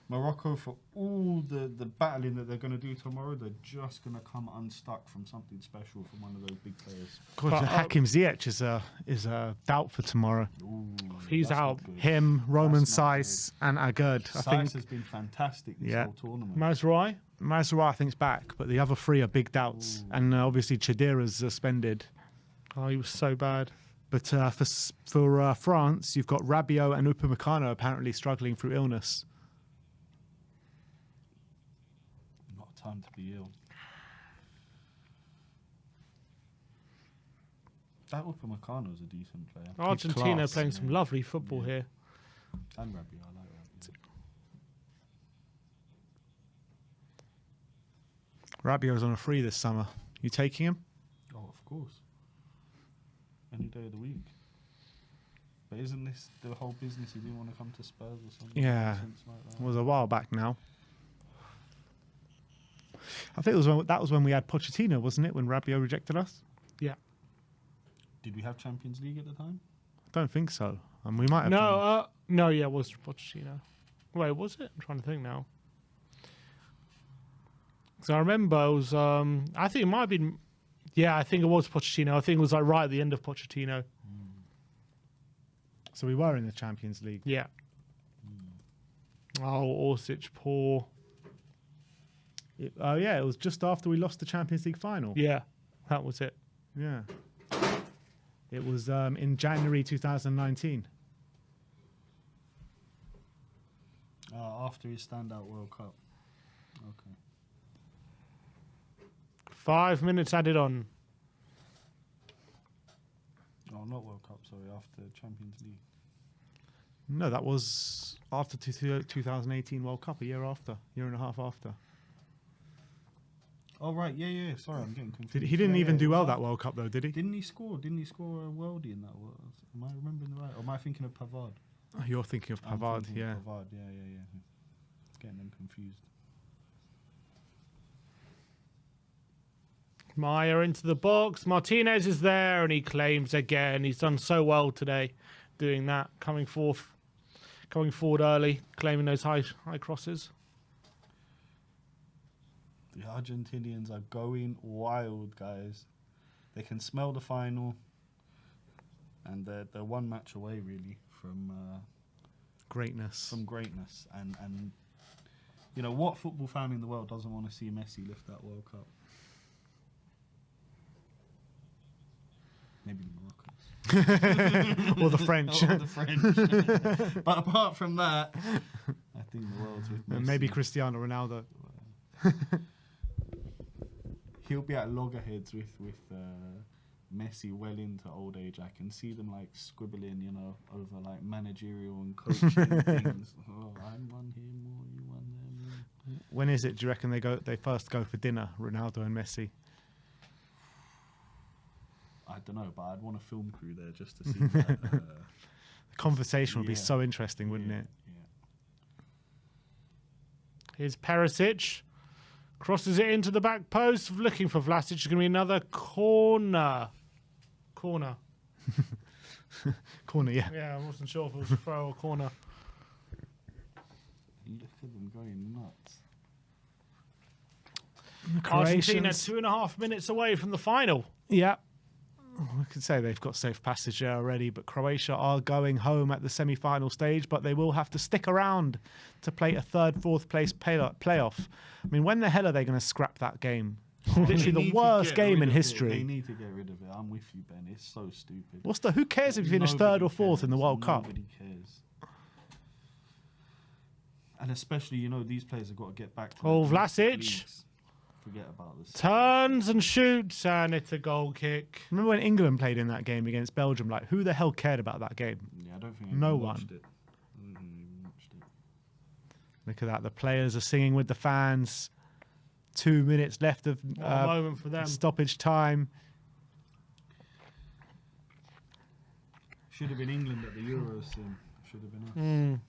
Morocco, for all the battling that they're going to do tomorrow, they're just going to come unstuck from something special from one of those big players. God, Hakim Ziyech is a doubt for tomorrow. Ooh, He's out. Him, Roman Saiz, and Agurd. I think Saiz has been fantastic this whole tournament. Mazraoui? Mazraoui, I think, is back, but the other three are big doubts. And obviously Chedira's suspended. Oh, he was so bad. But for France, you've got Rabiot and Upamecano apparently struggling through illness. Not time to be ill. That Upamecano is a decent player. Argentina class, playing some lovely football here. And Rabiot, I like Rabiot. Rabiot's on a free this summer. You taking him? Oh, of course. Any day of the week. But isn't this the whole business? He didn't want to come to Spurs or something? Yeah, Like that? it was a while back now. I think that was when we had Pochettino, wasn't it? When Rabiot rejected us? Yeah. Did we have Champions League at the time? I don't think so. And we might have done. No, yeah, it was Pochettino. Wait, was it? I'm trying to think now. Because I remember it was. I think it might have been. Yeah, I think it was Pochettino. I think it was like right at the end of Pochettino. So we were in the Champions League. Yeah. Oh, Orsic, poor. Oh yeah, it was just after we lost the Champions League final. Yeah, that was it. Yeah. It was in January 2019. After his standout World Cup. Okay. 5 minutes added on. Oh, not World Cup, sorry, after Champions League. No, that was after 2018 World Cup, a year and a half after. Oh, right, yeah, sorry, I'm getting confused. He didn't even do well that. that World Cup, though, did he? Didn't he score a worldie in that World? Am I remembering the right? Or am I thinking of Pavard? Oh, you're thinking of I'm Pavard, thinking of yeah. Pavard, yeah. Getting them confused. Maya into the box. Martinez is there, and he claims again. He's done so well today, doing that, coming forward early, claiming those high crosses. The Argentinians are going wild, guys. They can smell the final, and they're one match away, really, from Greatness. From greatness. And you know, what football fan in the world doesn't want to see Messi lift that World Cup? Maybe the Moroccans. Or the French. Or the French. But apart from that, I think the world's with Messi. And maybe Cristiano Ronaldo. He'll be at loggerheads with Messi well into old age. I can see them like scribbling, you know, over like managerial and coaching things. Oh, I won here more, you won there more. When is it? Do you reckon they first go for dinner, Ronaldo and Messi? I don't know, but I'd want a film crew there just to see that. The conversation would be Yeah. so interesting, wouldn't Yeah, it? yeah. Here's Perisic. Crosses it into the back post, looking for Vlasic. It's going to be another corner. Corner, yeah. Yeah, I wasn't sure if it was a throw or corner. Look at them going nuts. Argentina Croatians. 2.5 minutes away from the final. Yeah. I could say they've got safe passage there already, but Croatia are going home at the semi-final stage, but they will have to stick around to play a third, fourth place playoff. I mean, when the hell are they going to scrap that game? Literally They the need to worst get game rid in of it. history. They need to get rid of it. I'm with you, Ben. It's so stupid. Who cares if you finish third or fourth in the World Cup? Nobody cares. And especially, you know, these players have got to get back to Oh, their Vlasic. leagues. Forget about this. Turns and shoots, and it's a goal kick. Remember when England played in that game against Belgium? Like, who the hell cared about that game? Yeah, I don't think No anyone one. watched it. I don't think anyone watched it. Look at that. The players are singing with the fans. 2 minutes left of What a moment for them. stoppage time. Should have been England at the Euros soon. Should have been us.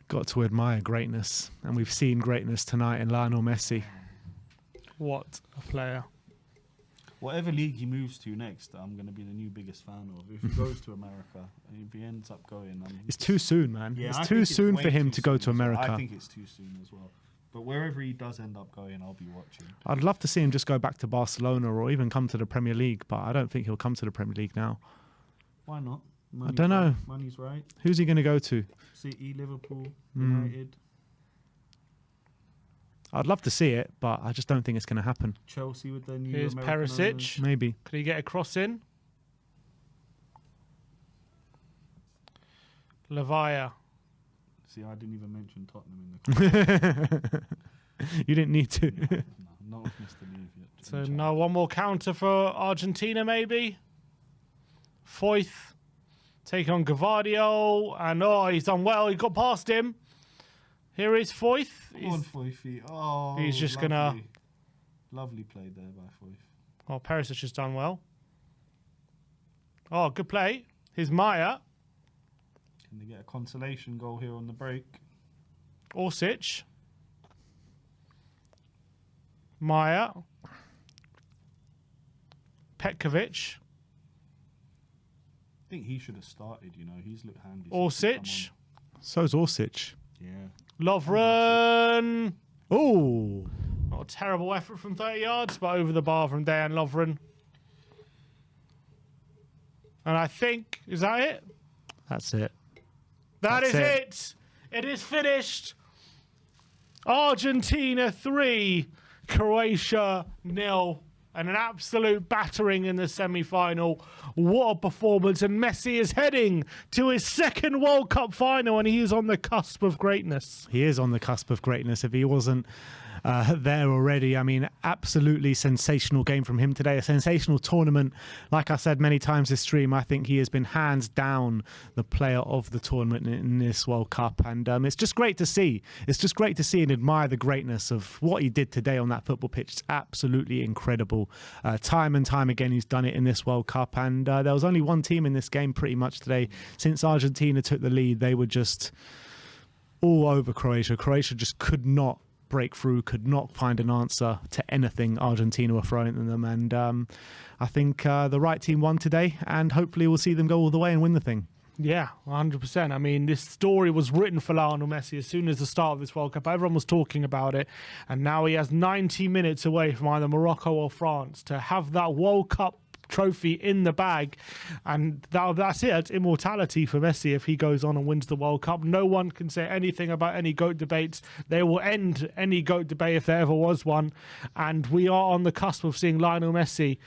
Got to admire greatness, and we've seen greatness tonight in Lionel Messi. What a player. Whatever league he moves to next, I'm going to be the new biggest fan of. If he goes to America, and if he ends up going... It's too soon, man. Yeah, it's I too think soon way for him too to go soon to as well. America. I think it's too soon as well. But wherever he does end up going, I'll be watching. I'd love to see him just go back to Barcelona or even come to the Premier League, but I don't think he'll come to the Premier League now. Why not? I don't know. Money's right. Who's he going to go to? City, Liverpool, Mm. United, I'd love to see it, but I just don't think it's going to happen. Chelsea with their new Here's American Perisic. owners. Maybe. Could he get a cross in? Lavia. See, I didn't even mention Tottenham in the You didn't need to. no, not with Mr. Leave yet. So now one more counter for Argentina, maybe. Foyth taking on Gavardio, and he's done well. He got past him. Here is Foyth. Come on, Foyth. Oh, he's just lovely. gonna- Lovely play there by Foyth. Oh, Perisic has done well. Oh, good play. Here's Maya. Can they get a consolation goal here on the break? Orsic. Maya. Petkovic. think he should have started. You know, he's looked handy. Orsic. So's Orsic. Yeah. Lovren. Oh. Not a terrible effort from 30 yards, but over the bar from Dejan Lovren. And I think, is that it? That's it. That is That's it. It is finished. Argentina 3, Croatia 0. And an absolute battering in the semi-final. What a performance. And Messi is heading to his second World Cup final, and he is on the cusp of greatness. He is on the cusp of greatness. If he wasn't there already, I mean, absolutely sensational game from him today. A sensational tournament. Like I said many times this stream, I think he has been hands down the player of the tournament in this World Cup. And it's just great to see. It's just great to see and admire the greatness of what he did today on that football pitch. It's absolutely incredible. Time and time again, he's done it in this World Cup. And there was only one team in this game pretty much today. Since Argentina took the lead, they were just all over Croatia. Croatia just could not break through, could not find an answer to anything Argentina were throwing at them. And I think the right team won today, and hopefully we'll see them go all the way and win the thing. Yeah, 100%. I mean, this story was written for Lionel Messi as soon as the start of this World Cup. Everyone was talking about it, and now he has 90 minutes away from either Morocco or France to have that World Cup trophy in the bag, and that's it. It's immortality for Messi if he goes on and wins the World Cup. No one can say anything about any GOAT debates. They will end any GOAT debate if there ever was one, and we are on the cusp of seeing Lionel Messi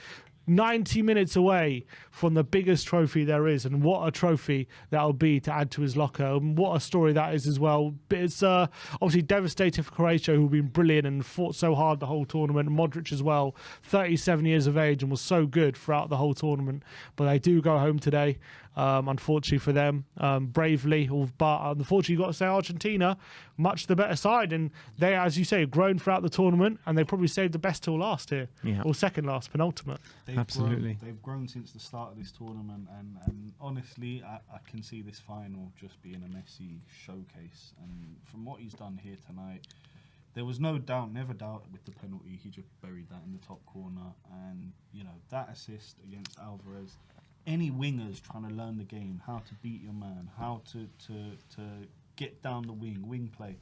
90 minutes away from the biggest trophy there is, and what a trophy that'll be to add to his locker, and what a story that is as well. But it's obviously devastating for Croatia, who've been brilliant and fought so hard the whole tournament. Modric as well, 37 years of age, and was so good throughout the whole tournament. But they do go home today, unfortunately for them, bravely. But unfortunately, you've got to say Argentina, much the better side, and they, as you say, have grown throughout the tournament, and they probably saved the best till last here, or second last, penultimate. Absolutely. They've grown since the start of this tournament, and honestly, I can see this final just being a Messi showcase. And from what he's done here tonight, there was no doubt, never doubt with the penalty. He just buried that in the top corner, and you know that assist against Alvarez. Any wingers trying to learn the game, how to beat your man, how to get down the wing play,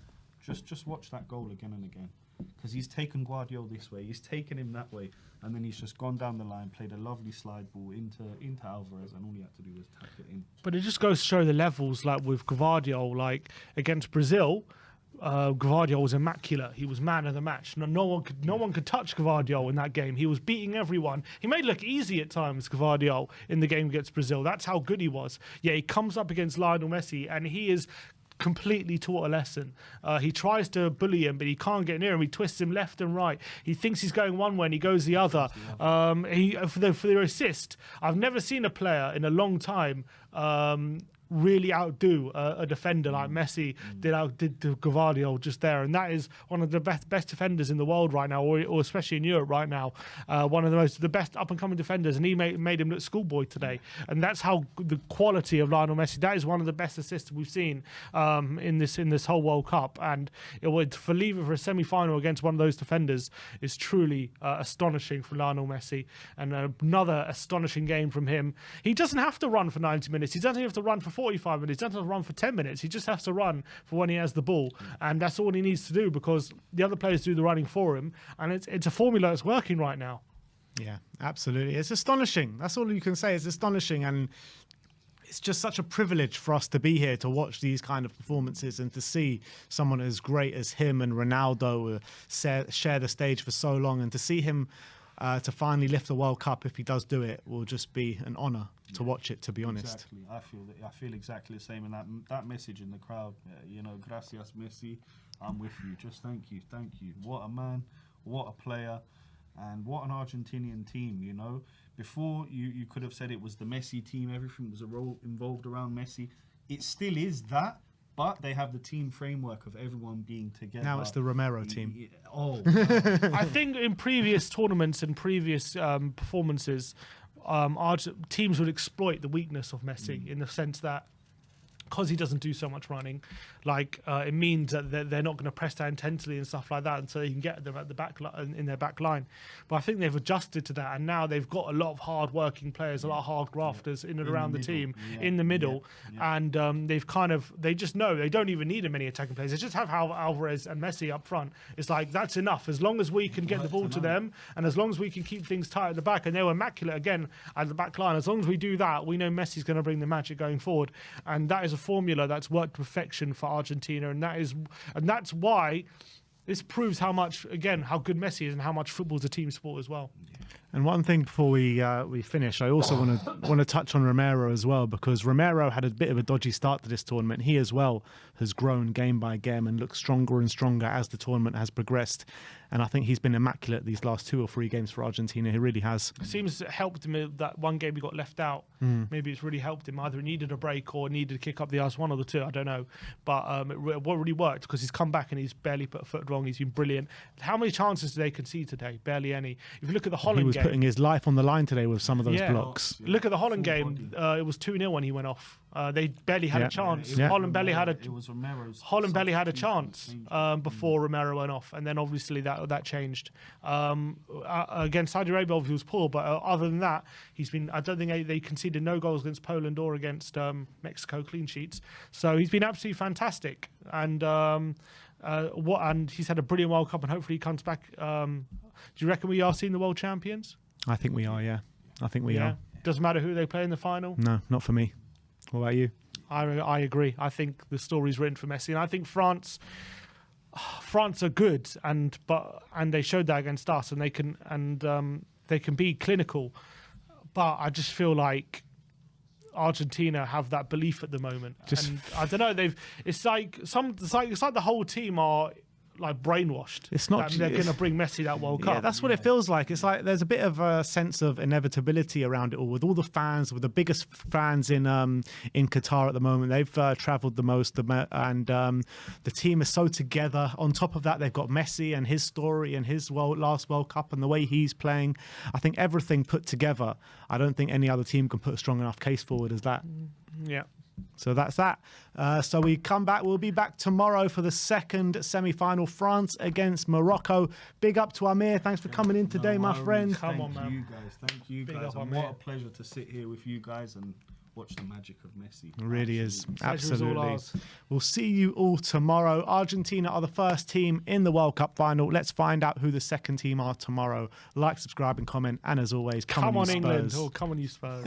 just watch that goal again and again. Because he's taken Guardiola this way, he's taken him that way, and then he's just gone down the line, played a lovely slide ball into Alvarez, and all he had to do was tap it in. But it just goes to show the levels, like with Guardiola, like against Brazil. Guardiola was immaculate. He was man of the match. No one could touch Guardiola in that game. He was beating everyone. He made it look easy at times, Guardiola, in the game against Brazil. That's how good he was. Yeah, he comes up against Lionel Messi, and he is completely taught a lesson. He tries to bully him, but he can't get near him. He twists him left and right. He thinks he's going one way and he goes the other. For the assist, I've never seen a player in a long time really outdo a defender like Messi did to Guardiola just there, and that is one of the best defenders in the world right now, or especially in Europe right now. One of the best up and coming defenders, and he made him look schoolboy today, and that's how the quality of Lionel Messi. That is one of the best assists we've seen in this whole World Cup, and it would for leaving for a semi-final against one of those defenders is truly astonishing for Lionel Messi, and another astonishing game from him. He doesn't have to run for 90 minutes. He doesn't have to run for 45 minutes. He doesn't have to run for 10 minutes. He just has to run for when he has the ball. And that's all he needs to do, because the other players do the running for him. And it's a formula that's working right now. Yeah, absolutely. It's astonishing. That's all you can say. It's astonishing. And it's just such a privilege for us to be here to watch these kind of performances and to see someone as great as him and Ronaldo share the stage for so long, and to see him to finally lift the World Cup, if he does do it, will just be an honour to watch it, to be honest. Exactly. I feel exactly the same, and that message in the crowd, gracias Messi, I'm with you. Just thank you. What a man, what a player, and what an Argentinian team, Before, you could have said it was the Messi team, everything was involved around Messi. It still is that, but they have the team framework of everyone being together. Now it's the Romero team. I think in previous tournaments and previous performances, teams would exploit the weakness of Messi in the sense that because he doesn't do so much running, like it means that they're not going to press down intensely and stuff like that, and so they can get them at the back in their back line. But I think they've adjusted to that, and now they've got a lot of hard-working players, a lot of hard grafters in and around the team, in the middle, and they just know they don't even need many attacking players. They just have Alvarez and Messi up front. It's like that's enough as long as we can get the ball to them, and as long as we can keep things tight at the back. And they were immaculate again at the back line. As long as we do that, we know Messi's going to bring the magic going forward, and that is a formula that's worked perfection for Argentina, and that's why this proves how good Messi is and how much football's a team sport as well. And one thing before we finish, I also want to touch on Romero as well, because Romero had a bit of a dodgy start to this tournament. He as well has grown game by game and looks stronger and stronger as the tournament has progressed. And I think he's been immaculate these last 2 or 3 games for Argentina. He really has. It seems it helped him that one game he got left out. Maybe it's really helped him. Either he needed a break or needed to kick up the ice, one of the two, I don't know. But it really worked because he's come back and he's barely put a foot wrong. He's been brilliant. How many chances did they concede today? Barely any. If you look at the Holland game... He was putting his life on the line today with some of those blocks. Look at the Holland game. It was 2-0 when he went off. They barely had a chance. Holland barely had a chance before Romero went off, and then obviously that changed. Against Saudi Arabia, obviously was poor, but other than that, he's been. I don't think they conceded no goals against Poland or against Mexico, clean sheets. So he's been absolutely fantastic, and and he's had a brilliant World Cup, and hopefully he comes back. Do you reckon we are seeing the world champions? I think we are. Yeah, I think we are. Doesn't matter who they play in the final. No, not for me. What about you? I agree. I think the story's written for Messi, and I think France are good, and they showed that against us, and they can be clinical. But I just feel like Argentina have that belief at the moment. And I don't know. It's like the whole team are like brainwashed. It's not that they're going to bring Messi that World Cup. Yeah, that's what it feels like. It's like there's a bit of a sense of inevitability around it all, with all the fans, with the biggest fans in Qatar at the moment. They've travelled the most, and the team is so together. On top of that, they've got Messi and his story and his last World Cup and the way he's playing. I think everything put together, I don't think any other team can put a strong enough case forward as that. Yeah. So that's that. So we come back. We'll be back tomorrow for the second semi-final, France against Morocco. Big up to Amir. Thanks for coming in today, my friend. Thank you guys. And what a pleasure to sit here with you guys and watch the magic of Messi. It really is. Absolutely. We'll see you all tomorrow. Argentina are the first team in the World Cup final. Let's find out who the second team are tomorrow. Like, subscribe and comment. And as always, come on, you Spurs. England. Oh, come on, you Spurs.